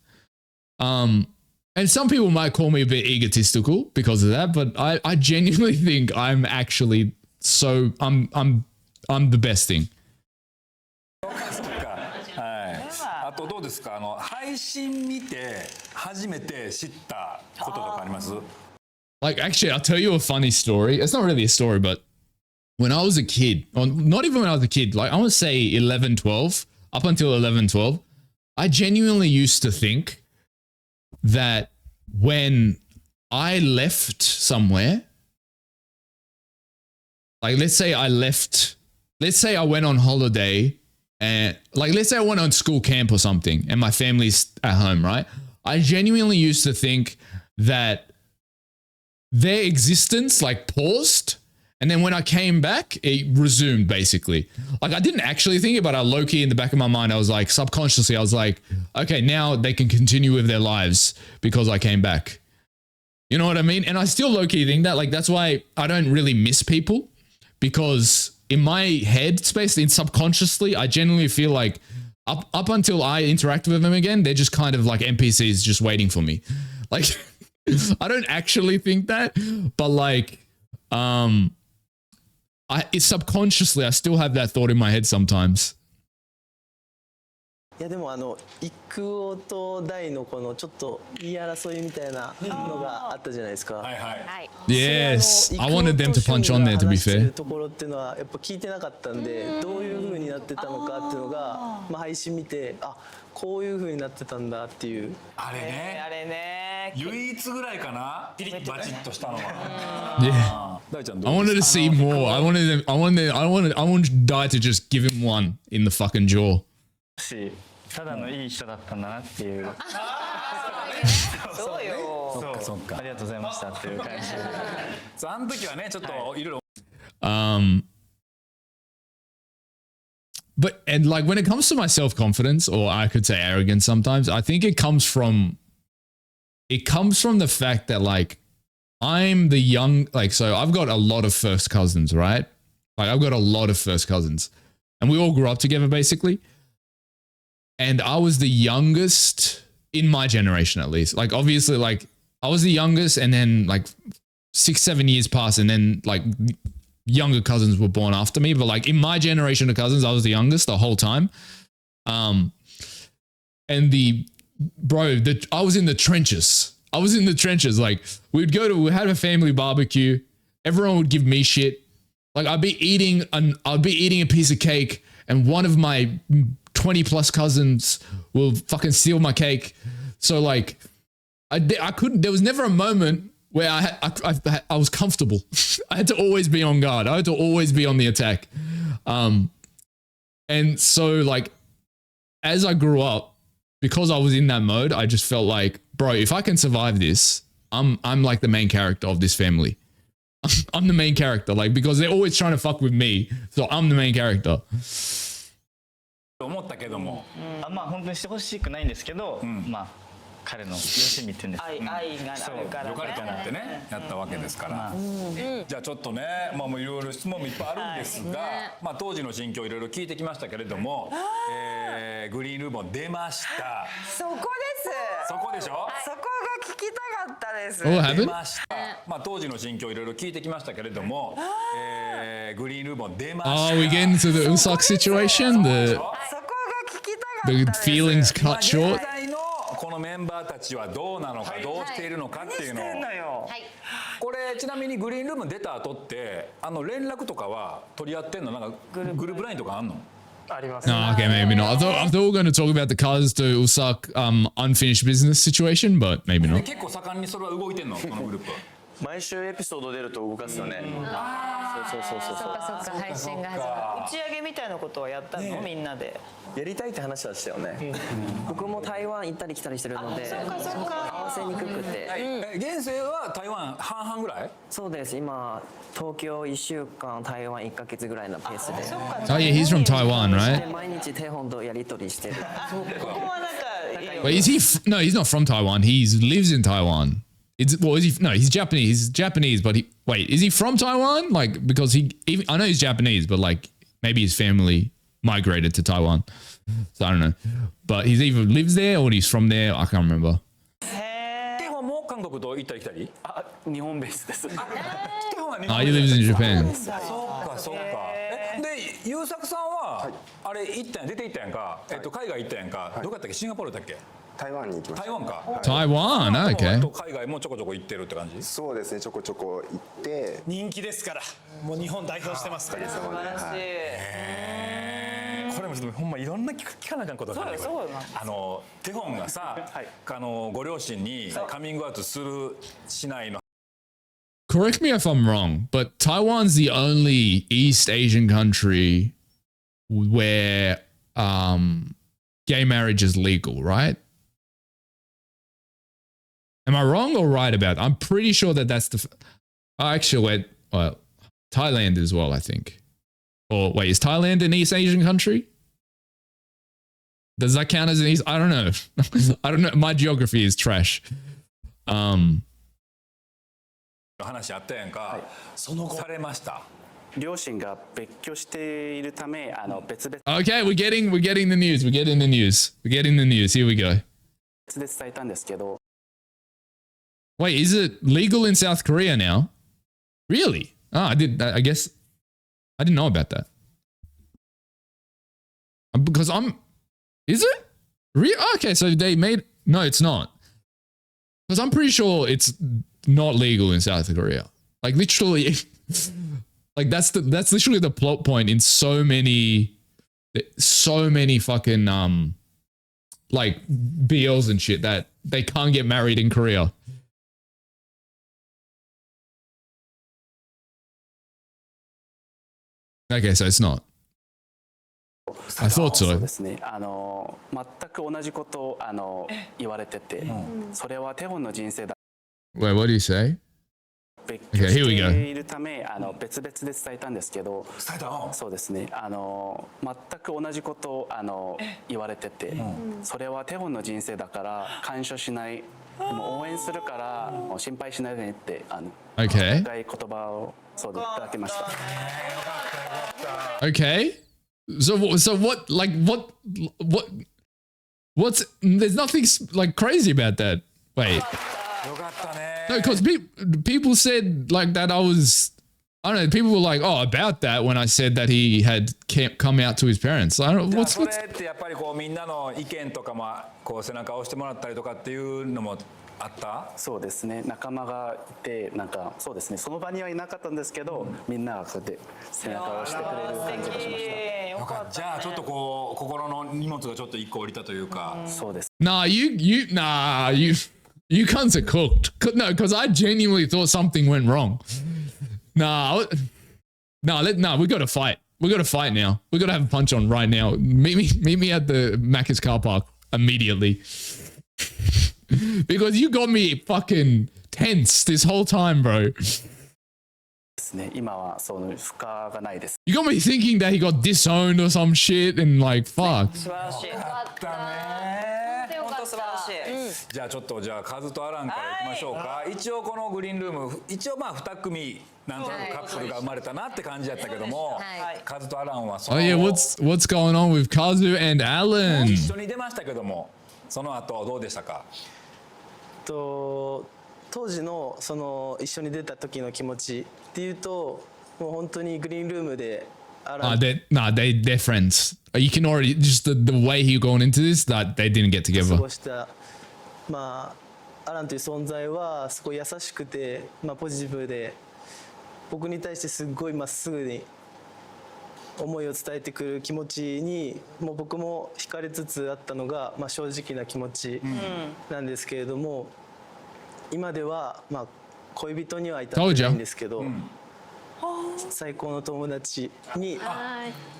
And some people might call me a bit egotistical because of that, but I genuinely think I'm actually I'm the best thing. あとどうですか？配信見て初めて知ったこととかあります？ Like actually, I'll tell you a funny story. It's not really a story, but when I was a kid, or not even when I was a kid, like I want to say 11, 12, up until 11, 12, I genuinely used to think that when I left somewhere, like let's say I went on holiday and like let's say I went on school camp or something and my family's at home, right? I genuinely used to think that their existence like paused, and then when I came back, it resumed basically. Like I didn't actually think it, but I low-key in the back of my mind, I was like subconsciously, I was like, okay, now they can continue with their lives because I came back. You know what I mean? And I still low-key think that, like that's why I don't really miss people, because in my head space, in subconsciously, I genuinely feel like up until I interact with them again, they're just kind of like NPCs just waiting for me. Like I don't actually think that, but like it's subconsciously I still have that thought in my head sometimes. いやでも育夫と大のこのちょっと言い争いみたいなのがあったじゃないですか。はいはい。Yes, I wanted them to punch on there, to be fair. ところっていうのはやっぱ聞いてなかったんで、どういう風になってたのかっていうのが、まあ配信見て、あ、こういう風になってたんだっていう。あれね。あれね。唯一ぐらいかな。ピリッとバチッとしたのは。Yeah. 大ちゃんどう？ I wanted to see more. I wanted Dai to just give him one in the fucking jaw. ただのいい人だったんだなっていう。そうよ。そっかそっか。ありがとうございましたっていう感じ。そうあの時はねちょっといろいろ。But and like when it comes to my self-confidence, or I could say arrogance sometimes, I think it comes from the fact that like I'm the young, like, so I've got a lot of first cousins, right? Like I've got a lot of first cousins and we all grew up together basically. And I was the youngest in my generation, at least. Like, obviously, like I was the youngest, and then like 6-7 years passed, and then like younger cousins were born after me. But like in my generation of cousins, I was the youngest the whole time. And I was in the trenches. I was in the trenches. Like we had a family barbecue. Everyone would give me shit. Like I'd be eating a piece of cake, and one of my 20 plus cousins will fucking steal my cake. So like I couldn't, there was never a moment where I was comfortable. I had to always be on guard. I had to always be on the attack. And so like, as I grew up, because I was in that mode, I just felt like, bro, if I can survive this, I'm like the main character of this family. I'm the main character, like, because they're always trying to fuck with me. So I'm the main character. 思ったけども、まあ本当にしてほしくないんですけど、まあ彼のよしみっていうんですか。愛があるからね。よかれと思ってねやったわけですから。じゃあちょっとね、まあもういろいろ質問もいっぱいあるんですが、まあ当時の心境いろいろ聞いてきましたけれども、グリーンルーム出ました。そこです。そこでしょ？そこが聞きたかったです。出ました。まあ当時の心境いろいろ聞いてきましたけれども、グリーンルーム出ました。Oh, we get into the Usak situation. The feelings cut short. このメンバーたちはどうなのか、どうしているのかっていうのを。これちなみにグリーンルーム出た後って連絡とかは取り合ってんの？なんかグループラインとかあんの？あります。No, okay, maybe not. I thought we were going to talk about the Kaz to Usak unfinished business situation, but maybe not. 結構盛んにそれは動いてんのこのグループは。毎週エピソード出ると動かすよね。そうそうそうそう。そっかそっか、配信が始ま打ち上げみたいなことはやったの、みんなで。やりたいって話はしたよね。僕も台湾行ったり来たりしてるのでそっかそっか合わせにくくて、現世は台湾半々ぐらい？そうです。今東京1週間、台湾1ヶ月ぐらいのペースで。Oh yeah, he's from Taiwan, right? 毎日テホンとやり取りしてる。ここはなんか Wait, is he? No, he's not from Taiwan. He lives in Taiwan. Well, is he? No, he's Japanese. He's Japanese, but wait, is he from Taiwan? Like, because I know he's Japanese, but like maybe his family migrated to Taiwan. So I don't know. But he's either lives there or he's from there. I can't remember. テホンも韓国と行ったり来たり？日本ベースです。テホンは日 Ah, 本 he lives in Japan. そうかそうか。で、優作さんはあれ行ったんや、出て行ったやんか。海外行ったやんか。どこやったっけ？シンガポールだっけ？台湾に行きました。台湾か。Taiwan, okay. 海外もちょこちょこ行ってるって感じ？そうですね、ちょこちょこ行って人気ですから、もう日本代表してますから。素晴らしい。これもちょっとほんまいろんな聞かなあかんことがあるね。そうよ。テホンがさ、ご両親にカミングアウトするしないの。Correct me if I'm wrong, but Taiwan's the only East Asian country where gay marriage is legal, right? Am I wrong or right about it? I'm pretty sure that that's the... actually, wait, Thailand as well, I think. Or wait, is Thailand an East Asian country? Does that count as an East? I don't know. I don't know. My geography is trash. 話あったやんか。その後されました。両親が別居しているため、別々 Okay, we're getting the news. We're getting the news. We're getting the news. Here we go. で伝えたんですけど。Wait, is it legal in South Korea now? Really? Oh, I guess I didn't know about that. Because is it? Okay, so they made... No, it's not. Because I'm pretty sure it's not legal in South Korea. Like literally, like that's literally the plot point in so many fucking like BLs and shit that they can't get married in Korea. Okay, so it's not. I thought so. そうですね。全く同じことを言われてて、それはテホンの人生だ。Wait, what do you say? 別 Okay, 居 here we し go. ているため、別々で伝えたんですけど、そうですね。全く同じことを言われてて、それはテホンの人生だから干渉しない。もう応援するからもう心配しないでねってOkay. 深い言葉をそうでいただきました。Okay. So what? Like what's? There's nothing like crazy about that. Wait. No, because people said like that I don't know. People were like, oh, about that when I said that he had come out to his parents. I don't know. それってやっぱりこうみんなの意見とかもこう背中を押してもらったりとかっていうのもあった？そうですね。仲間がいてなんかそうですね。その場にはいなかったんですけど、みんながこうやって背中を押してくれる感じがしました。よかった。じゃあちょっとこう心の荷物がちょっと一個降りたというか。そうです。Nah, you cunts are cooked. No, because I genuinely thought something went wrong. Nah, we got to fight. We got to fight now. We got to have a punch on right now. Meet me at the Macca's car park immediately. Because you got me fucking tense this whole time, bro. ですね。今はその負荷がないです。 You got me thinking that he got disowned or some shit and like fuck. 素晴らしい。よかったね。本当素晴らしい。じゃあちょっとカズとアランからいきましょうか。一応このグリーンルーム一応まあ2組なんとなくカップルが生まれたなって感じやったけども、カズとアランはその Oh yeah, what's going on with Kazu and Alan? 一緒に出ましたけども、その後どうでしたか？当時のその一緒に出た時の気持ちっていうと、もう本当にグリーンルームでthey're friends. You can already just the way he going into this that they didn't get 過 together. ごしたアランという存在はすごい優しくて、ポジティブで僕に対してすごいまっすぐに思いを伝えてくる気持ちにもう僕も惹かれつつあったのが、正直な気持ちなんですけれども、今では恋人には至ってないんですけど、最高の友達に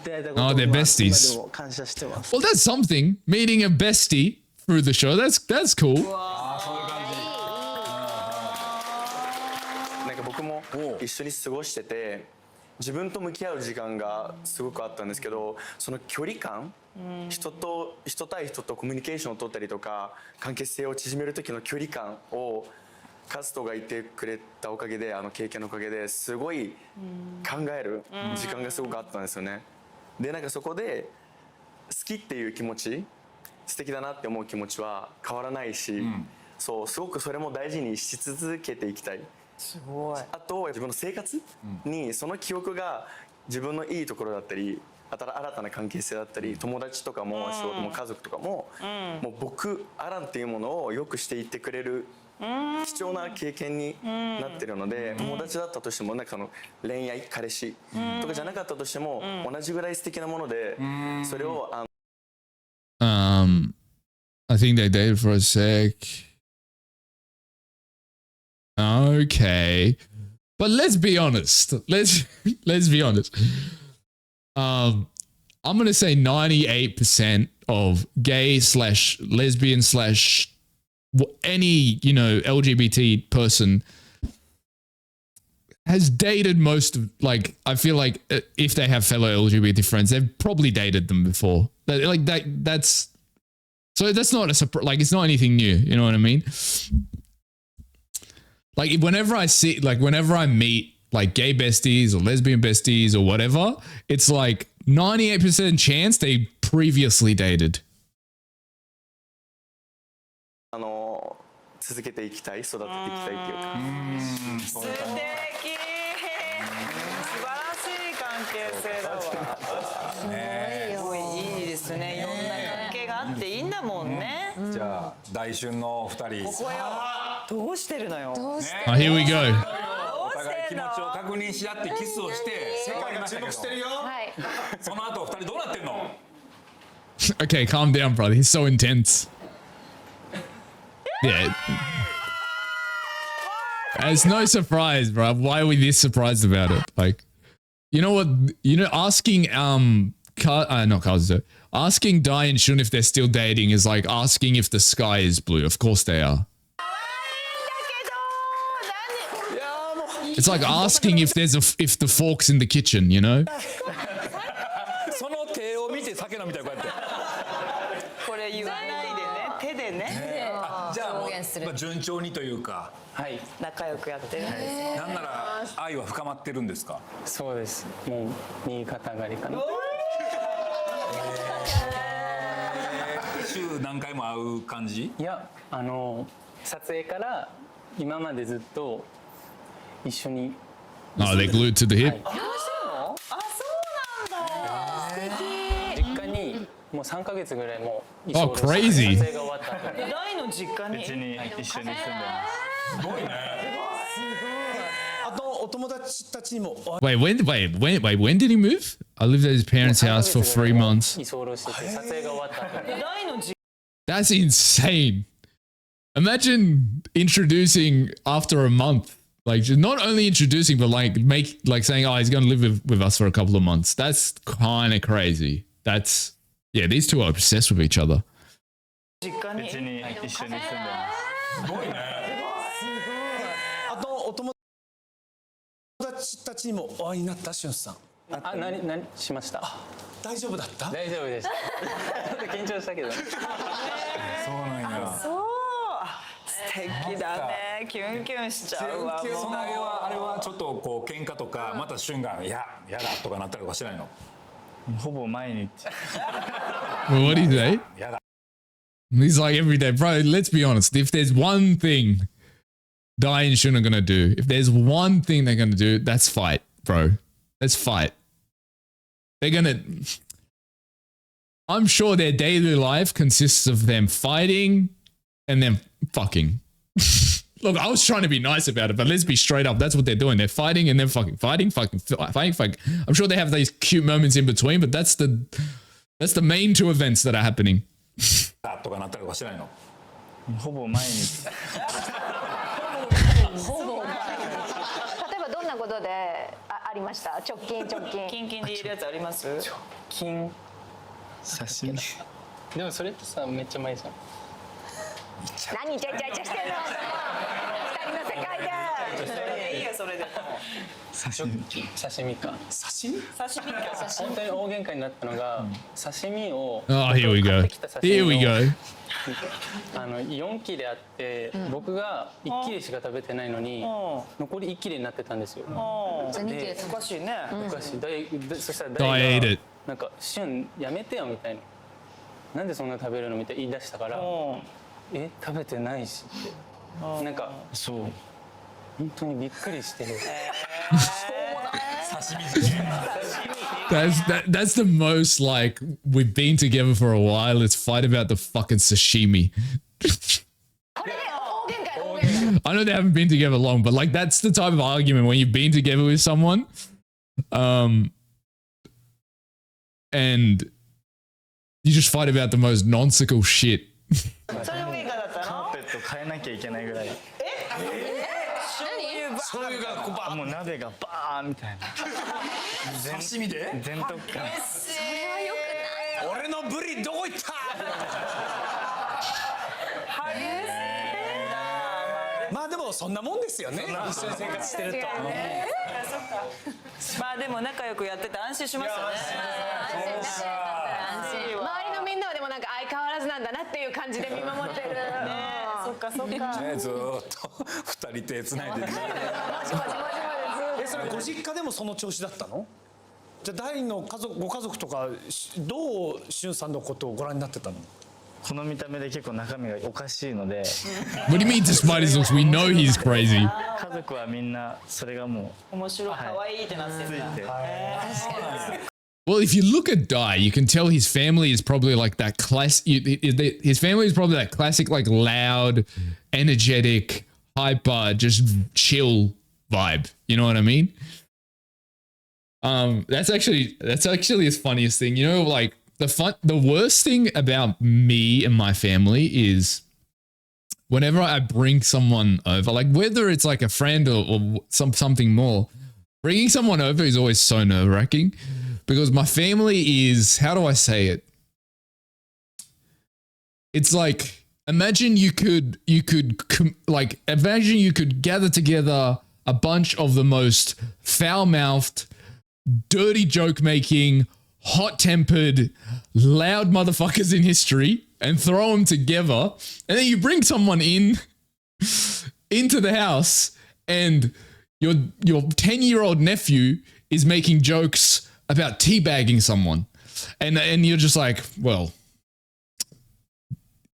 出会えたことを Oh, they're 今 besties. でも感謝してます。 Well, that's something. Meeting a bestie through the show. That's cool. なんか僕も一緒に過ごしてて自分と向き合う時間がすごくあったんですけど、その距離感、人対人とコミュニケーションを取ったりとか関係性を縮める時の距離感をカズトがいてくれたおかげで、あの経験のおかげですごい考える時間がすごくあったんですよね。でなんかそこで好きっていう気持ち、素敵だなって思う気持ちは変わらないし、そうすごくそれも大事にし続けていきたい。すごい。あと自分の生活にその記憶が自分のいいところだったり、新たな関係性だったり、友達とかも仕事も家族とかも、もう僕アランっていうものをよくしていってくれる貴重な経験になってるので、友達だったとしてもなんか恋愛彼氏とかじゃなかったとしても同じぐらい素敵なもので、それをI think they dated for a sec. Okay. But let's be honest. Let's be honest. I'm gonna say 98% of gay / lesbian / any, LGBT person has dated most of, like, I feel like if they have fellow LGBT friends, they've probably dated them before. That's so that's not a surprise. Like, it's not anything new. You know what I mean? Like, whenever I meet like gay besties or lesbian besties or whatever, it's like 98% chance they previously dated. 続けていきたい、育てていきたいっていうか。素敵。素晴らしい関係性だわ。すごいいいですね。いろんな関係があっていいんだもんね。じゃあ大春の2人。ここよ。どうしてるのよ。Here we go. お互い気持ちを確認し合ってキスをして世界が注目してるよ。その後2人どうなってんの？ Okay, calm down, brother. He's so intense. Yeah. It's no surprise, bro. Why are we this surprised about it? Like, you know what? Asking not Kazuto, asking Dai and Shun if they're still dating is like asking if the sky is blue. Of course they are. It's like asking if if the fork's in the kitchen, you know? その手を見て酒飲みたいこうやって。これ言わないでね、手でね。じゃあもう順調にというか、はい、仲良くやってるんですね。なんなら愛は深まってるんですか？そうです。もう右肩上がりかな。週何回も会う感じ？いや、撮影から今までずっと一緒に。Oh, they're glued to the hip. あ、そうなんだ。素敵。実家にもう3ヶ月ぐらいもう Oh, crazy. 撮影が終わった後に。大の実家に。一緒に住んでます。すごいね。あとお友達たちにも。Wait, when did he move? I lived at his parents' house for 3 months. 居候してて撮影が終わった後に。大の実 That's insane. Imagine introducing after a month. Like, not only introducing, but like saying, oh, he's going to live with us for a couple of months. That's kind of crazy. Yeah, these two are obsessed with each other. 実家に。一緒に住んでます。すごいね。あとお友達たちにもお会いになったしゅんさん。何しました？大丈夫だった？大丈夫でした。ちょっと緊張したけど。そうなんや。そう。素敵だね。キュンキュンしちゃうわ。そのあれはちょっとこう喧嘩とかまた瞬間やだとかなったりとかしないの？ほぼ毎日。Well, what do you say? やだ。He's like every day, bro. Let's be honest. If there's one thing Dai and Shun are gonna do, if there's one thing they're gonna do, that's fight, bro. Let's fight. They're gonna. I'm sure their daily life consists of them fighting and then fucking. Look, I was trying to be nice about it, but let's be straight up. That's what they're doing. They're fighting and then fucking fighting. I'm sure they have these cute moments in between, but that's the main two events that are happening. とかなったりとかしないの？ほぼ毎日。ほぼ毎ことでありました？直近。キンキンで言えるやつあります？金刺身。でもそれってさめっちゃ前じゃん。何イチャイチャイチャしてんの？二人の世界で。いいよそれで。刺身か。刺身か。本当に大喧嘩になったのが、刺身を Oh, here we go. Here we go. 4切れあって、僕が1切れしか食べてないのに残り1切れになってたんですよ。おかしいね。おかしい。そしたら I ate it. なんか「旬やめてよ」みたいな「なんでそんな食べるの?」みたいな言い出したから「え食べてないし」ってなんかそう本当にびっくりしてる。That's the most like we've been together for a while. Let's fight about the fucking sashimi. I know they haven't been together long, but like that's the type of argument when you've been together with someone, and you just fight about the most nonsensical shit. それも喧嘩だったの？カーペット変えなきゃいけないぐらい。醤油がこうバーン、もう鍋がバーンみたいな。刺身で全特感。俺のブリどこ行った？まあでもそんなもんですよね。一緒に生活してると。まあでも仲良くやってて安心しますよね。周りのみんなはでもなんか相変わらずなんだなっていう感じで見守ってる。そっかそっか。ずーっと二人手つないでる。それご実家でもその調子だったの？じゃあ大のご家族とかどうしゅんさんのことをご覧になってたの？この見た目で結構中身がおかしいので。What do you mean despite his looks? We know he's crazy. 家族はみんなそれがもう面白い可愛いってなってるんだ。Well, if you look at Dai, you can tell his family is probably like that his family is probably that classic, like loud, energetic, hyper, just chill vibe. You know what I mean? That's actually his funniest thing. You know, like the worst thing about me and my family is whenever I bring someone over, like whether it's like a friend or something more, bringing someone over is always so nerve-wracking. Because my family is, how do I say it? It's like, imagine you could gather together a bunch of the most foul-mouthed, dirty joke-making, hot-tempered, loud motherfuckers in history and throw them together. And then you bring someone into the house and your 10-year-old nephew is making jokes about teabagging someone, and you're just like, well,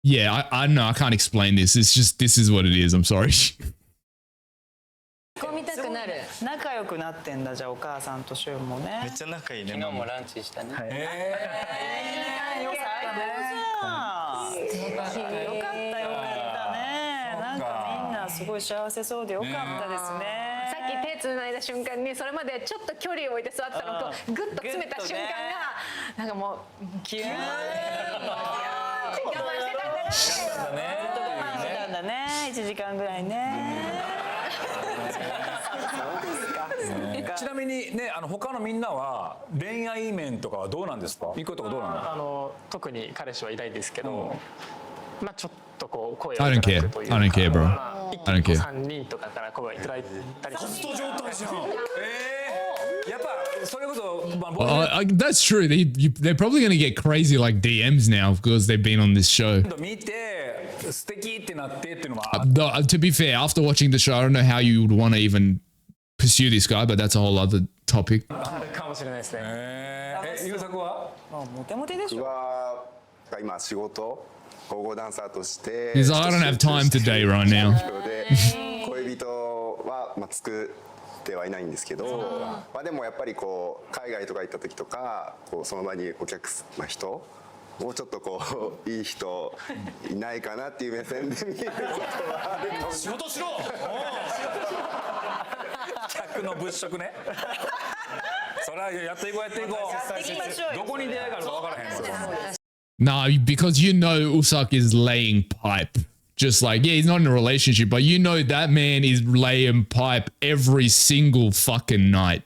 yeah, I know I can't explain this. It's just this is what it is. I'm sorry. 仲良くなってんだじゃあお母さんとシュンもね。めっちゃ仲いいね。昨日もランチしたね。よかったね。なんかみんなすごい幸せそうでよかったですね。さっき手つないだ瞬間にそれまでちょっと距離を置いて座ってたのとグッと詰めた瞬間がなんかもうキューンって我慢してたんだな。我慢してたんだね。1時間ぐらいね。ちなみにね、他のみんなは恋愛面とかはどうなんですか？いいことかどうなの？特に彼氏はいないですけど、まあちょっとこう声をい I た don't だ care. くというか、 I don't care, bro. 1 I don't 個 care. 3人とかから声をいただいたり。ホスト状態じゃん。やっぱそれこそ、that's true. They're probably going to get crazy like DMs now because they've been on this show. 見て素敵ってなってっていうのは。To be fair, after watching the show, I don't know how you would want to even pursue this guy, but that's a whole other topic. かもしれないですね。優作は？モテモテでしょ。僕は今仕事ゴーゴーダンサーとして。He's like, I don't have time today right now. 恋人は作ってはいないんですけど、まあでもやっぱりこう海外とか行った時とか、こうその場に人もうちょっとこういい人いないかなっていう目線で見ることはあるかもしれない。仕事しろ。客の物色ね。それはやっていこうやっていこう。どこに出会いがあるか分からへんわ。No, because you know Usak is laying pipe just like, yeah, he's not in a relationship, but you know that man is laying pipe every single fucking night.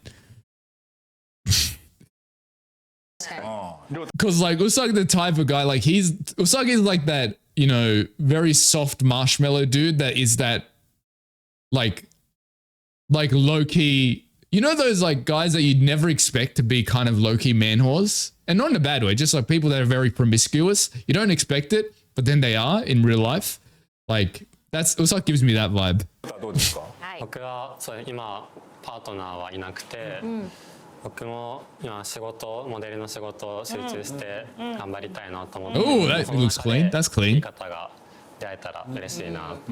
Because like Usagi the type of guy, like Usagi is like that, you know, very soft marshmallow dude that is that like low-key, you know, those like guys that you'd never expect to be kind of low-key man whores, and not in a bad way, just like people that are very promiscuous. You don't expect it, but then they are in real life. Like that's Usagi gives me that vibe. 僕はそう今パートナーはいなくて、僕も今仕事モデルの仕事を集中して頑張りたいなと思って。Oh, that looks clean. That's clean. いい方が出会えたら嬉しいな。素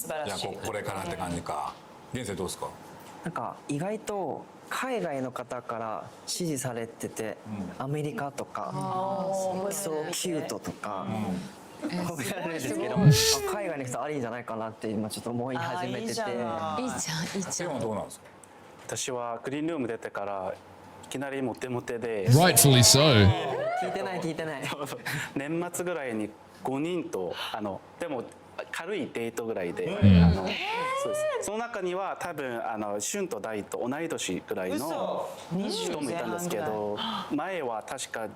晴らしい。これからって感じか。現世どうですか？なんか意外と海外の方から支持されてて、アメリカとか、そうキュートとか。褒められるんですけど、海外の人ありんじゃないかなって今ちょっと思い始めてて。いいじゃん、いいじゃん。どうなんですか？私はグリーンルーム出てからいきなりモテモテで。Rightfully so. 聞いてない聞いてない。年末ぐらいに5人とでも軽いデートぐらいで、そうです。その中には多分俊と大と同い年ぐらいの人もいたんですけど、前は確か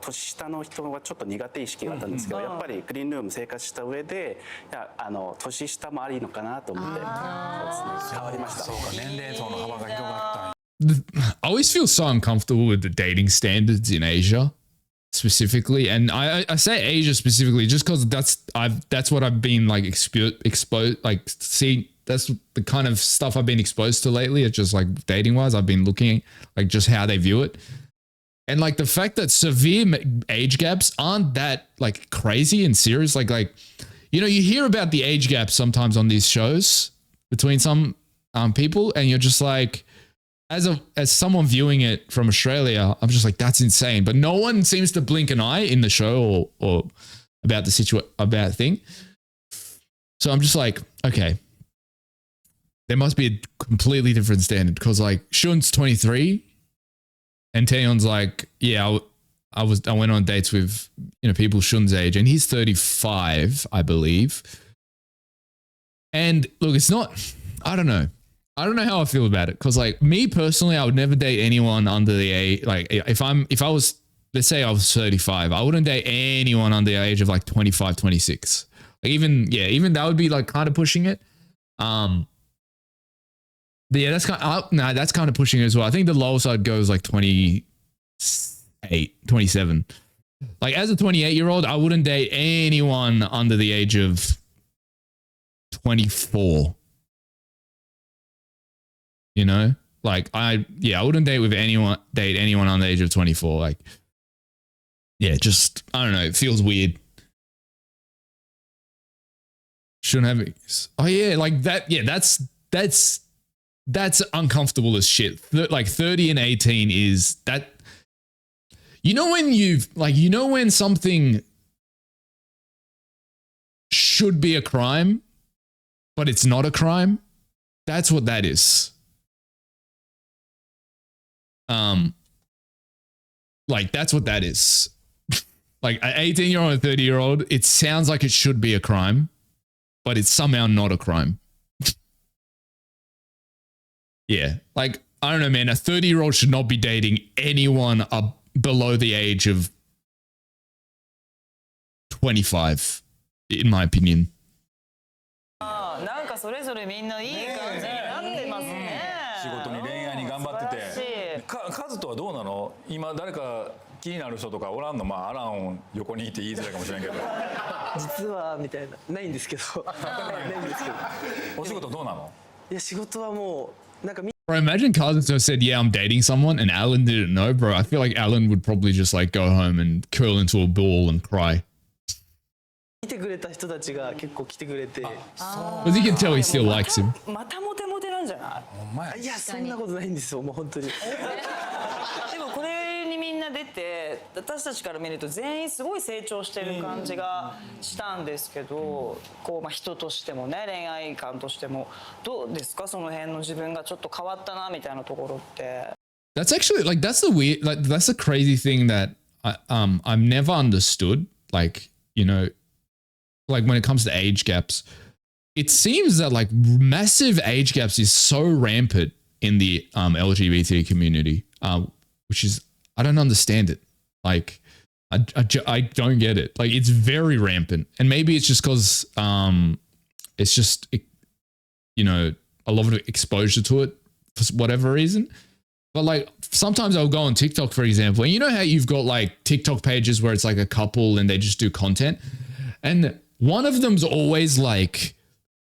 年下の人はちょっと苦手意識があったんですけど、やっぱりグリーンルーム生活した上で、いや年下もありのかなと思って、そうですね、変わりました。そうか、年齢層の幅が広がった。I always feel so uncomfortable with the dating standards in Asia. Specifically, and I say Asia specifically just because that's what I've been like exposed, like see, that's the kind of stuff I've been exposed to lately. It's just like dating wise, I've been looking like just how they view it, and like the fact that severe age gaps aren't that like crazy and serious. Like you know, you hear about the age gaps sometimes on these shows between some people, and you're just like, as someone viewing it from Australia, I'm just like, that's insane. But no one seems to blink an eye in the show or about the about thing. So I'm just like, okay, there must be a completely different standard, because like Shun's 23 and Taeyon's like, yeah, I went on dates with, you know, people Shun's age, and he's 35, I believe. And look, it's not, I don't know how I feel about it, because like me personally, I would never date anyone under the age, like if I was, let's say I was 35, I wouldn't date anyone under the age of like 25, 26. Like even that would be like kind of pushing it. But yeah, that's kind of pushing it as well. I think the lowest I'd go is like 28, 27. Like as a 28-year-old, I wouldn't date anyone under the age of 24. You know, like I wouldn't date anyone under the age of 24. Like, yeah, just, I don't know. It feels weird. Shouldn't have it. Oh yeah, like that. Yeah, that's uncomfortable as shit. Like 30 and 18 is that. You know when something should be a crime, but it's not a crime. That's what that is. Like that's what that is. Like an 18-year-old and 30-year-old, it sounds like it should be a crime, but it's somehow not a crime. Yeah, like I don't know, man. A 30-year-old should not be dating anyone below the age of 25, in my opinion. なんかそれぞれみんないい感じになってますね。仕事に恋愛に頑張ってて。カズとはどうなの？今誰か気になる人とかおらんの？まあアラン横にいて言いづらいかもしれんけど。実はみたいなないんですけど。ないんですけど。お仕事どうなの？いや仕事はもうなんか。Bro, imagine Kazuto said, yeah, I'm dating someone, and Alan didn't know, bro. I feel like Alan would probably just like go home and curl into a ball and cry. 来てくれた人たちが結構来てくれて。Because you can tell he still likes him. またモテモテなんじゃない？いやそんなことないんですよ、もう本当に。でもこれにみんな出て、私たちから見ると全員すごい成長してる感じがしたんですけど、こうまあ人としてもね、恋愛観としてもどうですか、その辺の自分がちょっと変わったなみたいなところって。That's actually like that's the crazy thing that I've never understood. Like, you know, like when it comes to age gaps, it seems that like massive age gaps is so rampant in the LGBT community, which is, I don't understand it. Like, I don't get it. Like, it's very rampant. And maybe it's just because it's just, you know, a lot of exposure to it for whatever reason. But like, sometimes I'll go on TikTok, for example, and you know how you've got like TikTok pages where it's like a couple and they just do content. And one of them's always like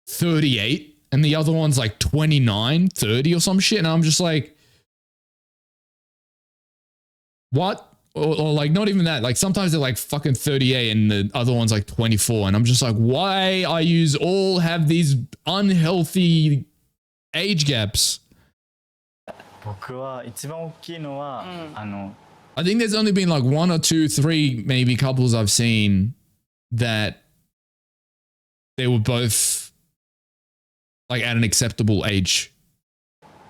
38 and the other one's like 29, 30 or some shit. And I'm just like, what? Or like, not even that. Like, sometimes they're like fucking 38 and the other one's like 24. And I'm just like, why are you all have these unhealthy age gaps? 僕は一番大きいのは、I think there's only been like 1 or 2, 3 maybe couples I've seen that they were both like at an acceptable age.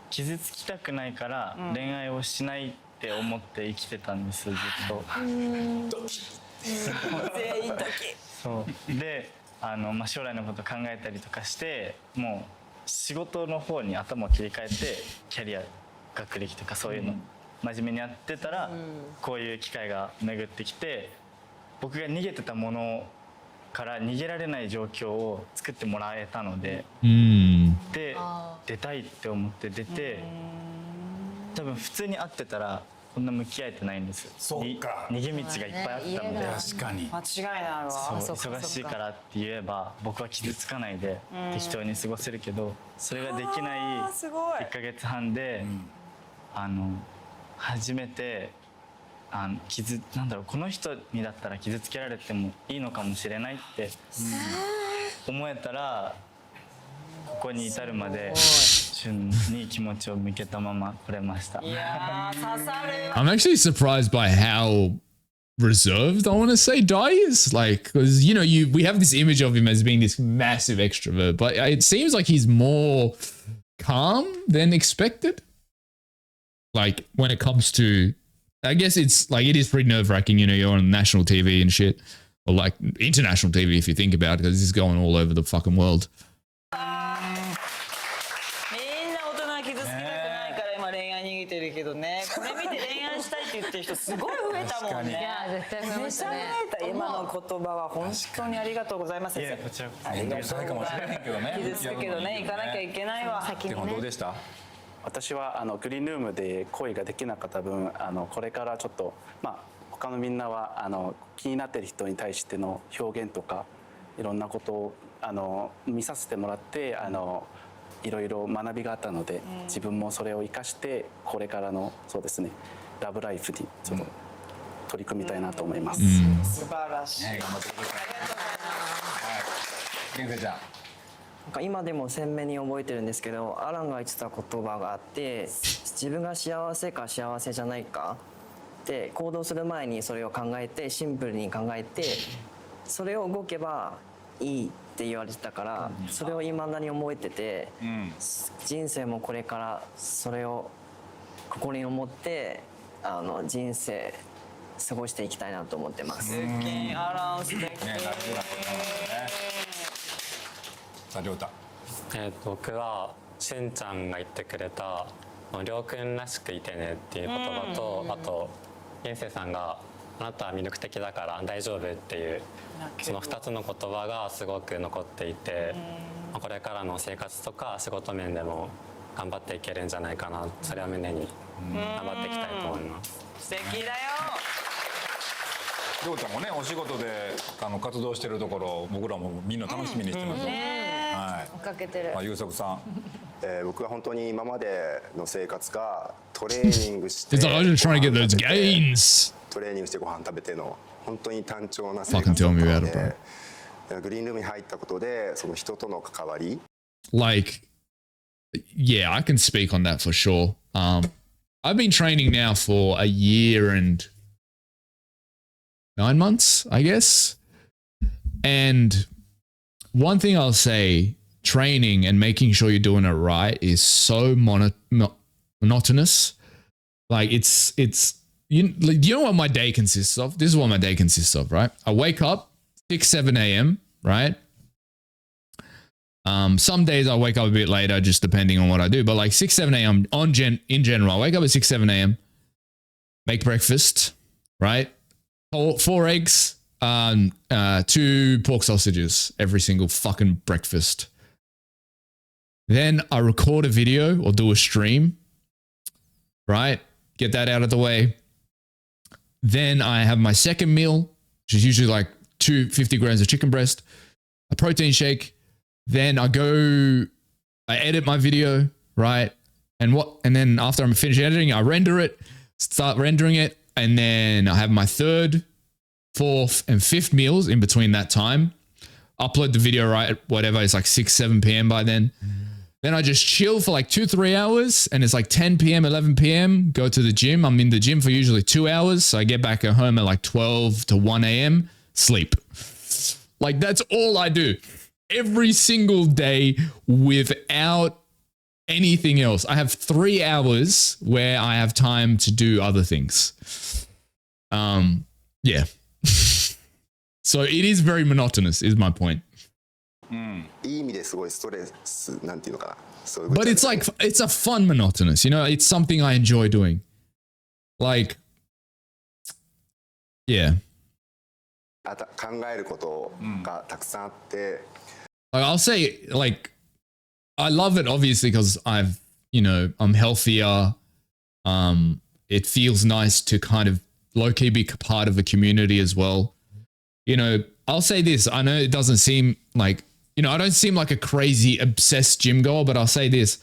傷つきたくないから恋愛をしないって思って生きてたんですずっと。全員ドキ。そうで、まあ将来のこと考えたりとかして、もう仕事の方に頭を切り替えてキャリア、学歴とかそういうの真面目にやってたら、こういう機会が巡ってきて、僕が逃げてたものから逃げられない状況を作ってもらえたので、で出たいって思って出て、多分普通に会ってたらこんな向き合えてないんです。そうか。逃げ道がいっぱいあったので。確かに。間違いないわ。そう忙しいからって言えば僕は傷つかないで適当に過ごせるけど、それができない1ヶ月半で、初めてなんだろう、この人にだったら傷つけられてもいいのかもしれないって思えたら、ここに至るまで旬に気持ちを向けたまま来れました。I'm actually surprised by how reserved I want to say Dai is. Like, because you know, we have this image of him as being this massive extrovert, but it seems like he's more calm than expected. Like when it comes to, I guess it's like, it is pretty nerve-wracking, you know, you're on national TV and shit, or like international TV if you think about it, because this is going all over the fucking world. みんな大人は傷つけたくないから今恋愛逃げてるけどね、これ見て恋愛したいって言ってる人すごい増えたもんね。いや絶対増えましたね。今の言葉は本当にありがとうございます。いやこちらこそ。ありがとうございます。傷つくけどね、行かなきゃいけないわ。先にね。どうでした？私はグリーンルームで恋ができなかった分、これからちょっと他のみんなは気になってる人に対しての表現とかいろんなことを見させてもらっていろいろ学びがあったので、自分もそれを生かしてこれからのそうですねラブライフにちょっと取り組みたいなと思います。素晴らしい。頑張ってください。源生ちゃん。なんか今でも鮮明に覚えてるんですけど、アランが言ってた言葉があって、自分が幸せか幸せじゃないかって行動する前にそれを考えて、シンプルに考えて、それを動けばいいって言われてたから、それを未だに覚えてて、人生もこれからそれを心に思って人生過ごしていきたいなと思ってます。アラン素敵。さあ亮太。僕はしゅんちゃんが言ってくれた「りょうくんらしくいてね」っていう言葉と、あと源生さんが「あなたは魅力的だから大丈夫」っていうその2つの言葉がすごく残っていて、これからの生活とか仕事面でも頑張っていけるんじゃないかな、それを胸に頑張っていきたいと思います。素敵だよ。亮太もねお仕事で活動してるところ僕らもみんな楽しみにしてます。はい。追っかけてる。優作さん。僕は本当に今までの生活がトレーニングして It's like I'm just trying to get those gains. トレーニングしてご飯食べての本当に単調な生 Fucking 活だ tell った me の about it, で bro. グリーンルームに入ったことでその人との関わり Like, yeah, I can speak on that for sure. I've been training now for a year and 9 months, I guess. And one thing I'll say, training and making sure you're doing it right is so monotonous. Like it's you know what my day consists of? This is what my day consists of, right? I wake up 6, 7 a.m., right? Some days I wake up a bit later, just depending on what I do. But like 6, 7 a.m. In general, I wake up at 6, 7 a.m. Make breakfast, right? 4 eggs, 2 pork sausages every single fucking breakfast. Then I record a video or do a stream, right? Get that out of the way. Then I have my second meal, which is usually like 250 grams of chicken breast, a protein shake. Then I edit my video, right? And then after I'm finished editing, I render it, start rendering it. And then I have my 3rd, 4th, and 5th meals in between that time. Upload the video, right? Whatever. It's like 6, 7 p.m. by then. Then I just chill for like 2-3 hours. And it's like 10 p.m., 11 p.m. Go to the gym. I'm in the gym for usually 2 hours. So I get back at home at like 12 to 1 a.m. Sleep. Like that's all I do. Every single day without anything else. I have 3 hours where I have time to do other things. Yeah. So it is very monotonous, is my point. But it's like, it's a fun monotonous, you know, it's something I enjoy doing. Like, yeah. I'll say, like, I love it obviously because I'm healthier. It feels nice to kind of low-key be part of a community as well. You know, I'll say this. I know it doesn't seem like, you know, I don't seem like a crazy obsessed gym goer, but I'll say this.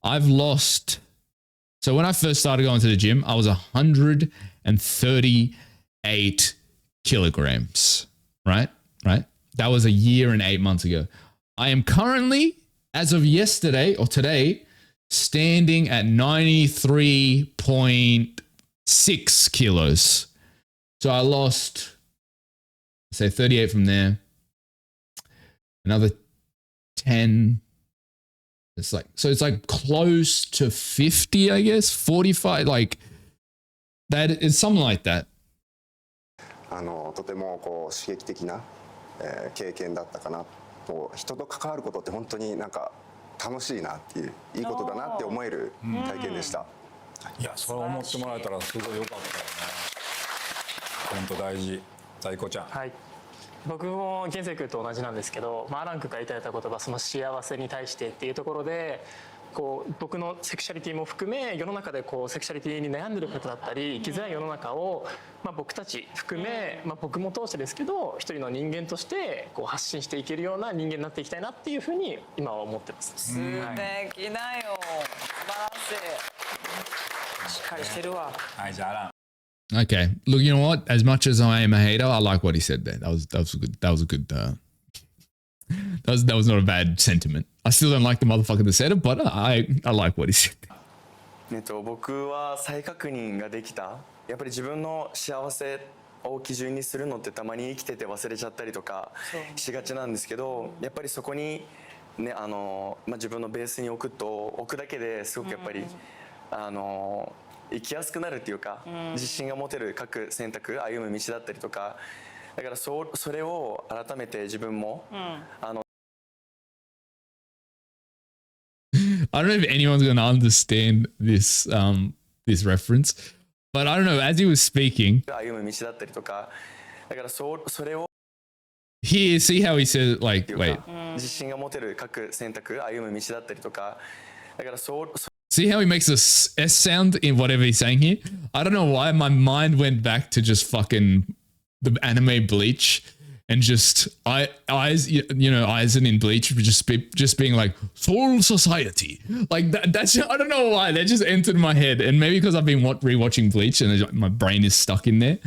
I've lost. So when I first started going to the gym, I was 138 kilograms, right? Right. That was a year and 8 months ago. I am currently, as of yesterday or today, standing at 93.6 kilos. So I lost, say 38 from there, another 10. It's like, so it's like close to 50, I guess, 45, like that is something like that. とてもこう刺激的な経験だったかな。もう人と関わることって本当になんか楽しいなっていういいことだなって思える体験でした。いや、それ思ってもらえたらすごい良かったよね。本当大事。在庫ちゃん。はい。僕も源生君と同じなんですけど、アラン君からいただいた言葉、その幸せに対してっていうところで、こう僕のセクシャリティも含め世の中でこうセクシャリティに悩んでる方だったり生きづらい世の中を、僕たち含め、僕も通してですけど一人の人間としてこう発信していけるような人間になっていきたいなっていうふうに今は思ってます。素敵だよ、素晴らしい。しっかりしてるわ。はい、じゃあアラン。Okay, look, you know what? As much as I am a hater, I like what he said there. That was good. That was a good. That was not a bad sentiment. I still don't like the motherfucker that said it, but I like what he said. 僕は再確認ができた。やっぱり自分の幸せを基準にするのってたまに生きてて忘れちゃったりとかしがちなんですけど、やっぱりそこにね自分のベースに置くだけですごくやっぱり生きやすくなるっていうか、自信が持てる各選択、歩む道だったりとか、だからそれを改めて自分もI don't know if anyone's going to understand this this reference, but I don't know. As he was speaking, here, see how he says like, wait. See how he makes a S sound in whatever he's saying here? I don't know why my mind went back to just fucking the anime Bleach. And just eyes in Bleach, just being like Soul Society, like that. That's I don't know why that just entered my head, and maybe because I've been rewatching Bleach and my brain is stuck in there.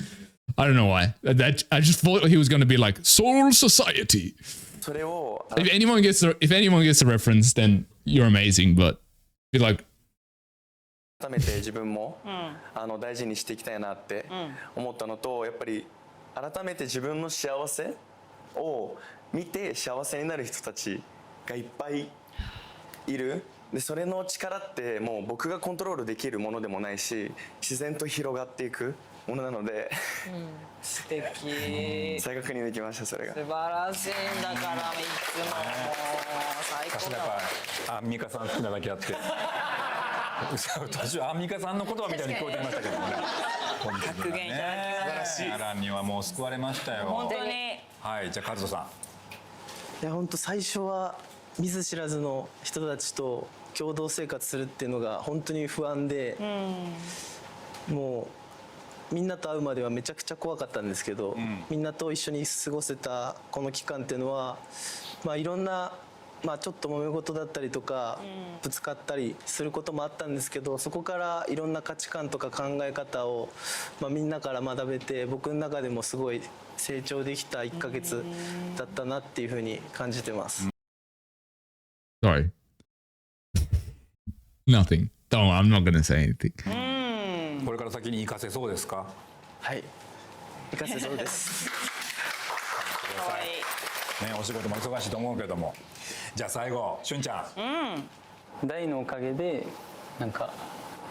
I don't know why. I just thought he was going to be like Soul Society. If anyone gets the reference, then you're amazing. But be like. 改めて自分も大事にしていきたいなって思ったのと、やっぱり。改めて自分の幸せを見て幸せになる人たちがいっぱいいる。でそれの力ってもう僕がコントロールできるものでもないし、自然と広がっていくものなので、素敵。再確認できましたそれが。素晴らしいんだからいつももう最高だわ。アンミカさん好きなだけあって途中アンミカさんの言葉みたいに聞こえてきましたけどもね。格言いただきます。アランにはもう救われましたよ。本当に。はい、じゃあカズトさん。いや本当最初は見ず知らずの人たちと共同生活するっていうのが本当に不安で、もうみんなと会うまではめちゃくちゃ怖かったんですけど、みんなと一緒に過ごせたこの期間っていうのは、まあいろんなちょっと揉め事だったりとか、ぶつかったりすることもあったんですけど、そこからいろんな価値観とか考え方を、みんなから学べて、僕の中でもすごい成長できた1ヶ月だったなっていうふうに感じてます。Sorry. Nothing. Don't. I'm not gonna say anything. これから先に活かせそうですか？はい。活かせそうです。ね、お仕事も忙しいと思うけども。じゃあ最後、しゅんちゃん。大のおかげでなんか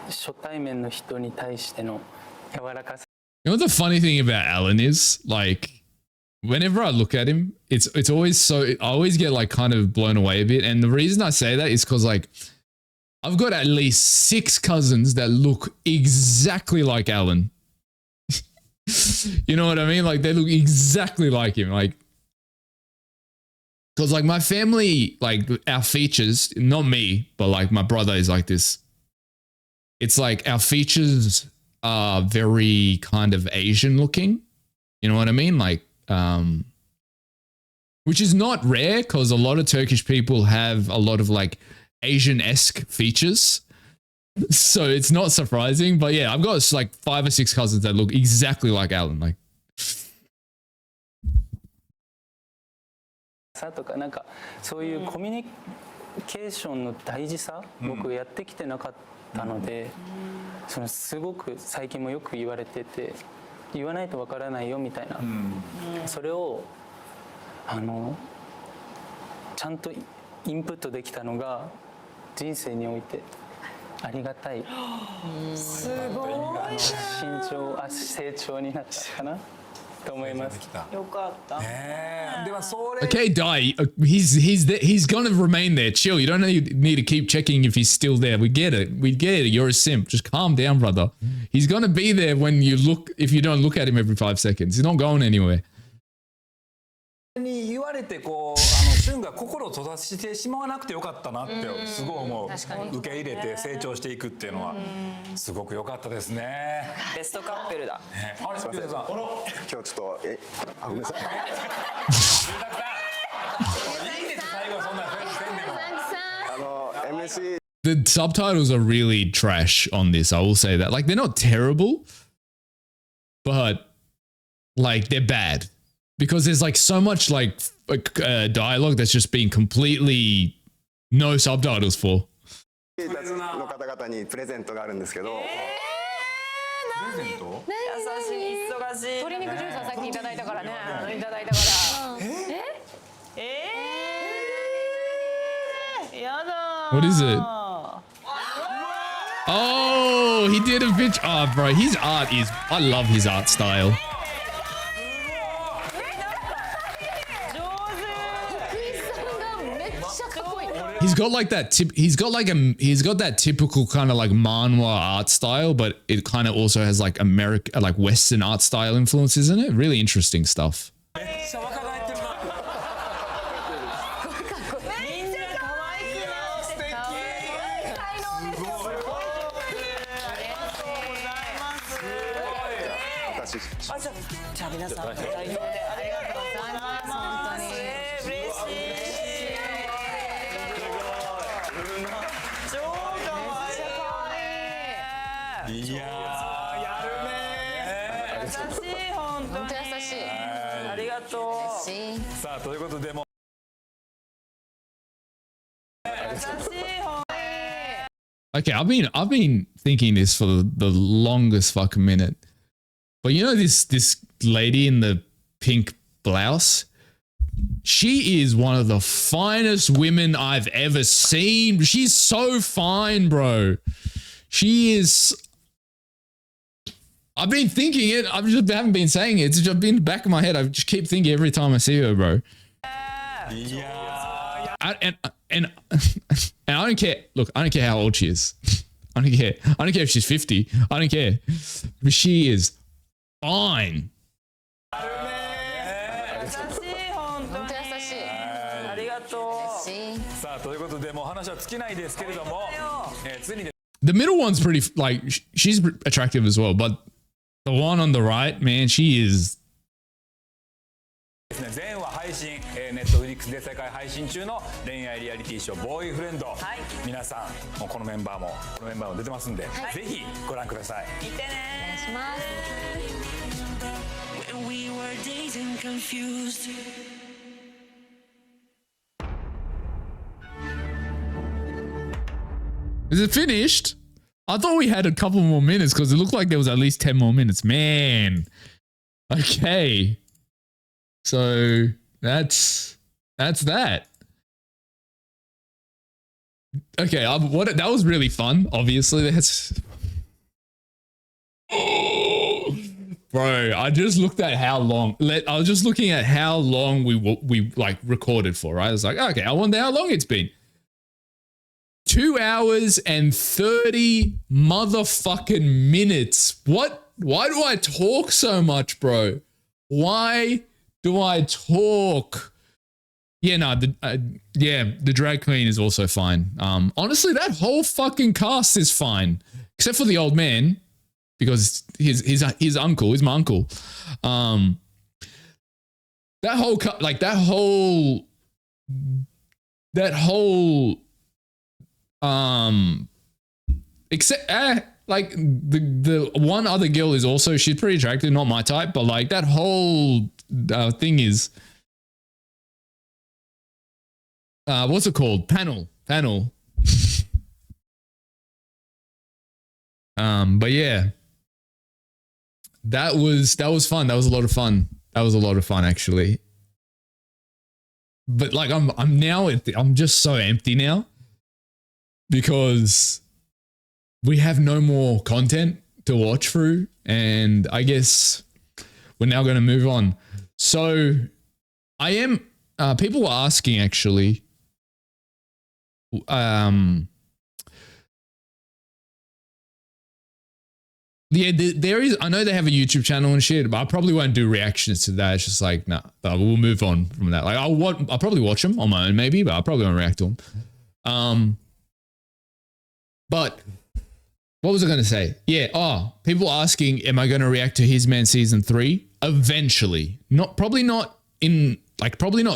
初対面の人に対しての柔らかさ。You know what the funny thing about Alan is? Like, whenever I look at him, it's always so, I always get like kind of blown away a bit. And the reason I say that is because like, I've got at least 6 cousins that look exactly like Alan. You know what I mean? Like they look exactly like him. Like, because like my family, like our features, not me, but like my brother is like this. It's like our features are very kind of Asian looking. You know what I mean? Like, which is not rare because a lot of Turkish people have a lot of like Asian-esque features. So it's not surprising, but yeah, I've got like 5 or 6 cousins that look exactly like Alan. Like, さとかなんかそういうコミュニケーションの大事さ、僕やってきてなかったので、そのすごく最近もよく言われてて、言わないとわからないよみたいな、それをちゃんとインプットできたのが人生においてありがたい。すごい。成長になったかな。よかった。okay, Dai, he's gonna remain there. Chill. You don't need to keep checking if he's still there. We get it. We get it. You're a simp. Just calm down, brother. He's gonna be there when you look. If you don't look at him every 5 seconds, he's not going anywhere. に言われてこうシュンが心を閉ざしてしまわなくてよかったなってすごい思う。受け入れて成長していくっていうのはすごく良かったですね。ベストカップルだ。あれ、すみません。今日ちょっとごめんなさい。MC The subtitles are really trash on this. I will say that. Like they're not terrible, but like they're bad. Because there's like so much like dialogue that's just been completely no subtitles for. の方々にプレゼントがあるんですけど。プレゼント？優しい忙しい。鶏肉ジュースはさっきいただいたからね。いただいたから。やだ。 What is it? Oh, he did a bitch. Oh, bro, his art is. I love his art style. He's got like that he's got that typical kind of like manhwa art style, but it kind of also has like like Western art style influences in it. Really interesting stuff. Okay, I've been thinking this for the longest fucking minute. But you know this lady in the pink blouse? She is one of the finest women I've ever seen. She's so fine, bro. She is I've been thinking it. I just haven't been saying it. It's just been in the back of my head. I just keep thinking every time I see her, bro. And I don't care. Look, I don't care how old she is. I don't care. I don't care if she's 50. I don't care. But she is fine. さあということでもう話は尽きないですけれども、次に The middle one's pretty like she's attractive as well, but the one on the right, man, she is. ですね、全話配信、ネットフリックスで世界配信中の恋愛リアリティショーボーイフレンド、皆さんもうこのメンバーも出てますんで、ぜひご覧ください。見てね。お願いします。Is it finished? I thought we had a couple more minutes because it looked like there was at least 10 more minutes. Man. Okay. So that's that. Okay, that was really fun. Obviously, that's bro. I just looked at how long. I was just looking at how long we like recorded for. Right? I was like, okay, I wonder how long it's been. 2 hours and 30 motherfucking minutes. What? Why do I talk so much, bro? Why do I talk? Yeah, no, the drag queen is also fine. Honestly, that whole fucking cast is fine, except for the old man, because his uncle is my uncle. That whole except like the one other girl is also, she's pretty attractive, not my type, but like that whole thing is what's it called? Panel. But yeah, that was fun. That was a lot of fun. That was a lot of fun actually. But like I'm just so empty now, because we have no more content to watch through, and I guess we're now going to move on. So I am, people were asking actually, yeah, there is, I know they have a YouTube channel and shit, but I probably won't do reactions to that. It's just like, nah, we'll move on from that. Like I'll probably watch them on my own maybe, but I probably won't react to them. But what was I going to say? Yeah. People asking, am I going to react to His Man season 3? Eventually. Probably not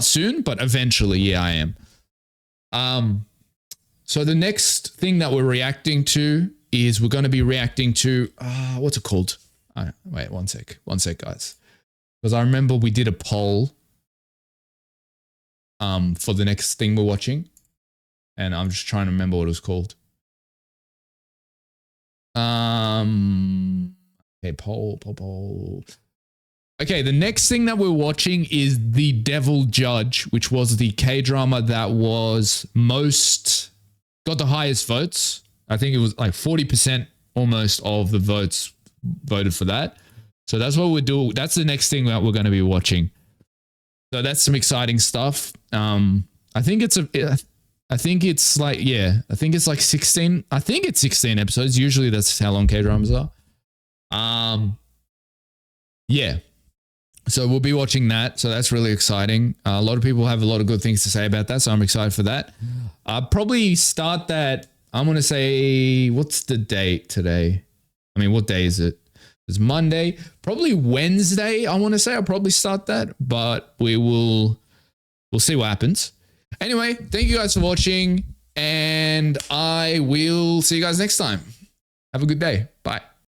soon, but eventually. Yeah, I am. So the next thing that we're reacting to is we're going to be reacting to, what's it called? Wait, one sec, guys. Because I remember we did a poll for the next thing we're watching, and I'm just trying to remember what it was called. Okay, poll. Okay, the next thing that we're watching is The Devil Judge, which was the K-drama that got the highest votes. I think it was like 40% almost of the votes voted for that. So that's what we're doing. That's the next thing that we're going to be watching. So that's some exciting stuff. I think it's like 16. I think it's 16 episodes. Usually that's how long K-dramas are. Yeah. So we'll be watching that. So that's really exciting. A lot of people have a lot of good things to say about that. So I'm excited for that. I'll probably start that. I'm going to say, what's the date today? I mean, what day is it? It's Monday. Probably Wednesday, I want to say. I'll probably start that. But we'll see what happens. Anyway, thank you guys for watching, and I will see you guys next time. Have a good day. Bye.